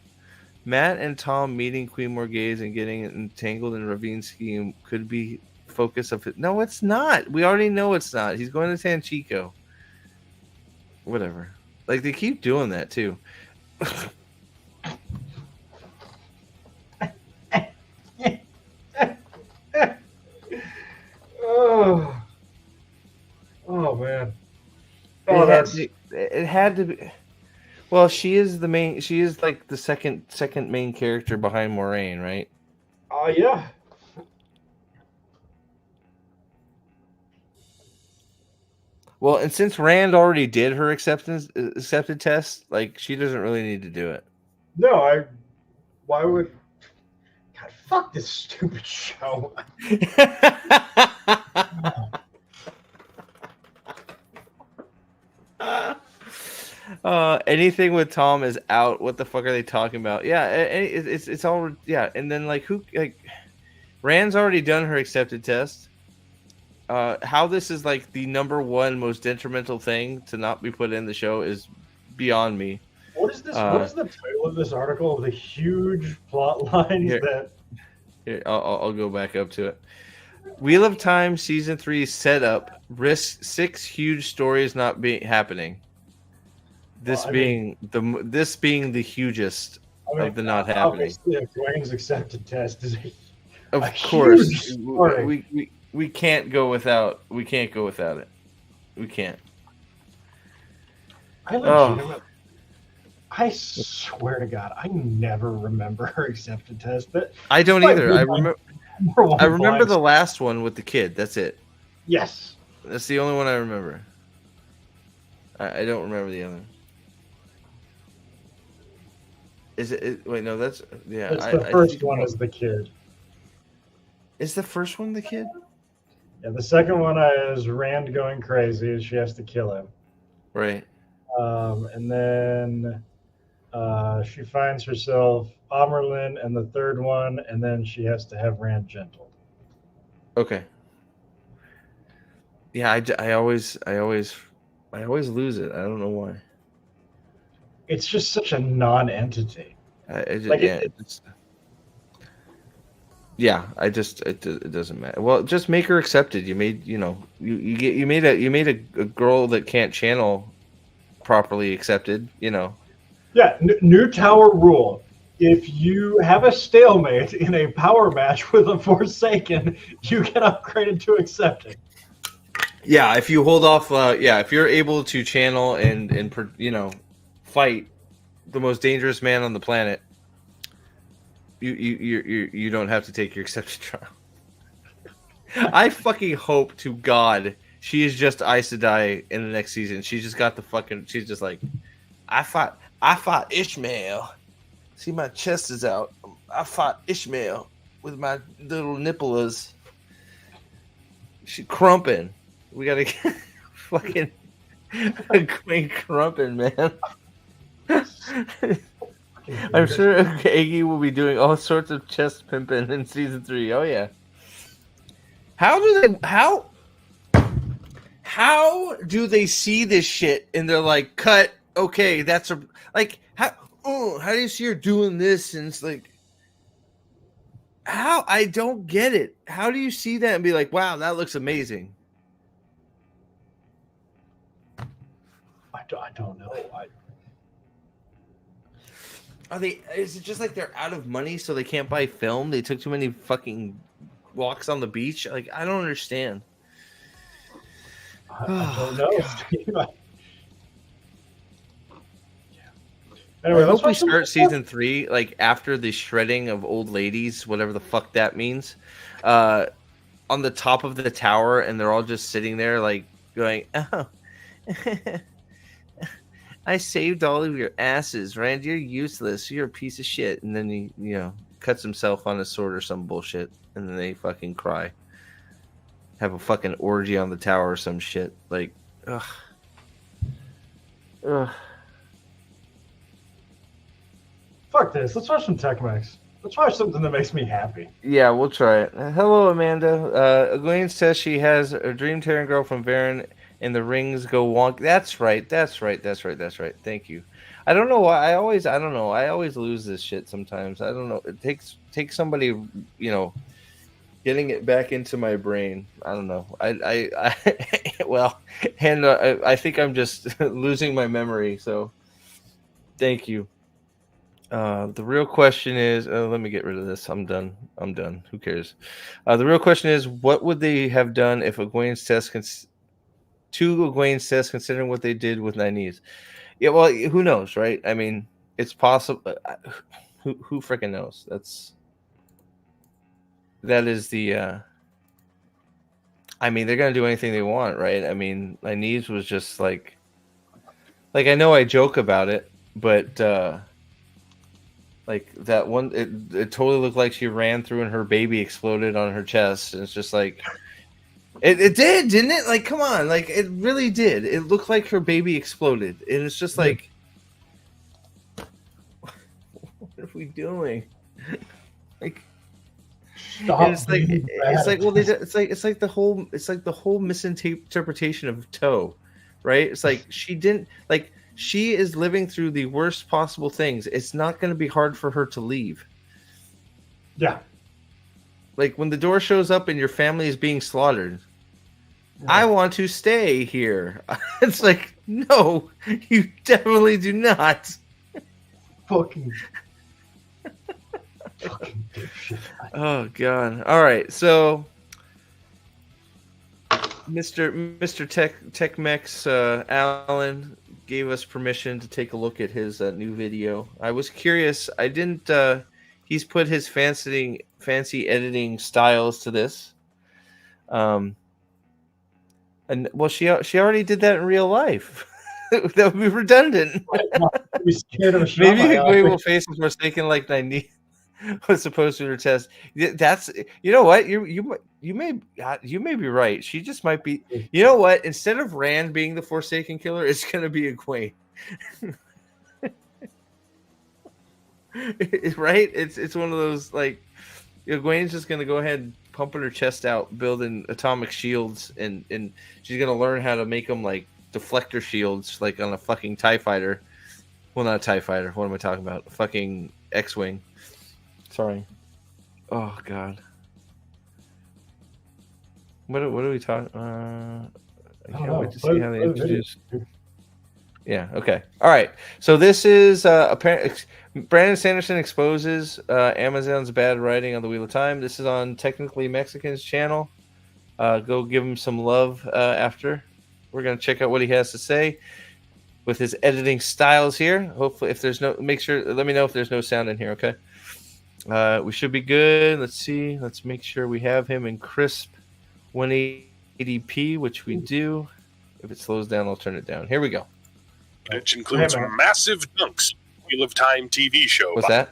Matt and Tom meeting Queen Morghaze and getting entangled in Ravine's scheme could be focus of it. No, it's not. We already know it's not. He's going to Tanchico. Whatever. Like, they keep doing that, too. Oh man. It had to be. Well, she is the main. She is like the second main character behind Moraine, right? Yeah. Well, and since Rand already did her accepted test, like she doesn't really need to do it. No, why would? God, fuck this stupid show. Anything with Tom is out. What the fuck are they talking about? Yeah, it's all and then Rand's already done her accepted test. How this is like the number one most detrimental thing to not be put in the show is beyond me. What is this? What is the title of this article? Of the huge plot lines that. Here, I'll go back up to it. Wheel of Time season 3 setup risks 6 huge stories not being happening. This Well, I being the hugest of the not happening. Obviously, a Dwayne's accepted test is Of a course, huge story. we can't go without it. We can't. I legitimately, I swear to God, I never remember her accepted test. But I don't either. I remember the the last one with the kid. That's it. yes. That's the only one I remember. I don't remember the other. Is it? Wait, no. That's yeah. It's the first one is is the kid. Is the first one the kid? Yeah, the second one is Rand going crazy and she has to kill him. Right. And then she finds herself Amerlin and the third one, and then she has to have Rand gentle. Okay. Yeah, I always lose it. I don't know why. It's just such a non-entity. It doesn't matter. Well, just make her accepted. You made you made a girl that can't channel properly accepted. Yeah, new tower rule. If you have a stalemate in a power match with a Forsaken, you get upgraded to accepted. Yeah, if you hold off, if you're able to channel and fight the most dangerous man on the planet, you don't have to take your accepted trial. I fucking hope to God she is just Aes Sedai in the next season. She just got she's just like, I fought Ishmael. See, my chest is out. I fought Ishmael with my little nipples. She crumping. We gotta get fucking Queen crumping, man. I'm sure Aggie will be doing all sorts of chest pimping in season 3. Oh yeah. How do they see this shit and they're like, cut? Okay, that's how do you see her doing this? And it's like, how? I don't get it. How do you see that and be like, wow, that looks amazing? I don't know. Is it just like they're out of money so they can't buy film? They took too many fucking walks on the beach? Like, I don't understand. I don't know. Anyway, I hope we start season 3 like after the shredding of old ladies, whatever the fuck that means, on the top of the tower, and they're all just sitting there like going, "Oh, I saved all of your asses, Rand. You're useless. You're a piece of shit." And then he, cuts himself on a sword or some bullshit, and then they fucking cry, have a fucking orgy on the tower or some shit. Like, ugh. Fuck this. Let's watch some Tech-Mex. Let's watch something that makes me happy. Yeah, we'll try it. Hello, Amanda. Egwene says she has a dream tearing girl from Varen and the rings go wonk. That's right. Thank you. I don't know why. I don't know. I always lose this shit sometimes. I don't know. It takes somebody, getting it back into my brain. I don't know. I think I'm just losing my memory. So thank you. The real question is, let me get rid of this. I'm done. Who cares? The real question is, what would they have done if Egwene's test, considering what they did with Nynaeve? Yeah, well, who knows, right? I mean, it's possible. Who freaking knows? That is the. I mean, they're gonna do anything they want, right? I mean, Nynaeve was just like I know I joke about it, but. Like that one, it totally looked like she ran through and her baby exploded on her chest. And it's just like, it did, didn't it? Like, come on, like it really did. It looked like her baby exploded, and it's just like, what are we doing? Like, it's like the whole misinterpretation of Toe, right? It's like she didn't like. She is living through the worst possible things. It's not going to be hard for her to leave. Yeah. Like when the door shows up and your family is being slaughtered. I want to stay here. It's like, no, you definitely do not. Fucking dipshit. Oh god. All right. So Mr. Tech Mex Alan gave us permission to take a look at his new video. I was curious. I didn't he's put his fancy editing styles to this. And well, she already did that in real life. That would be redundant. Maybe the Great Face was forsaken like 90 was supposed to test. That's what you may be right. She just might be. You know what? Instead of Rand being the Forsaken Killer, it's gonna be Egwene. Right? It's one of those like Egwene's just gonna go ahead and pumping her chest out, building atomic shields, and she's gonna learn how to make them like deflector shields, like on a fucking TIE fighter. Well, not a TIE fighter. What am I talking about? A fucking X-wing. Sorry. Oh god. What are we talking? I can't wait to see how they introduce. Yeah. Okay. All right. So this is apparently Brandon Sanderson exposes Amazon's bad writing on the Wheel of Time. This is on Technically Mexican's channel. Go give him some love after. We're gonna check out what he has to say with his editing styles here. Hopefully, if there's no, let me know if there's no sound in here. Okay. We should be good. Let's see. Let's make sure we have him in crisp 180p, which we do. If it slows down, I'll turn it down. Here we go. Which includes massive dunks. Wheel of Time TV show. What's that?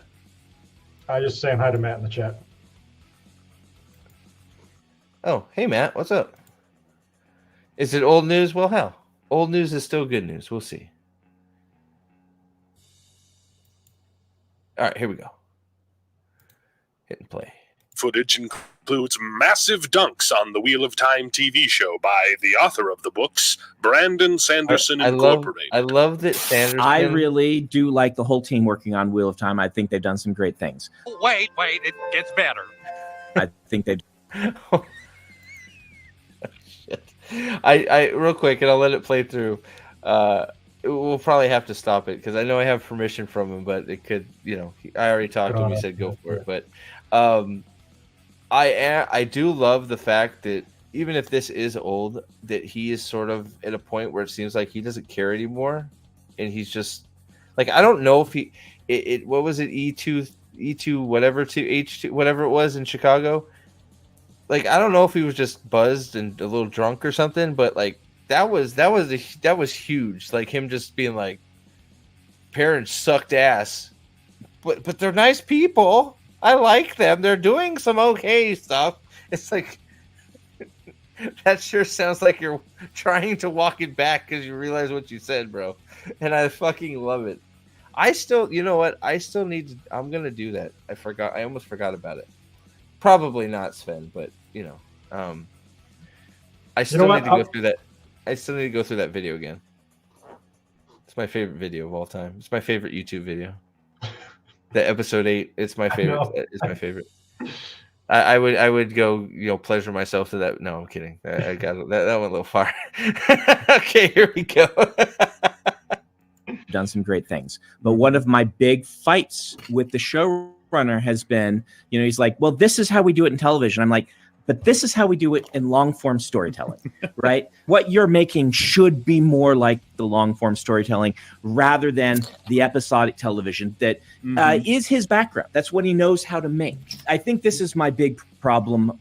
I just saying hi to Matt in the chat. Oh, hey Matt, what's up? Is it old news? Well, hell, old news is still good news. We'll see. All right, here we go. Hit and play. Footage includes massive dunks on the Wheel of Time TV show by the author of the books, Brandon Sanderson Incorporated. I love that Sanderson. I really do like the whole team working on Wheel of Time. I think they've done some great things. Wait, it gets better. I think they. Oh, shit. I real quick, and I'll let it play through. We'll probably have to stop it because I know I have permission from him, but it could, I already talked to him. He said go for it, but I do love the fact that even if this is old, that he is sort of at a point where it seems like he doesn't care anymore, and he's just like, I don't know if what was it, E2 whatever to H2 whatever it was in Chicago. Like, I don't know if he was just buzzed and a little drunk or something, but like that was huge. Like him just being like, parents sucked ass, but they're nice people. I like them. They're doing some okay stuff. It's like, that sure sounds like you're trying to walk it back because you realize what you said, bro. And I fucking love it. I still, you know what? I still need to, I'm going to do that. I almost forgot about it. Probably not Sven, but I still need to go through that. I still need to go through that video again. It's my favorite video of all time. It's my favorite YouTube video. The episode 8, it's my favorite. It's my favorite. I would go, pleasure myself to that. No, I'm kidding. I got that went a little far. Okay, here we go. Done some great things, but one of my big fights with the showrunner has been, he's like, well, this is how we do it in television. I'm like, but this is how we do it in long form storytelling, right? What you're making should be more like the long form storytelling rather than the episodic television that is his background. That's what he knows how to make. I think this is my big problem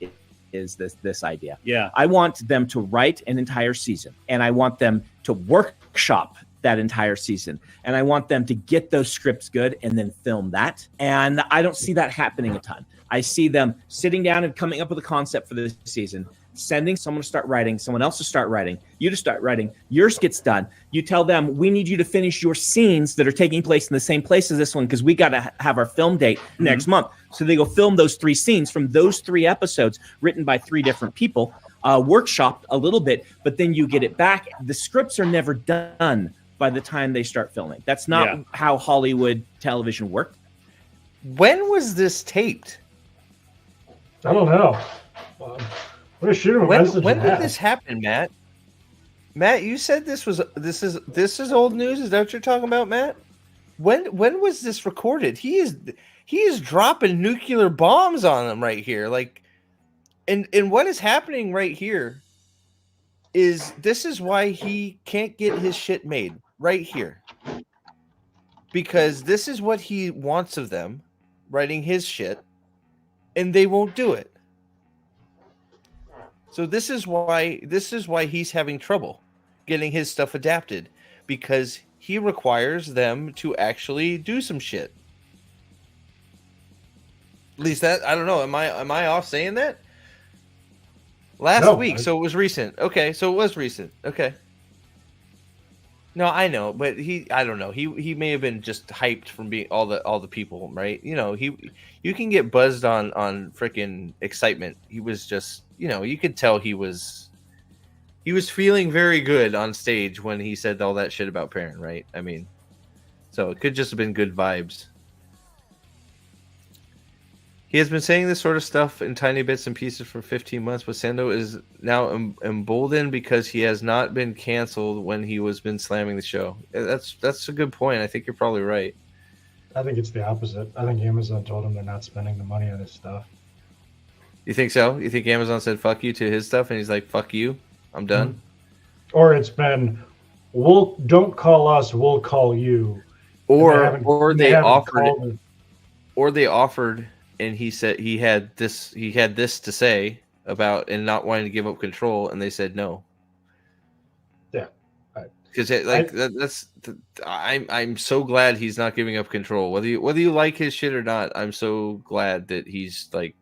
is this idea. Yeah. I want them to write an entire season, and I want them to workshop that entire season, and I want them to get those scripts good and then film that. And I don't see that happening a ton. I see them sitting down and coming up with a concept for this season, sending someone to start writing, someone else to start writing, you to start writing, yours gets done. You tell them, we need you to finish your scenes that are taking place in the same place as this one because we got to have our film date next month. So they go film those 3 scenes from those 3 episodes written by 3 different people, workshopped a little bit, but then you get it back. The scripts are never done by the time they start filming. That's not how Hollywood television worked. When was this taped? I don't know. What a shit of a message. When did this happen, Matt? Matt, you said this is old news. Is that what you're talking about, Matt? When was this recorded? He is dropping nuclear bombs on them right here. Like, and what is happening right here is this is why he can't get his shit made right here. Because this is what he wants of them, writing his shit, and they won't do it. So this is why he's having trouble getting his stuff adapted, because he requires them to actually do some shit. At least that, I don't know. Am I off saying that? Last week, so it was recent. Okay, so it was recent. Okay. No, I know, but I don't know. He may have been just hyped from being all the people, right? You know, you can get buzzed on freaking excitement. He was just, you know, you could tell he was feeling very good on stage when he said all that shit about Perrin, right? I mean, so it could just have been good vibes. He has been saying this sort of stuff in tiny bits and pieces for 15 months, but Sando is now emboldened because he has not been canceled when he was been slamming the show. That's a good point. I think you're probably right. I think it's the opposite. I think Amazon told him they're not spending the money on his stuff. You think so? You think Amazon said fuck you to his stuff and he's like, fuck you, I'm done? Mm-hmm. Or it's been, don't call us, we'll call you. Or they offered and he said he had this to say about and not wanting to give up control, and they said no. Yeah, because I'm so glad he's not giving up control. Whether you like his shit or not, I'm so glad that he's like,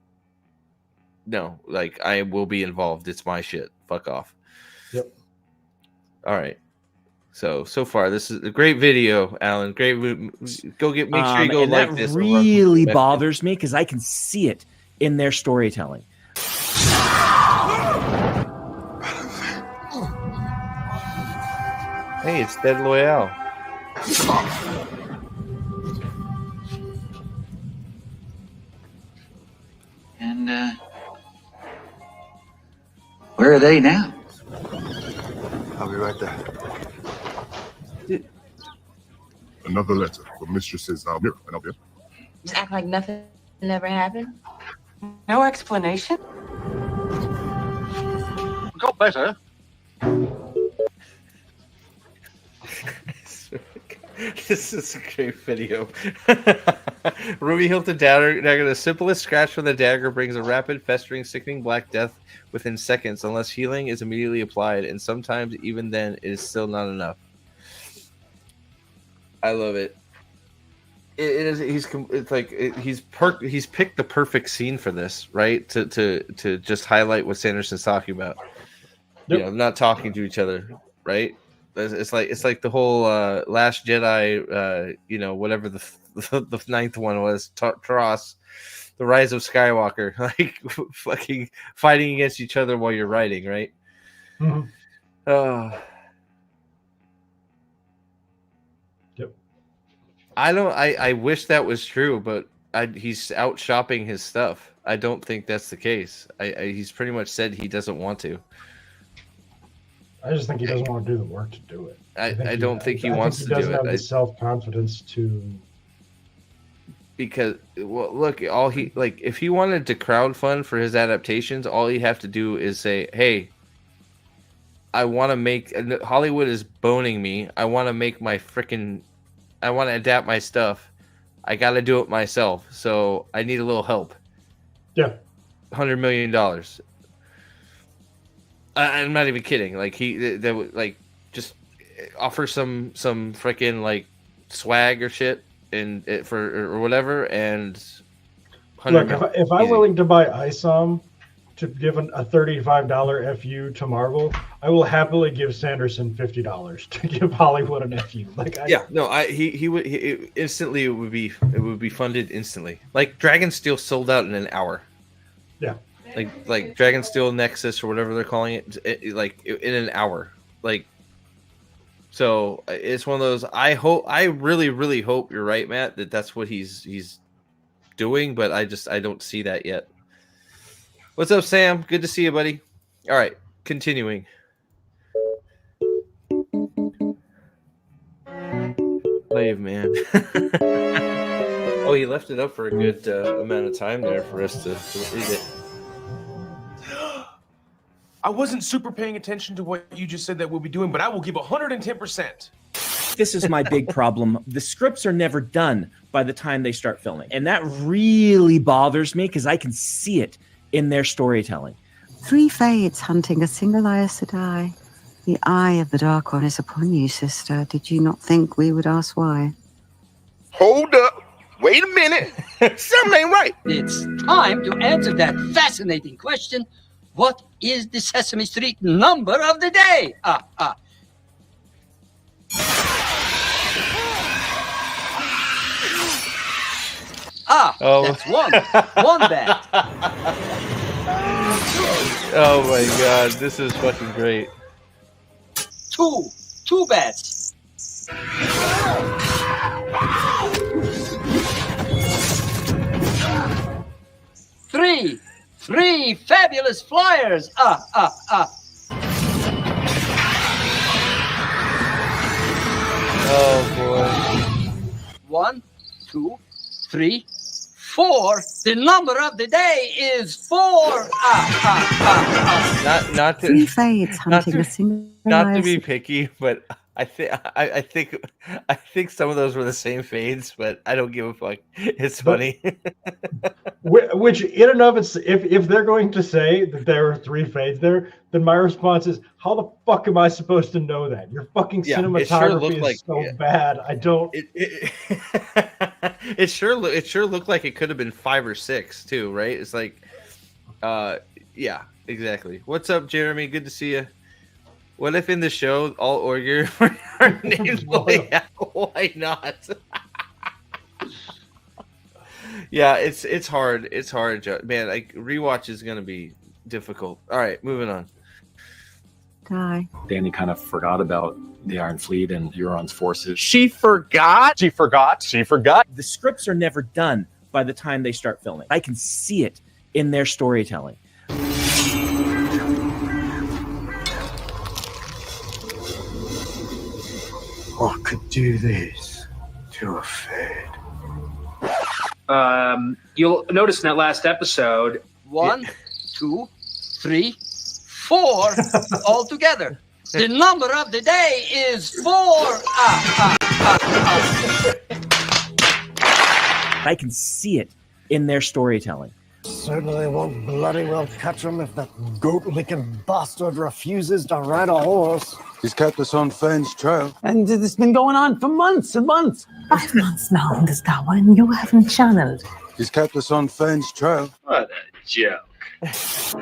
no, like I will be involved. It's my shit. Fuck off. Yep. All right. So far, this is a great video, Alan. Great. Go make sure you go like this. That really bothers me because I can see it in their storytelling. Hey, it's Dead Loyale. And where are they now? I'll be right there. Another letter from Mistresses Mira and Albia. Just act like nothing never happened. No explanation? Got better. This is a great video. Ruby Hilton dagger. The simplest scratch from the dagger brings a rapid, festering, sickening black death within seconds, unless healing is immediately applied, and sometimes even then it is still not enough. I love it. He's picked the perfect scene for this, right? To just highlight what Sanderson's talking about. Yep. You know, not talking to each other, right? It's like the whole Last Jedi, whatever the ninth one was, Tross, the Rise of Skywalker, like fucking fighting against each other while you're writing, right? Mm-hmm. I wish that was true, but he's out shopping his stuff. I don't think that's the case. He's pretty much said he doesn't want to. I just think he doesn't want to do the work to do it. I don't think he wants to do it. He doesn't have the self-confidence to. Because, well, look, if he wanted to crowdfund for his adaptations, all he'd have to do is say, hey, I want to make, Hollywood is boning me. I want to adapt my stuff. I got to do it myself. So I need a little help. Yeah. $100 million. I'm not even kidding. Like they would like just offer some freaking like swag or shit or whatever. And look, if I'm willing to buy ISOM to give a $35 FU to Marvel, I will happily give Sanderson $50 to give Hollywood an FU. He would instantly. It would be funded instantly. Like Dragonsteel sold out in an hour. Yeah. Like Dragonsteel Nexus or whatever they're calling it, like in an hour. Like, so it's one of those. I really, really hope you're right, Matt. That's what he's doing, but I don't see that yet. What's up, Sam? Good to see you, buddy. All right, continuing. Slave man. Oh, he left it up for a good amount of time there for us to read it. I wasn't super paying attention to what you just said that we'll be doing, but I will give 110%. This is my big problem. The scripts are never done by the time they start filming. And that really bothers me because I can see it in their storytelling. 3 Fates hunting a single Aes Sedai. The eye of the Dark One is upon you, sister. Did you not think we would ask why? Hold up. Wait a minute. Something ain't right. It's time to answer that fascinating question. What is the Sesame Street number of the day? That's one. One bet. Oh my god, this is fucking great. Two bets. Three fabulous flyers. Oh boy. 1, 2, 3, 4. The number of the day is 4. Not to 3 Fates hunting a single not to Aes be picky, but I think some of those were the same fades, but I don't give a fuck. It's funny. Which in and of it's if they're going to say that there are 3 fades there, then my response is, how the fuck am I supposed to know that? Your fucking cinematography is so bad. I don't. It sure looked like it could have been 5 or 6 too, right? It's like, yeah, exactly. What's up, Jeremy? Good to see you. What if in the show all Orger are named Leia? Why not? Yeah, it's hard. It's hard, man. Like rewatch is gonna be difficult. All right, moving on. Die. Danny kind of forgot about the Iron Fleet and Euron's forces. She forgot. She forgot. The scripts are never done by the time they start filming. I can see it in their storytelling. What could do this to a fade? You'll notice in that last episode. 1, 2, 3, 4 all together. The number of the day is 4. I can see it in their storytelling. Certainly won't bloody well catch him if that goat-licking bastard refuses to ride a horse. He's kept us on Fenn's trail. And it's been going on for months and months. 5 months now on this tower, and you haven't channeled. He's kept us on Fenn's trail. What a joke.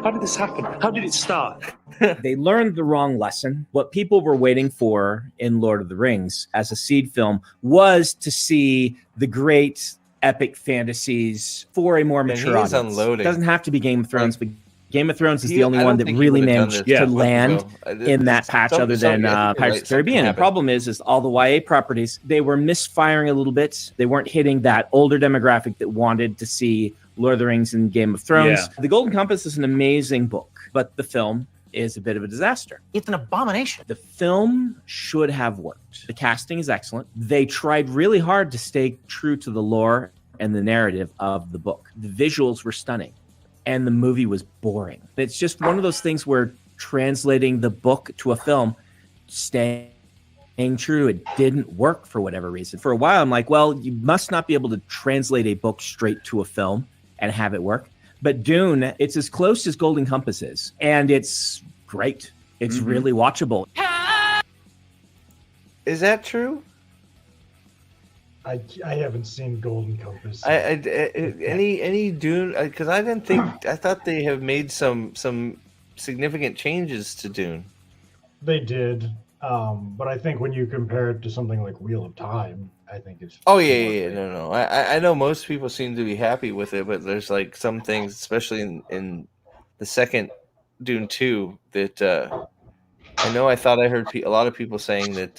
How did this happen? How did it start? They learned the wrong lesson. What people were waiting for in Lord of the Rings as a seed film was to see the great epic fantasies for a more mature audience. Unloading. It doesn't have to be Game of Thrones, but Game of Thrones is the only one that really managed to land in that patch other than Pirates of the Caribbean. The problem is all the YA properties, they were misfiring a little bit. They weren't hitting that older demographic that wanted to see Lord of the Rings and Game of Thrones. Yeah. The Golden Compass is an amazing book, but the film is a bit of a disaster. It's an abomination. The film should have worked. The casting is excellent. They tried really hard to stay true to the lore and the narrative of the book. The visuals were stunning, and the movie was boring. It's just one of those things where translating the book to a film, staying true, it didn't work for whatever reason. For a while, I'm like, well, you must not be able to translate a book straight to a film and have it work. But Dune, it's as close as Golden Compass is, and it's great. It's really watchable. Is that true? I haven't seen Golden Compass. Any Dune? Because I didn't think. I thought they have made some significant changes to Dune. They did, but I think when you compare it to something like Wheel of Time, I think it's. Oh yeah. No. I know most people seem to be happy with it, but there's like some things, especially in the second Dune 2, that I know. I thought I heard a lot of people saying that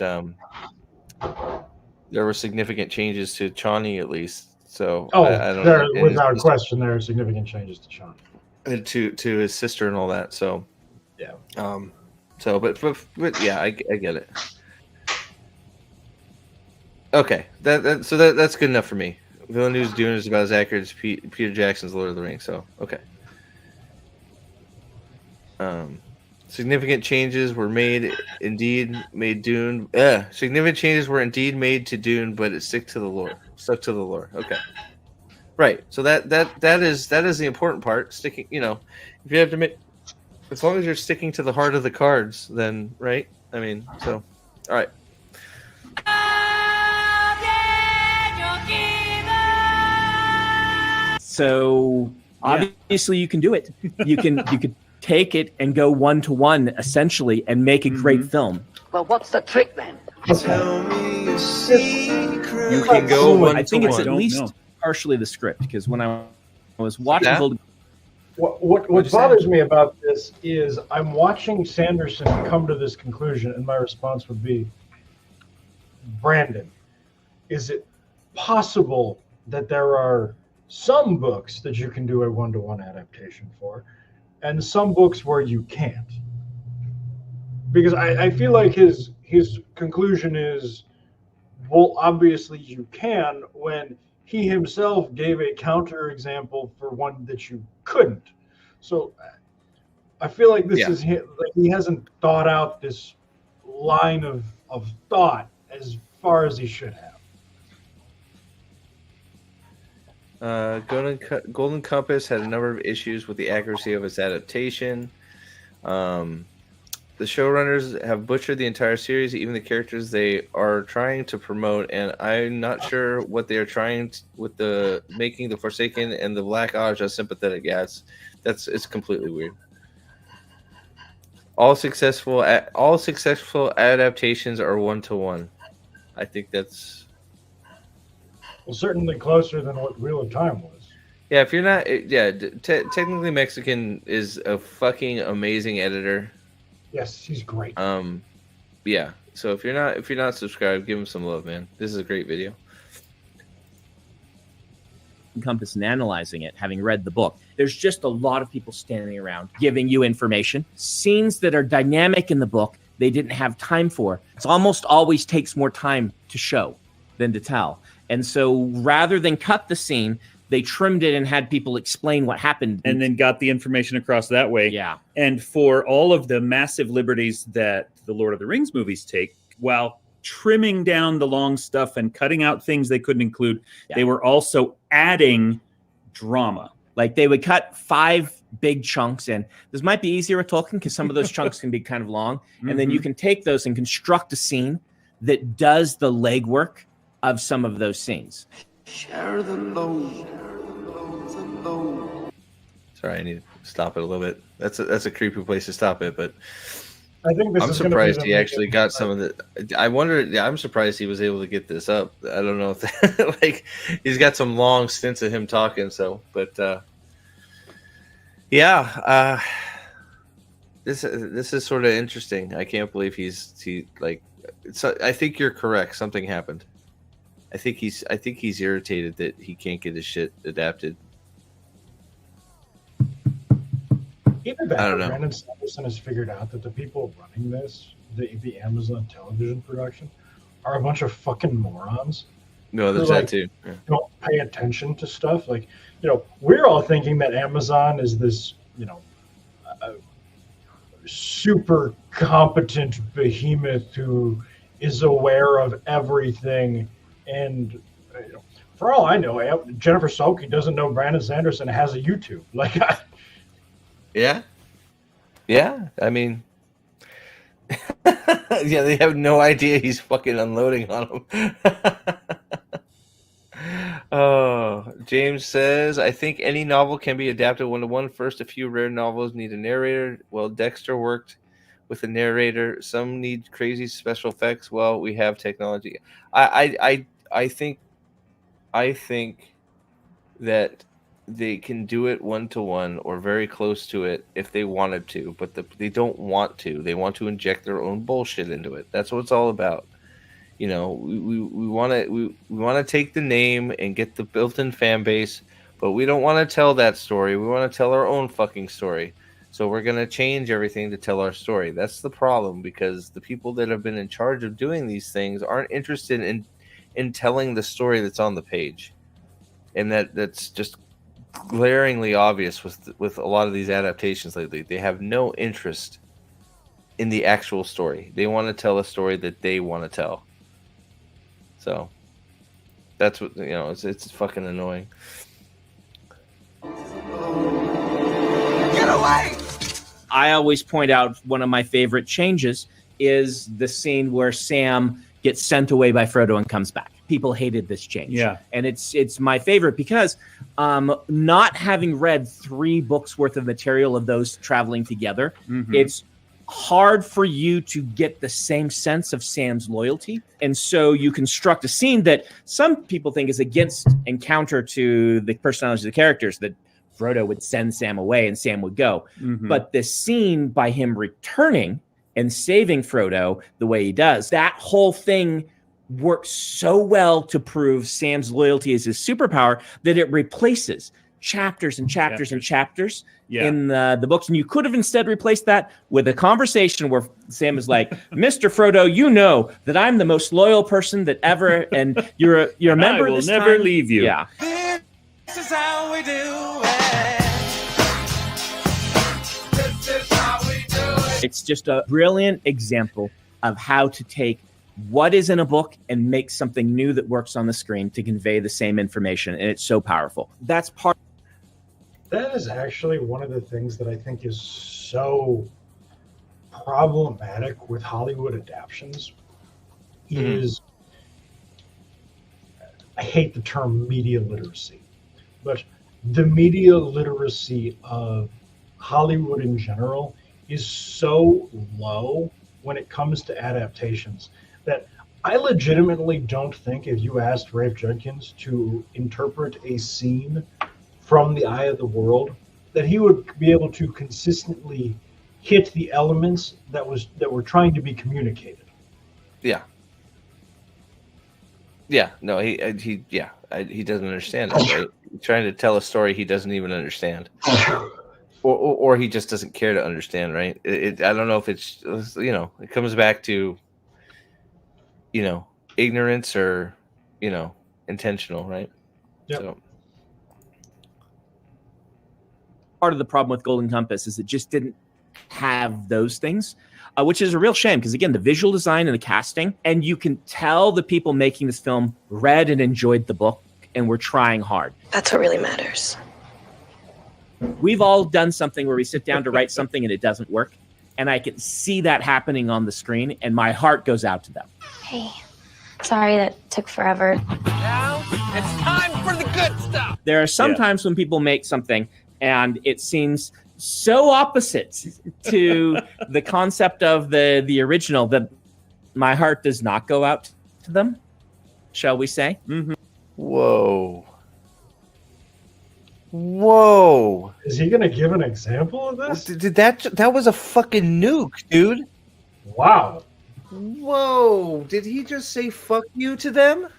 there were significant changes to Chani, at least. So without question, there are significant changes to Chani. and to his sister and all that. So yeah. So, but yeah, I get it. Okay, that's good enough for me. Villeneuve's Dune is about as accurate as Peter Jackson's Lord of the Rings. So, okay. Significant changes were made Dune. Significant changes were indeed made to Dune, but it stuck to the lore. Okay, right. So that is the important part. Sticking, if you have to make, as long as you're sticking to the heart of the cards, then right. I mean, so all right. So obviously you can do it. You could take it and go 1-to-1 essentially and make a great film. Well, what's the trick then? Tell me a secret. You can go 1-to-1. I think it's at least partially the script, because when I was watching what bothers me about this is I'm watching Sanderson come to this conclusion, and my response would be, Brandon, is it possible that there are some books that you can do a 1-to-1 adaptation for, and some books where you can't? Because I feel like his conclusion is, well, obviously you can, when he himself gave a counter example for one that you couldn't. So I feel like this is like he hasn't thought out this line of thought as far as he should have. Golden Compass had a number of issues with the accuracy of its adaptation. The showrunners have butchered the entire series, even the characters they are trying to promote, and I'm not sure what they are trying with the making the Forsaken and the Black Aja sympathetic. Yeah, it's completely weird. All successful adaptations are 1-to-1. I think that's certainly closer than what Wheel of Time was. Yeah, if you're not, technically Mexican is a fucking amazing editor. Yes, he's great. Yeah. So if you're not subscribed, give him some love, man. This is a great video. Compass and analyzing it, having read the book, there's just a lot of people standing around giving you information. Scenes that are dynamic in the book, they didn't have time for. It almost always takes more time to show than to tell. And so rather than cut the scene, they trimmed it and had people explain what happened. And then got the information across that way. Yeah. And for all of the massive liberties that the Lord of the Rings movies take, while trimming down the long stuff and cutting out things they couldn't include, they were also adding drama. Like they would cut 5 big chunks, and this might be easier with talking because some of those chunks can be kind of long. And then you can take those and construct a scene that does the legwork of some of those scenes. Share the load. Sorry, I need to stop it a little bit. That's a creepy place to stop it, but I think I'm surprised he actually got some of the. I wonder. Yeah, I'm surprised he was able to get this up. I don't know if that, like he's got some long stints of him talking. So, but this is sort of interesting. I can't believe he like. I think you're correct. Something happened. I think he's irritated that he can't get his shit adapted. Either that, I don't know. Brandon Sanderson has figured out that the people running this, the Amazon television production, are a bunch of fucking morons. No, there's that too. Yeah. Don't pay attention to stuff. Like, we're all thinking that Amazon is this, super competent behemoth who is aware of everything. And for all I know, Jennifer Solke doesn't know Brandon Sanderson has a YouTube. Like, yeah. I mean, yeah, they have no idea he's fucking unloading on them. Oh, James says, I think any novel can be adapted 1-to-1. First, a few rare novels need a narrator. Well, Dexter worked with a narrator. Some need crazy special effects. Well, we have technology. I think that they can do it 1-to-1 or very close to it if they wanted to, but they don't want to. They want to inject their own bullshit into it. That's what it's all about. We want to take the name and get the built-in fan base, But we don't want to tell that story. We want to tell our own fucking story. So we're going to change everything to tell our story. That's the problem, because the people that have been in charge of doing these things aren't interested in telling the story that's on the page. And that's just glaringly obvious with a lot of these adaptations lately. They have no interest in the actual story. They want to tell a story that they want to tell. So that's what, it's fucking annoying. Get away! I always point out one of my favorite changes is the scene where Sam gets sent away by Frodo and comes back. People hated this change. Yeah. And it's my favorite because not having read 3 books worth of material of those traveling together, it's hard for you to get the same sense of Sam's loyalty. And so you construct a scene that some people think is against and counter to the personalities of the characters, that Frodo would send Sam away and Sam would go. But this scene by him returning and saving Frodo the way he does, that whole thing works so well to prove Sam's loyalty is his superpower that it replaces chapters and chapters and chapters in the books. And you could have instead replaced that with a conversation where Sam is like, Mr. Frodo, you know that I'm the most loyal person that ever, and you're a member. I will this never time. leave you. Yeah. This is how we do it. This is how we do it. It's just a brilliant example of how to take what is in a book and make something new that works on the screen to convey the same information. And it's so powerful. That's part. That is actually one of the things that I think is so problematic with Hollywood adaptations is, I hate the term media literacy, but the media literacy of Hollywood in general is so low when it comes to adaptations that I legitimately don't think if you asked Rafe Judkins to interpret a scene from The Eye of the World, that he would be able to consistently hit the elements that were trying to be communicated. Yeah. Yeah. No, he doesn't understand it, right? He's trying to tell a story he doesn't even understand. Or he just doesn't care to understand, right? I don't know if it's, it comes back to, ignorance or, intentional, right? Yep. So. Part of the problem with Golden Compass is it just didn't have those things, which is a real shame because, again, the visual design and the casting, and you can tell the people making this film read and enjoyed the book and were trying hard. That's what really matters. We've all done something where we sit down to write something and it doesn't work, and I can see that happening on the screen, and my heart goes out to them. Hey, sorry that took forever. Now it's time for the good stuff. There are some times when people make something and it seems so opposite to the concept of the original that my heart does not go out to them, shall we say? Whoa. Whoa. Is he going to give an example of this? That was a fucking nuke, dude. Wow. Whoa. Did he just say fuck you to them?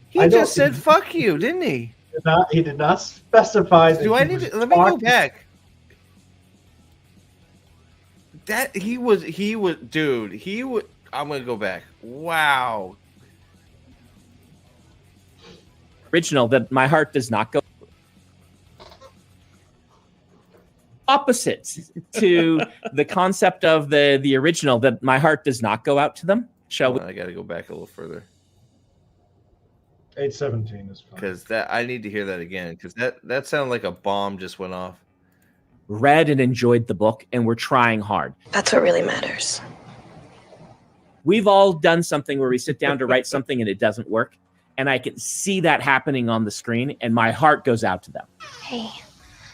He just said fuck you, didn't he? He did not specify that. Let me go back. I'm gonna go back. Wow. Original that my heart does not go opposite to the concept of the original that my heart does not go out to them. Shall we? I gotta go back a little further. 8:17 is fine. Because I need to hear that again, because that sounded like a bomb just went off. Read and enjoyed the book and we're trying hard. That's what really matters. We've all done something where we sit down to write something and it doesn't work, and I can see that happening on the screen, and my heart goes out to them. Hey,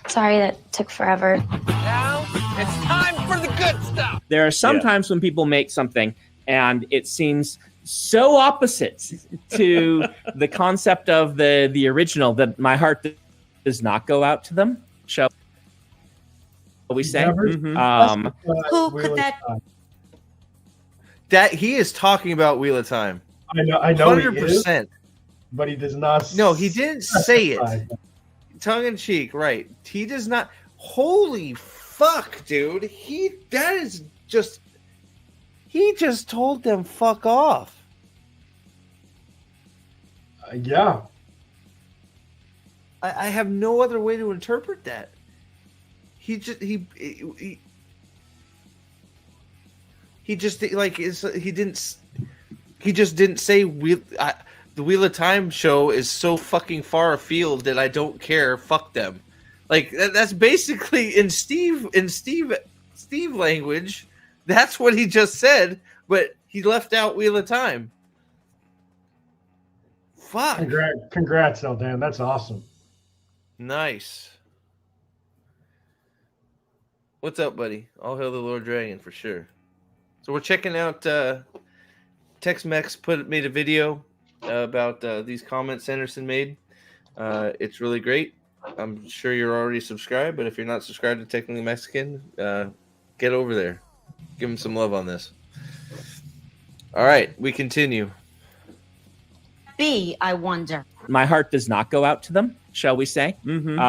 sorry that took forever. Now it's time for the good stuff. There are some times when people make something and it seems so opposite to the concept of the original that my heart does not go out to them. Shall we say? Who could that? That he is talking about Wheel of Time. I know 100%. But he does not. No, he didn't say it. tongue in cheek, right? He does not. Holy fuck, dude! He just told them fuck off. Yeah. I have no other way to interpret that. He just didn't say the Wheel of Time show is so fucking far afield that I don't care. Fuck them. Like that's basically in Steve language. That's what he just said, but he left out Wheel of Time. Fuck. Congrats, Eldan. That's awesome. Nice. What's up, buddy? All hail the Lord Dragon for sure. So we're checking out Tex-Mex made a video about these comments Sanderson made. It's really great. I'm sure you're already subscribed, but if you're not subscribed to Technically Mexican, get over there. Give him some love on this. All right, we continue. I wonder. My heart does not go out to them, shall we say? Mm-hmm.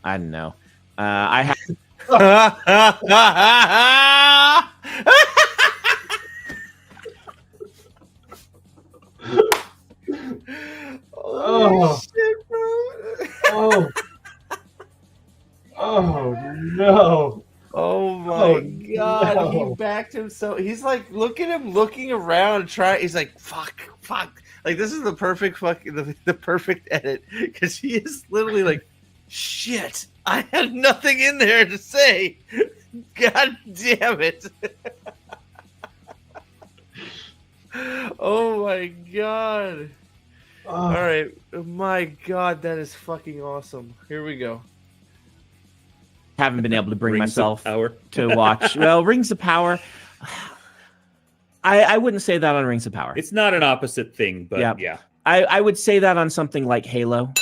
I don't know. I have. Oh shit, bro! Oh no! Oh my god! No. He backed himself. He's like, look at him looking around, He's like, fuck. Like this is the perfect the perfect edit because he is literally like, shit. I had nothing in there to say. God damn it. Oh my god. All right. My god, that is fucking awesome. Here we go. Haven't been able to bring Rings of myself Power. to watch. Well, Rings of Power. I wouldn't say that on Rings of Power. It's not an opposite thing, but yeah. I would say that on something like Halo.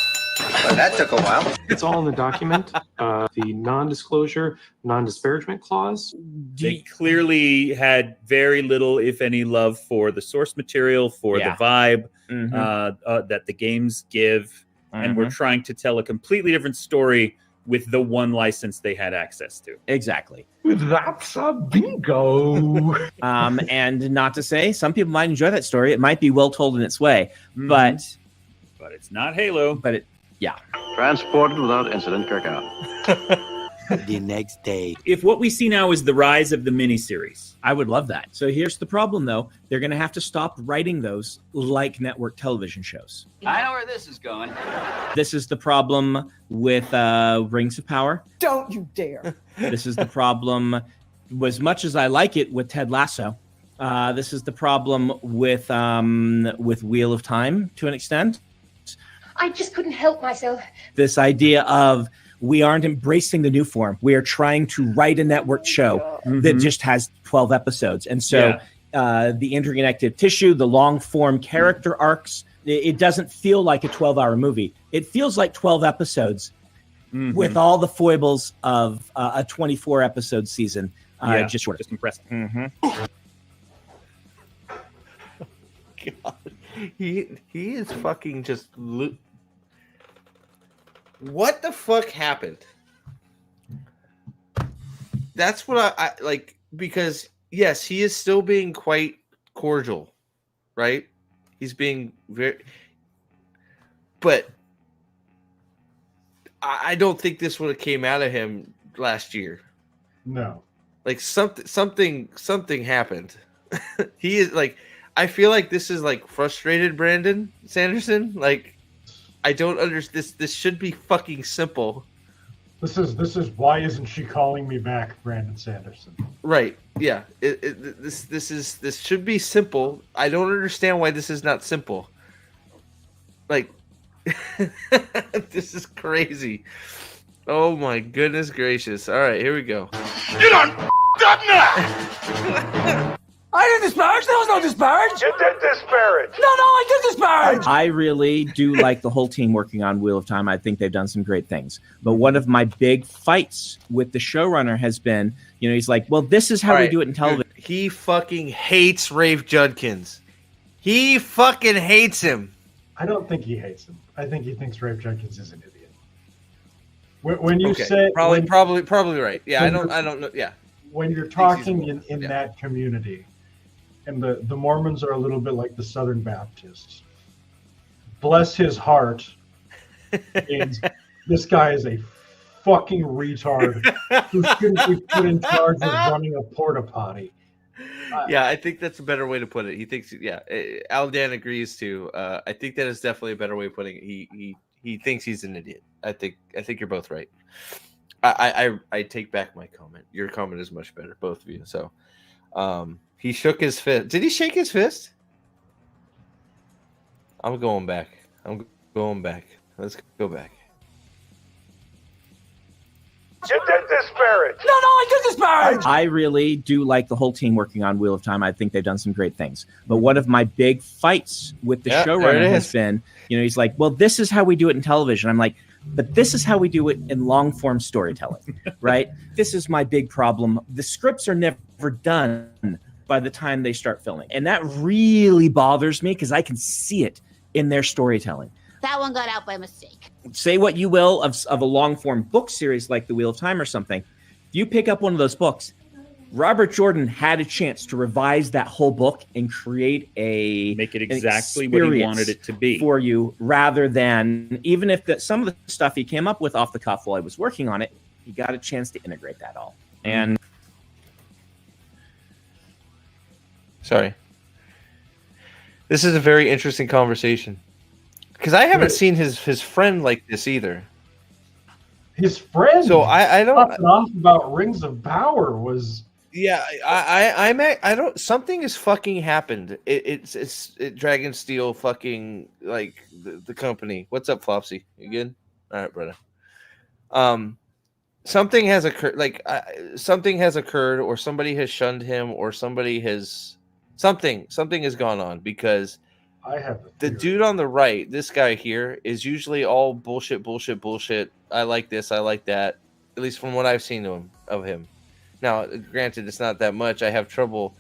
That took a while. It's all in the document. The non-disclosure, non-disparagement clause. They clearly had very little, if any, love for the source material, for the vibe that the games give, and we're trying to tell a completely different story with the one license they had access to. Exactly. That's a bingo. And not to say, some people might enjoy that story. It might be well told in its way, but it's not Halo. But Transported without incident, Kirk out. The next day. If what we see now is the rise of the miniseries, I would love that. So here's the problem, though. They're going to have to stop writing those like network television shows. I know where this is going. This is the problem with Rings of Power. Don't you dare. This is the problem, as much as I like it, with Ted Lasso. This is the problem with Wheel of Time, to an extent. I just couldn't help myself. This idea of we aren't embracing the new form. We are trying to write a network show that just has 12 episodes. And so the interconnected tissue, the long form character arcs, it doesn't feel like a 12-hour movie. It feels like 12 episodes with all the foibles of a 24-episode season. Just compressed. God. He is fucking just... What the fuck happened? That's what I like, because yes, he is still being quite cordial, right? He's being very, but I don't think this would have came out of him last year. No, like something happened. He is like, I feel like this is like frustrated Brandon Sanderson. Like, I don't understand this. This should be fucking simple. This is why isn't she calling me back, Brandon Sanderson? Right. Yeah. This should be simple. I don't understand why this is not simple. Like, this is crazy. Oh my goodness gracious! All right, here we go. You done up now. I didn't disparage. There was no disparage. You did disparage. No, I did disparage. I really do like the whole team working on Wheel of Time. I think they've done some great things. But one of my big fights with the showrunner has been, he's like, well, this is how we do it in television. Dude, he fucking hates Rafe Judkins. He fucking hates him. I don't think he hates him. I think he thinks Rafe Jenkins is an idiot. When you Okay, say probably right. Yeah, I don't know. Yeah, when you're talking in that community, and the Mormons are a little bit like the Southern Baptists. Bless his heart. Means this guy is a fucking retard who shouldn't be put in charge of running a porta potty. Yeah, I think that's a better way to put it. He thinks, Aldan agrees too. I think that is definitely a better way of putting it. He thinks he's an idiot. I think you're both right. I take back my comment. Your comment is much better, both of you. So, he shook his fist. Did he shake his fist? I'm going back. Let's go back. You did disparage. No, I did disparage. I really do like the whole team working on Wheel of Time. I think they've done some great things. But one of my big fights with the showrunner has been, he's like, well, this is how we do it in television. I'm like, but this is how we do it in long form storytelling, right? This is my big problem. The scripts are never done by the time they start filming. And that really bothers me because I can see it in their storytelling. That one got out by mistake. Say what you will of a long-form book series like The Wheel of Time or something. If you pick up one of those books, Robert Jordan had a chance to revise that whole book and create make it exactly what he wanted it to be for you, rather than, even if some of the stuff he came up with off the cuff while I was working on it, he got a chance to integrate that all. And sorry, this is a very interesting conversation. Because I haven't seen his friend like this either. His friend. So I don't talking off about Rings of Power was. Yeah, I don't. Something has fucking happened. It's Dragonsteel fucking like the company. What's up, Flopsy? You good? All right, brother. Something has occurred. Something has occurred, or somebody has shunned him, or something has gone on because. I have the dude on the right, this guy here, is usually all bullshit. I like this, I like that. At least from what I've seen of him. Now, granted, it's not that much. I have trouble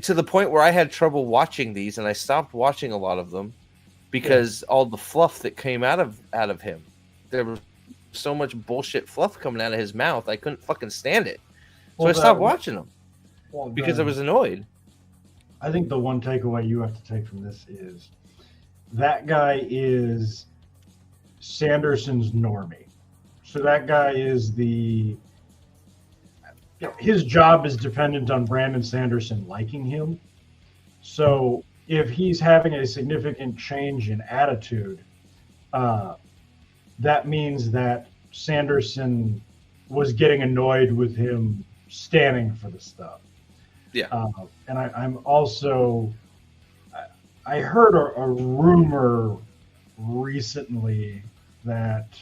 to the point where I had trouble watching these, and I stopped watching a lot of them because all the fluff that came out of him. There was so much bullshit fluff coming out of his mouth. I couldn't fucking stand it, so I stopped watching them because I was annoyed. I think the one takeaway you have to take from this is that guy is Sanderson's normie. So that guy is his job is dependent on Brandon Sanderson liking him. So if he's having a significant change in attitude, that means that Sanderson was getting annoyed with him standing for the stuff. Yeah. And I'm also, I heard a rumor recently that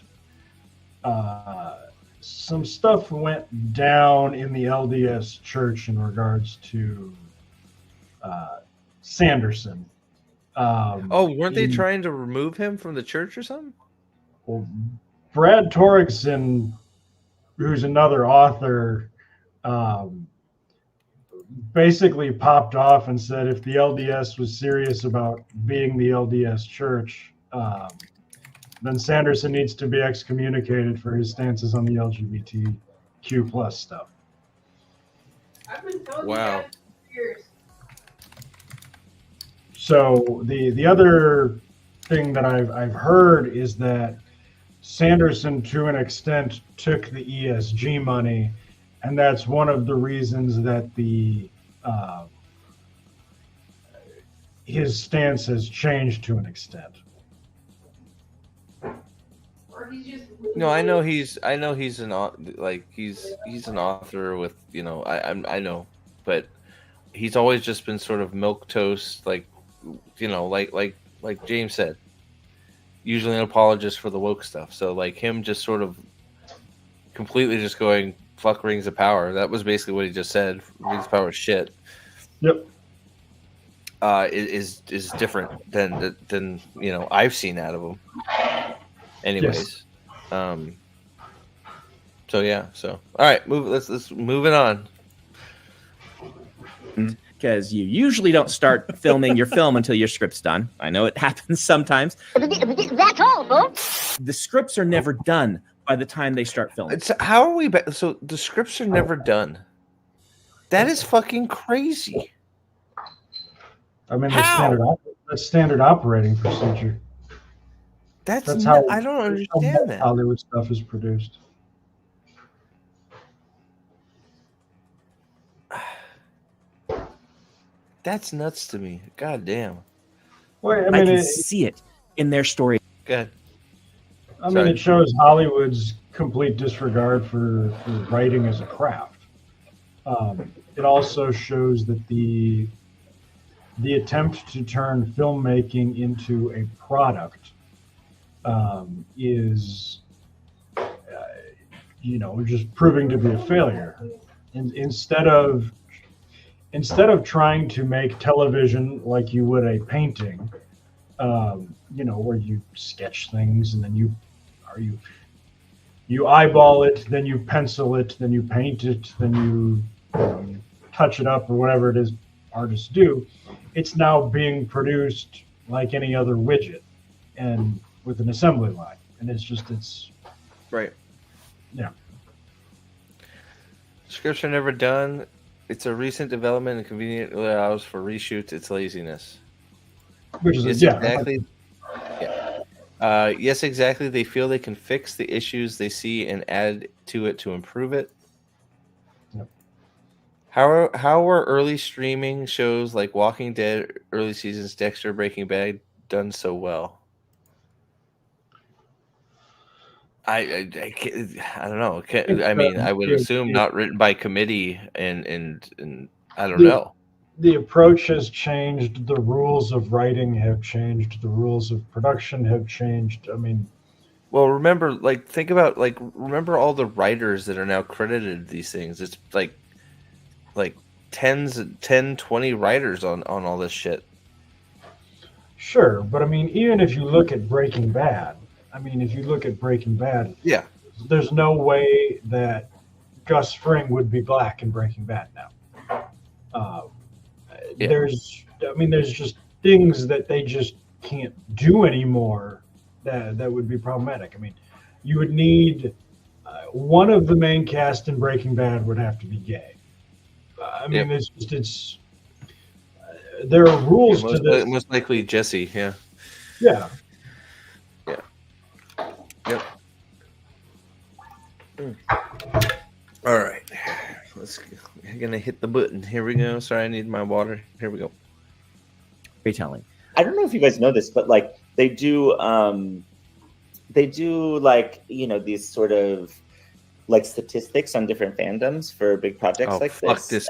some stuff went down in the LDS church in regards to Sanderson. Weren't they trying to remove him from the church or something? Well, Brad Torrickson, who's another author, basically popped off and said if the LDS was serious about being the LDS church, then Sanderson needs to be excommunicated for his stances on the LGBTQ plus stuff. Wow. So the other thing that I've heard is that Sanderson, to an extent, took the ESG money, and that's one of the reasons that his stance has changed to an extent. No, I know he's an he's an author with I know, but he's always just been sort of milquetoast, like James said, usually an apologist for the woke stuff. So like him just sort of completely just going fuck Rings of Power. That was basically what he just said. Rings of Power is shit. Yep. Is different than I've seen out of him. Anyways. Yes. So yeah. So all right, let's move it on. because you usually don't start filming your film until your script's done. I know it happens sometimes. That's all, folks. The scripts are never done by the time they start filming. How are we? So the scripts are never done. That is fucking crazy. I mean, that's standard operating procedure. That's how I don't understand that. Hollywood stuff is produced. That's nuts to me. God damn. Well, I can see it in their story. Good. I mean, it shows Hollywood's complete disregard for writing as a craft. It also shows that the attempt to turn filmmaking into a product is, just proving to be a failure. And instead of trying to make television like you would a painting, where you sketch things and then you eyeball it, then you pencil it, then you paint it, then you touch it up or whatever it is artists do. It's now being produced like any other widget and with an assembly line. And it's right. Yeah. Scripts are never done. It's a recent development and conveniently allows for reshoots. It's laziness. Which is exactly. Yeah. Yes, exactly. They feel they can fix the issues they see and add to it to improve it. Yep. How were early streaming shows like Walking Dead, early seasons, Dexter, Breaking Bad done so well? I don't know. I mean, I would assume not written by committee, and I don't know. The approach has changed. The rules of writing have changed. The rules of production have changed. I mean, well, remember all the writers that are now credited these things. It's like 10, 20 writers on all this shit. Sure, but I mean, even if you look at Breaking Bad, yeah, there's no way that Gus Fring would be black in Breaking Bad now. There's just things that they just can't do anymore that would be problematic. I mean, you would need one of the main cast in Breaking Bad would have to be gay. There are rules to this. Most likely Jesse, yeah. Yeah. Yeah. Yep. All right. I'm gonna hit the button. Here we go. Sorry, I need my water. Here we go. Retelling. I don't know if you guys know this, but like they do like, these sort of like statistics on different fandoms for big projects like this.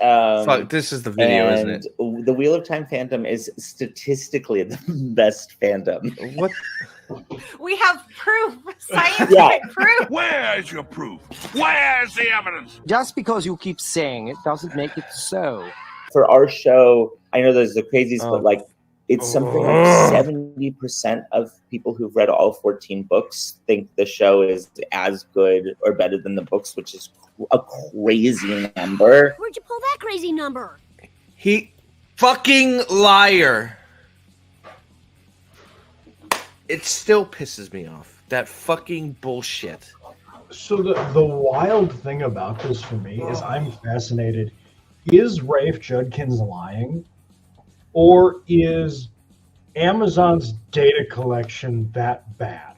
This is the video, isn't it? The Wheel of Time fandom is statistically the best fandom. What? We have proof, scientific proof. Where's your proof? Where's the evidence? Just because you keep saying it doesn't make it so. For our show, I know there's the crazies, but like it's something like 70% of people who've read all 14 books think the show is as good or better than the books, which is a crazy number. Where'd you pull that crazy number? He fucking liar. It still pisses me off. That fucking bullshit. So the wild thing about this for me is I'm fascinated. Is Rafe Judkins lying? Or is Amazon's data collection that bad?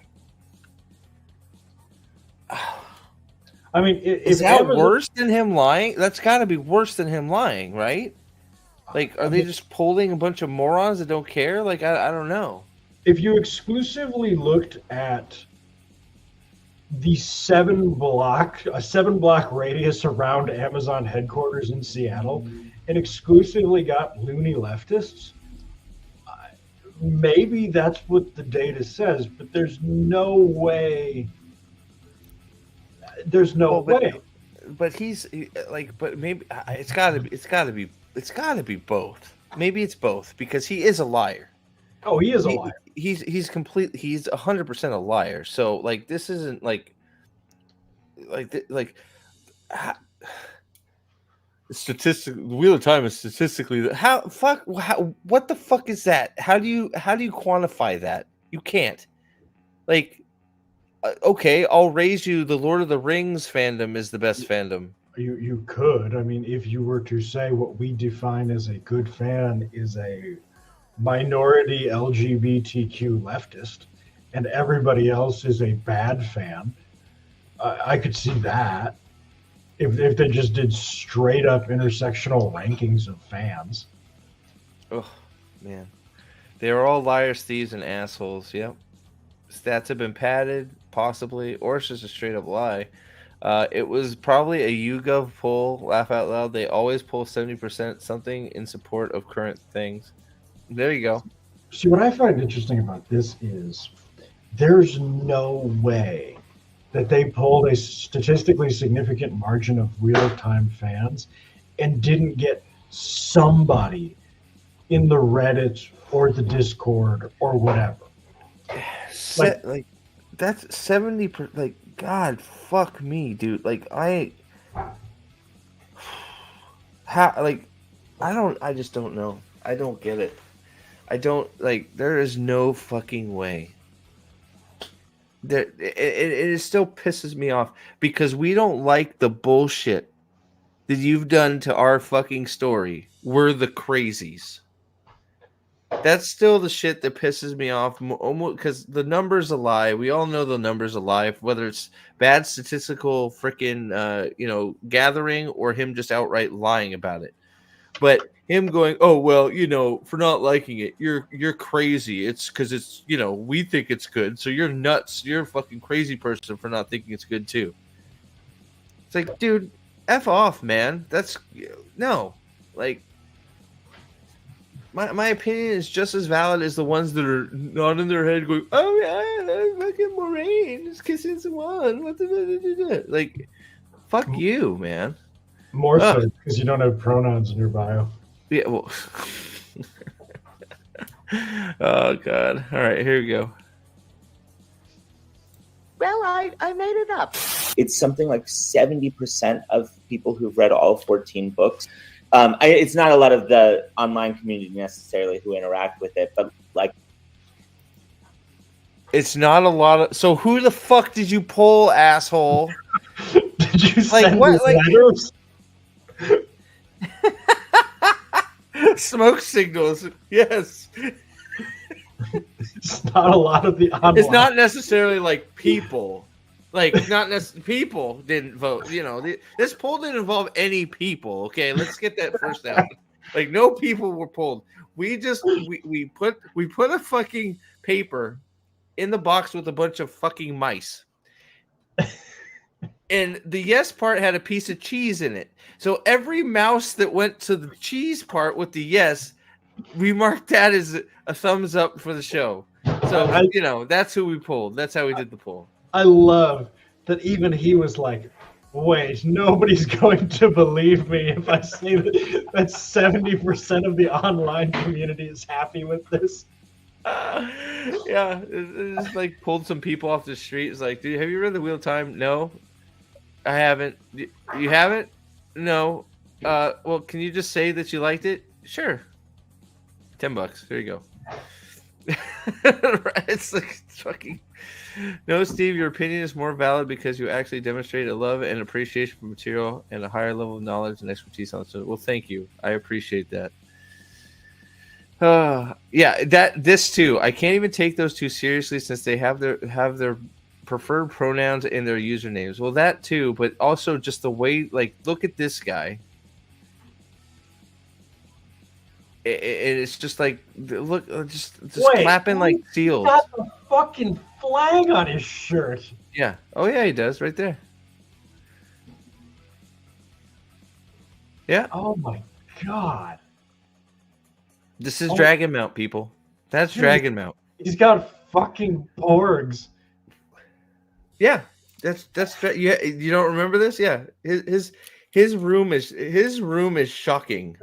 I mean, is that worse than him lying? That's got to be worse than him lying, right? Like, are they just polling a bunch of morons that don't care? Like, I don't know. If you exclusively looked at the 7-block radius around Amazon headquarters in Seattle and exclusively got loony leftists, maybe that's what the data says, but there's no way. There's no way. But he's like, but maybe it's got to be both. Maybe it's both because he is a liar. Oh, he is a liar. He's 100% a liar. So like, this isn't Wheel of Time is statistically what the fuck is that? How do you quantify that? You can't. Like, okay, I'll raise you. The Lord of the Rings fandom is the best fandom. You could. I mean, if you were to say what we define as a good fan is a minority LGBTQ leftist, and everybody else is a bad fan, I could see that. If they just did straight up intersectional rankings of fans. Oh, man. They're all liars, thieves, and assholes. Yep. Stats have been padded, possibly, or it's just a straight up lie. It was probably a YouGov poll, laugh out loud. They always pull 70% something in support of current things. There you go. See, what I find interesting about this is there's no way that they pulled a statistically significant margin of Wheel of Time fans and didn't get somebody in the Reddit or the Discord or whatever. Like that's 70%. Like, God, fuck me, dude. Like, I just don't know. I don't get it. I don't, like, there is no fucking way. It still pisses me off because we don't like the bullshit that you've done to our fucking story. We're the crazies. That's still the shit that pisses me off, because the number's a lie. We all know the number's a lie, whether it's bad statistical freaking gathering or him just outright lying about it. But him going, oh well, for not liking it, you're crazy. It's because it's we think it's good, so you're nuts. You're a fucking crazy person for not thinking it's good too. It's like, dude, F off, man. That's no, like. My opinion is just as valid as the ones that are not in their head going, oh yeah, fucking Moraine is kissing someone. What the like, fuck you, man. More so because you don't have pronouns in your bio. Yeah, well. Oh God! All right, here we go. Well, I made it up. It's something like 70% of people who've read all 14 books. It's not a lot of the online community necessarily who interact with it, but like, it's not a lot of. So who the fuck did you poll, asshole? Did you like send what? Like letters? Smoke signals. Yes. It's not a lot of the online. It's not necessarily like people. Like, not necessarily people didn't vote. This poll didn't involve any people. Okay, let's get that first out. Like, no people were polled. We just we put a fucking paper in the box with a bunch of fucking mice. And the yes part had a piece of cheese in it. So every mouse that went to the cheese part with the yes, we marked that as a thumbs up for the show. So that's who we pulled. That's how we did the poll. I love that even he was like, wait, nobody's going to believe me if I say that 70% of the online community is happy with this. Yeah, it just like pulled some people off the street. It's like, dude, have you read The Wheel of Time? No, I haven't. You haven't? No. Well, can you just say that you liked it? Sure. $10. There you go. It's like fucking. No, Steve, your opinion is more valid because you actually demonstrate a love and appreciation for material and a higher level of knowledge and expertise on it. Well, thank you. I appreciate that. Yeah, this too. I can't even take those two seriously since they have their preferred pronouns in their usernames. Well, that too, but also just the way, like, look at this guy. It's just like, look, just Wait, clapping like seals. He's got the fucking flag on his shirt. Yeah. Oh yeah, he does right there. Yeah. Oh my God. This is Dragon Mount, people. That's Dragon Mount. He's got fucking porgs. Yeah, that's yeah. You don't remember this? Yeah, his room is shocking.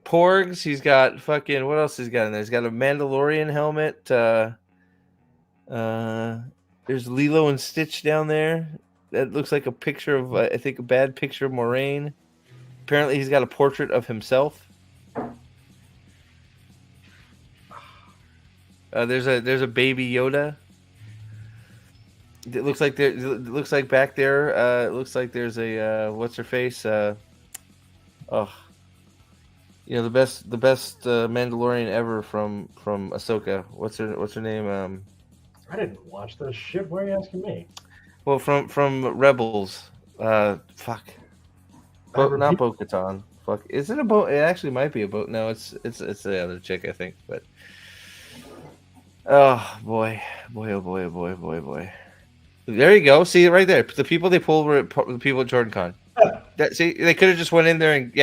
Porgs. He's got fucking. What else he's got in there? He's got a Mandalorian helmet. There's Lilo and Stitch down there. That looks like a picture of I think a bad picture of Moraine. Apparently, he's got a portrait of himself. There's a baby Yoda. It looks like back there. It looks like there's a what's her face? The best Mandalorian ever from Ahsoka. What's her name? I didn't watch this shit. Why are you asking me? Well, from Rebels. Fuck. Not Bo-Katan. Fuck. Is it a boat? It actually might be a boat. No, it's the other chick, I think. But oh boy. There you go. See it right there. The people they pulled were the people at Jordan Con. See, they could have just went in there and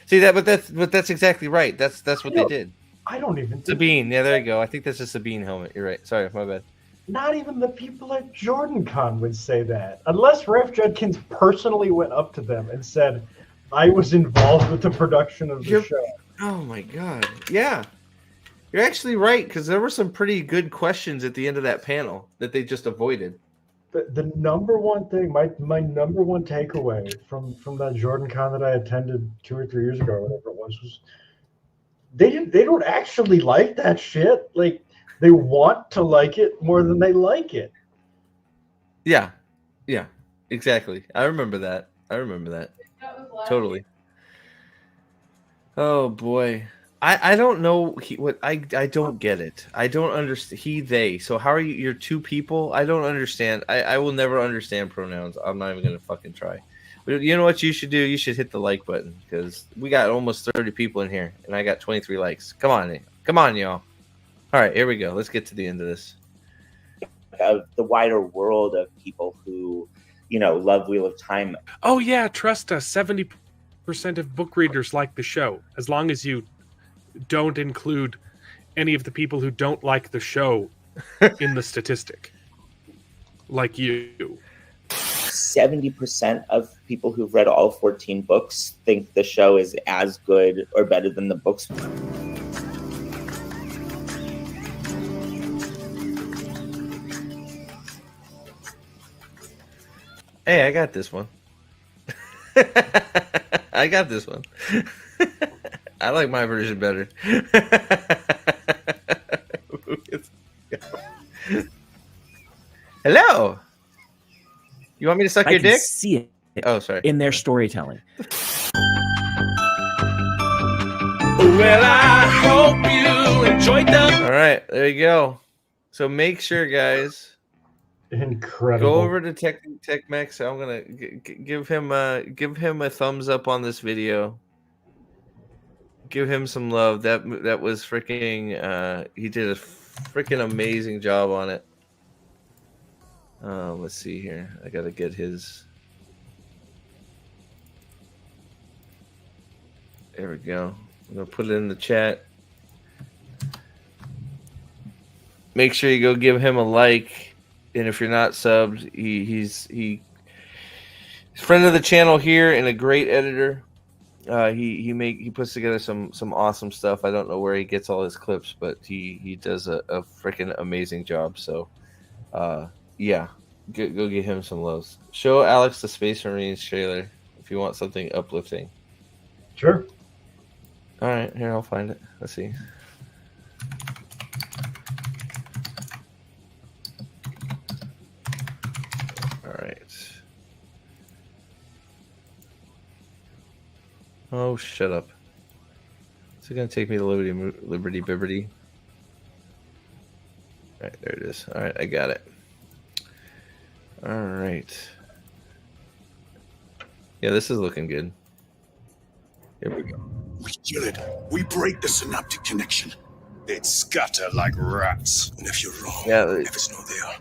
See that, but that's exactly right. That's what they did. I don't even. Sabine. Yeah, there you go. I think that's a Sabine helmet. You're right. Sorry, my bad. Not even the people at Jordan Con would say that. Unless Ralph Judkins personally went up to them and said, I was involved with the production of the show. Oh my god. Yeah. You're actually right, because there were some pretty good questions at the end of that panel that they just avoided. The number one thing, my number one takeaway from that Jordan Con that I attended 2 or 3 years ago, or whatever it was they don't actually like that shit. Like, they want to like it more than they like it. Yeah, exactly. I remember that. Totally. Oh boy, I don't know I don't get it. I don't understand they. So how are you? You're two people. I don't understand. I will never understand pronouns. I'm not even gonna fucking try. But you know what you should do? You should hit the like button, because we got almost 30 people in here, and I got 23 likes. Come on, y'all. All right, here we go. Let's get to the end of this. Of the wider world of people who, love Wheel of Time. Oh yeah, trust us. 70% of book readers like the show, as long as you don't include any of the people who don't like the show in the statistic, like you. 70% of people who've read all 14 books think the show is as good or better than the books. Hey, I got this one. I got this one. I like my version better. Hello. You want me to suck your dick? See it. Oh, sorry. In their storytelling. Well, I hope you enjoyed them. All right, there you go. So make sure, guys. Incredible. Go over to TechMex. I'm gonna give him a thumbs up on this video. Give him some love. That was freaking. He did a freaking amazing job on it. Let's see here. I gotta get his. There we go. I'm gonna put it in the chat. Make sure you go give him a like. And if you're not subbed, he's friend of the channel here and a great editor. He puts together some awesome stuff. I don't know where he gets all his clips, but he does a freaking amazing job. So yeah, go give him some loves. Show Alex the Space Marines trailer if you want something uplifting. Sure. All right, here, I'll find it. Let's see. All right. Oh, shut up. Is it going to take me to Liberty Bibberty? All right, there it is. All right, I got it. All right. Yeah, this is looking good. Here we go. We kill it. We break the synaptic connection. They'd scatter like rats. And if you're wrong, if it's not there,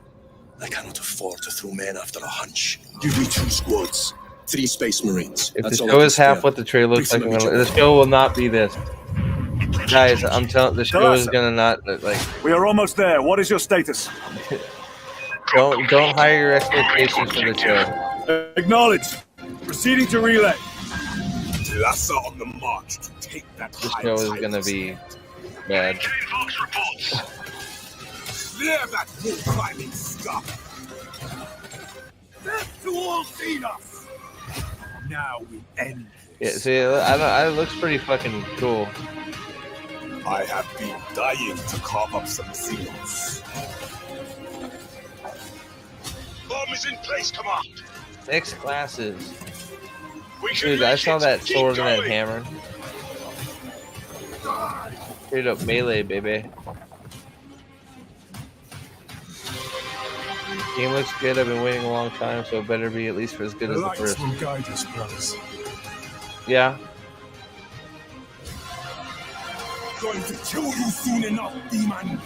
I cannot afford to throw men after a hunch. Give me 2 squads, 3 Space Marines. If the show is half what the trailer looks like, the show will not be this. Guys, I'm telling the show is gonna not like. We are almost there. What is your status? Don't hire your expectations for the show. Acknowledged. Proceeding to relay. Lassa on the march to take that. This show is gonna be bad. Clear that wall climbing stuff. Death to all feed us. Now we end. Yeah, see, I don't. It looks pretty fucking cool. I have been dying to carve up some seals. Bomb is in place, command. 6 classes. Dude, I saw that sword and that hammer. Straight up melee, baby. Game looks good. I've been waiting a long time, so it better be at least as good as the first. Will guide us, brothers. Yeah. Going to kill you soon enough, demon.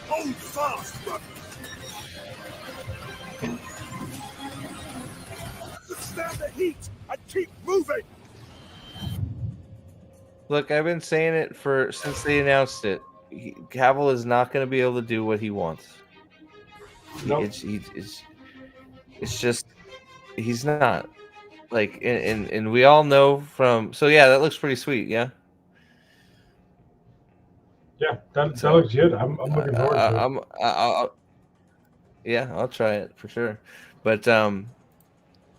Hold fast, brother. Stand the heat and keep moving. Look, I've been saying it since they announced it. Cavill is not going to be able to do what he wants. Nope. It's just he's not. Like, and we all know from. So yeah, that looks pretty sweet. Yeah. Yeah, that looks good. I'm looking forward to it. Yeah, I'll try it for sure. But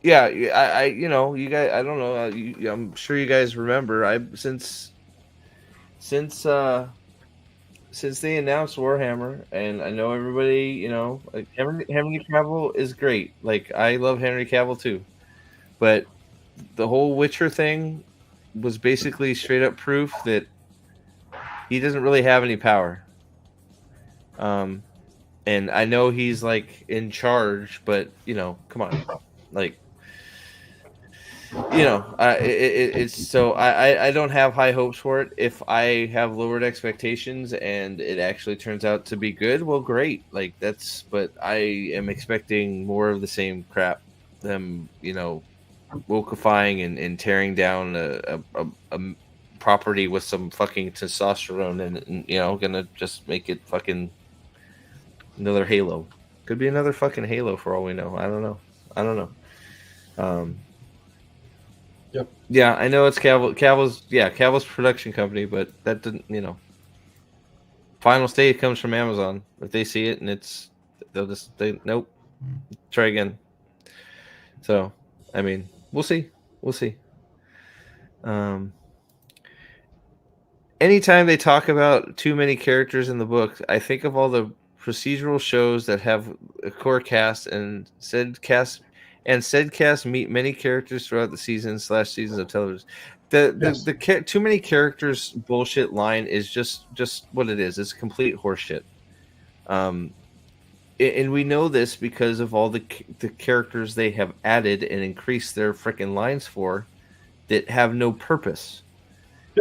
yeah, I you know, you guys, I don't know. I'm sure you guys remember. Since they announced Warhammer, and I know everybody, you know, like Henry Cavill is great. Like, I love Henry Cavill too, but the whole Witcher thing was basically straight up proof that he doesn't really have any power. And I know he's like in charge, but you know, come on, like, you know, it's so I don't have high hopes for it. If I have lowered expectations and it actually turns out to be good, well, great. Like, but I am expecting more of the same crap. Them, you know, wokeifying and tearing down a property with some fucking testosterone and you know, gonna just make it fucking another Halo. Could be another fucking Halo for all we know. I don't know. Yep. Yeah, I know it's Cavill's production company, but that didn't, you know. Final state comes from Amazon. If they see it and nope. Try again. So, I mean, we'll see. Anytime they talk about too many characters in the book, I think of all the procedural shows that have a core cast and said cast meet many characters throughout the seasons of television. The too many characters bullshit line is just what it is. It's complete horseshit. And we know this because of all the characters they have added and increased their freaking lines for that have no purpose.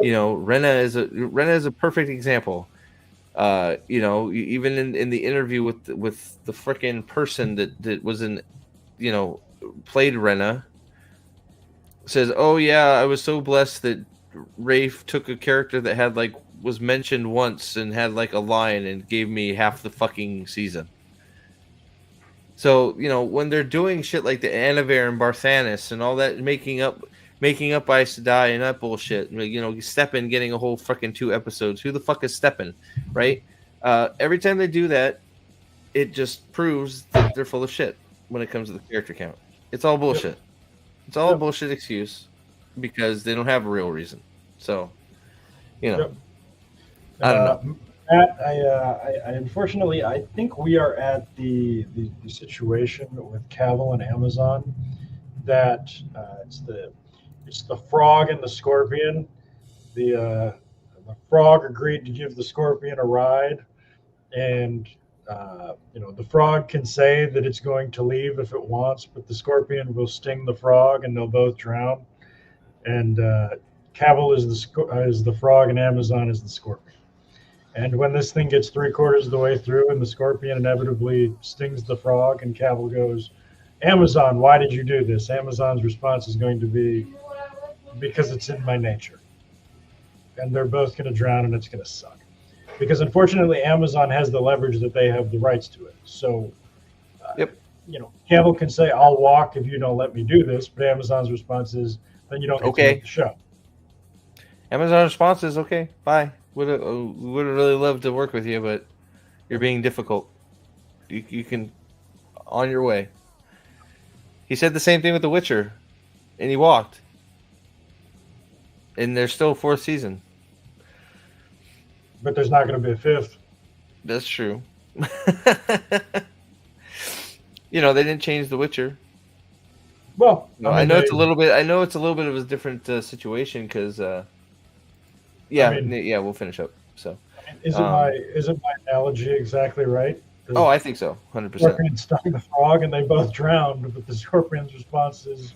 You know, Rena is a perfect example. You know, even in the interview with the freaking person that was in, you know, played Rena, says, "Oh yeah, I was so blessed that Rafe took a character that had was mentioned once and had like a line and gave me half the fucking season." So, you know, when they're doing shit like the Anavar and Barthanes and all that, making up Aes Sedai and that bullshit, you know, Steppen getting a whole fucking 2 episodes. Who the fuck is Steppen, right? Every time they do that, it just proves that they're full of shit when it comes to the character count. It's all bullshit. Yep. It's all a bullshit excuse because they don't have a real reason. So, you know, I don't know. Matt, I unfortunately, I think we are at the situation with Cavill and Amazon that it's the frog and the scorpion. The frog agreed to give the scorpion a ride, and you know, the frog can say that it's going to leave if it wants, but the scorpion will sting the frog, and they'll both drown. And Cavill is the frog, and Amazon is the scorpion. And when this thing gets 3/4 of the way through, and the scorpion inevitably stings the frog, and Cavill goes, "Amazon, why did you do this?" Amazon's response is going to be, "Because it's in my nature." And they're both going to drown, and it's going to suck. Because unfortunately, Amazon has the leverage that they have the rights to it. So, you know, Cavill can say, "I'll walk if you don't let me do this," but Amazon's response is, "Then you don't get to make the show." Amazon's response is, "Okay, bye. Would have really loved to work with you, but you're being difficult. You can on your way." He said the same thing with The Witcher, and he walked. And there's still a 4th season. But there's not going to be a 5th. That's true. They didn't change The Witcher. Well, I know it's a little bit. I know it's a little bit of a different situation because, we'll finish up. So, isn't my analogy exactly right? Oh, I think so, 100%. Scorpion stung the frog, and they both drowned. But the scorpion's response is,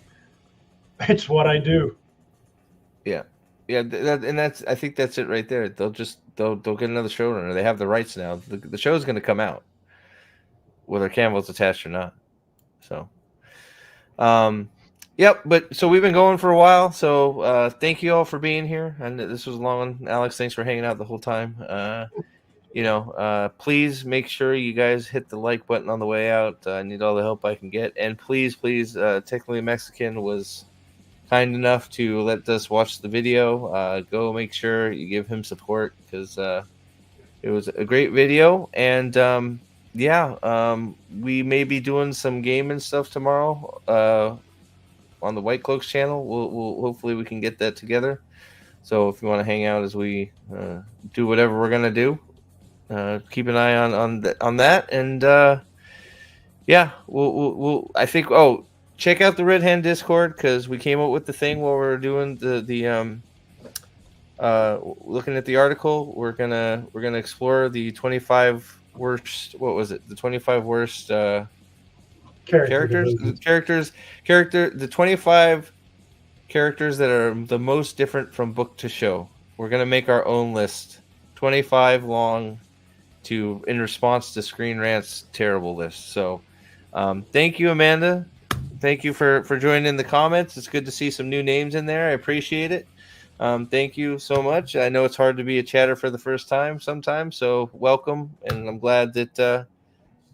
"It's what I do." Yeah, and that's. I think that's it right there. They'll get another showrunner. They have the rights now. The show's going to come out, whether Campbell's attached or not. So, yep. But so we've been going for a while. So thank you all for being here. And this was a long one. Alex, thanks for hanging out the whole time. Please make sure you guys hit the like button on the way out. I need all the help I can get. And please, Technically Mexican was kind enough to let us watch the video. Go make sure you give him support because it was a great video. And we may be doing some gaming stuff tomorrow on the White Cloaks channel. We'll hopefully we can get that together. So if you want to hang out as we do whatever we're gonna do, keep an eye on that. And we'll I think. Oh, check out the Red Hand Discord because we came up with the thing while we were doing the looking at the article. We're gonna explore the 25 worst. What was it? The 25 worst characters. The 25 characters that are the most different from book to show. We're gonna make our own list, 25 long, in response to Screen Rant's terrible list. So, thank you, Amanda. Thank you for joining in the comments. It's good to see some new names in there. I appreciate it. Thank you so much. I know it's hard to be a chatter for the first time sometimes, so welcome. And I'm glad that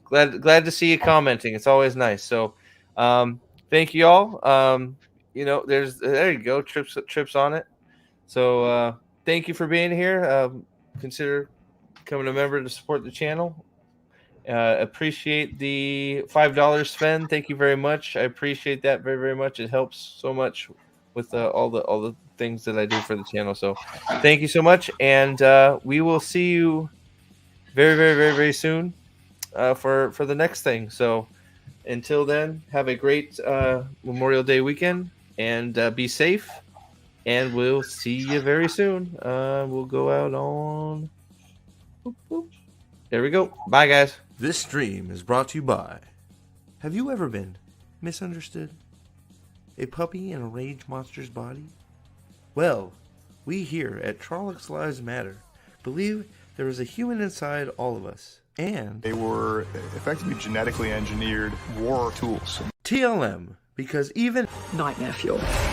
glad to see you commenting. It's always nice. So, thank you all. There you go. Trips on it. So, thank you for being here. Consider becoming a member to support the channel. Appreciate the $5 spend. Thank you very much. I appreciate that very, very much. It helps so much with all the things that I do for the channel. So thank you so much. And we will see you very, very, very, very soon for the next thing. So until then, have a great Memorial Day weekend and be safe. And we'll see you very soon. We'll go out on... Boop, boop. There we go. Bye, guys. This stream is brought to you by... Have you ever been misunderstood? A puppy in a rage monster's body? Well, we here at Trollocs Lives Matter believe there is a human inside all of us. And... they were effectively genetically engineered war tools. TLM, because even... Nightmare fuel.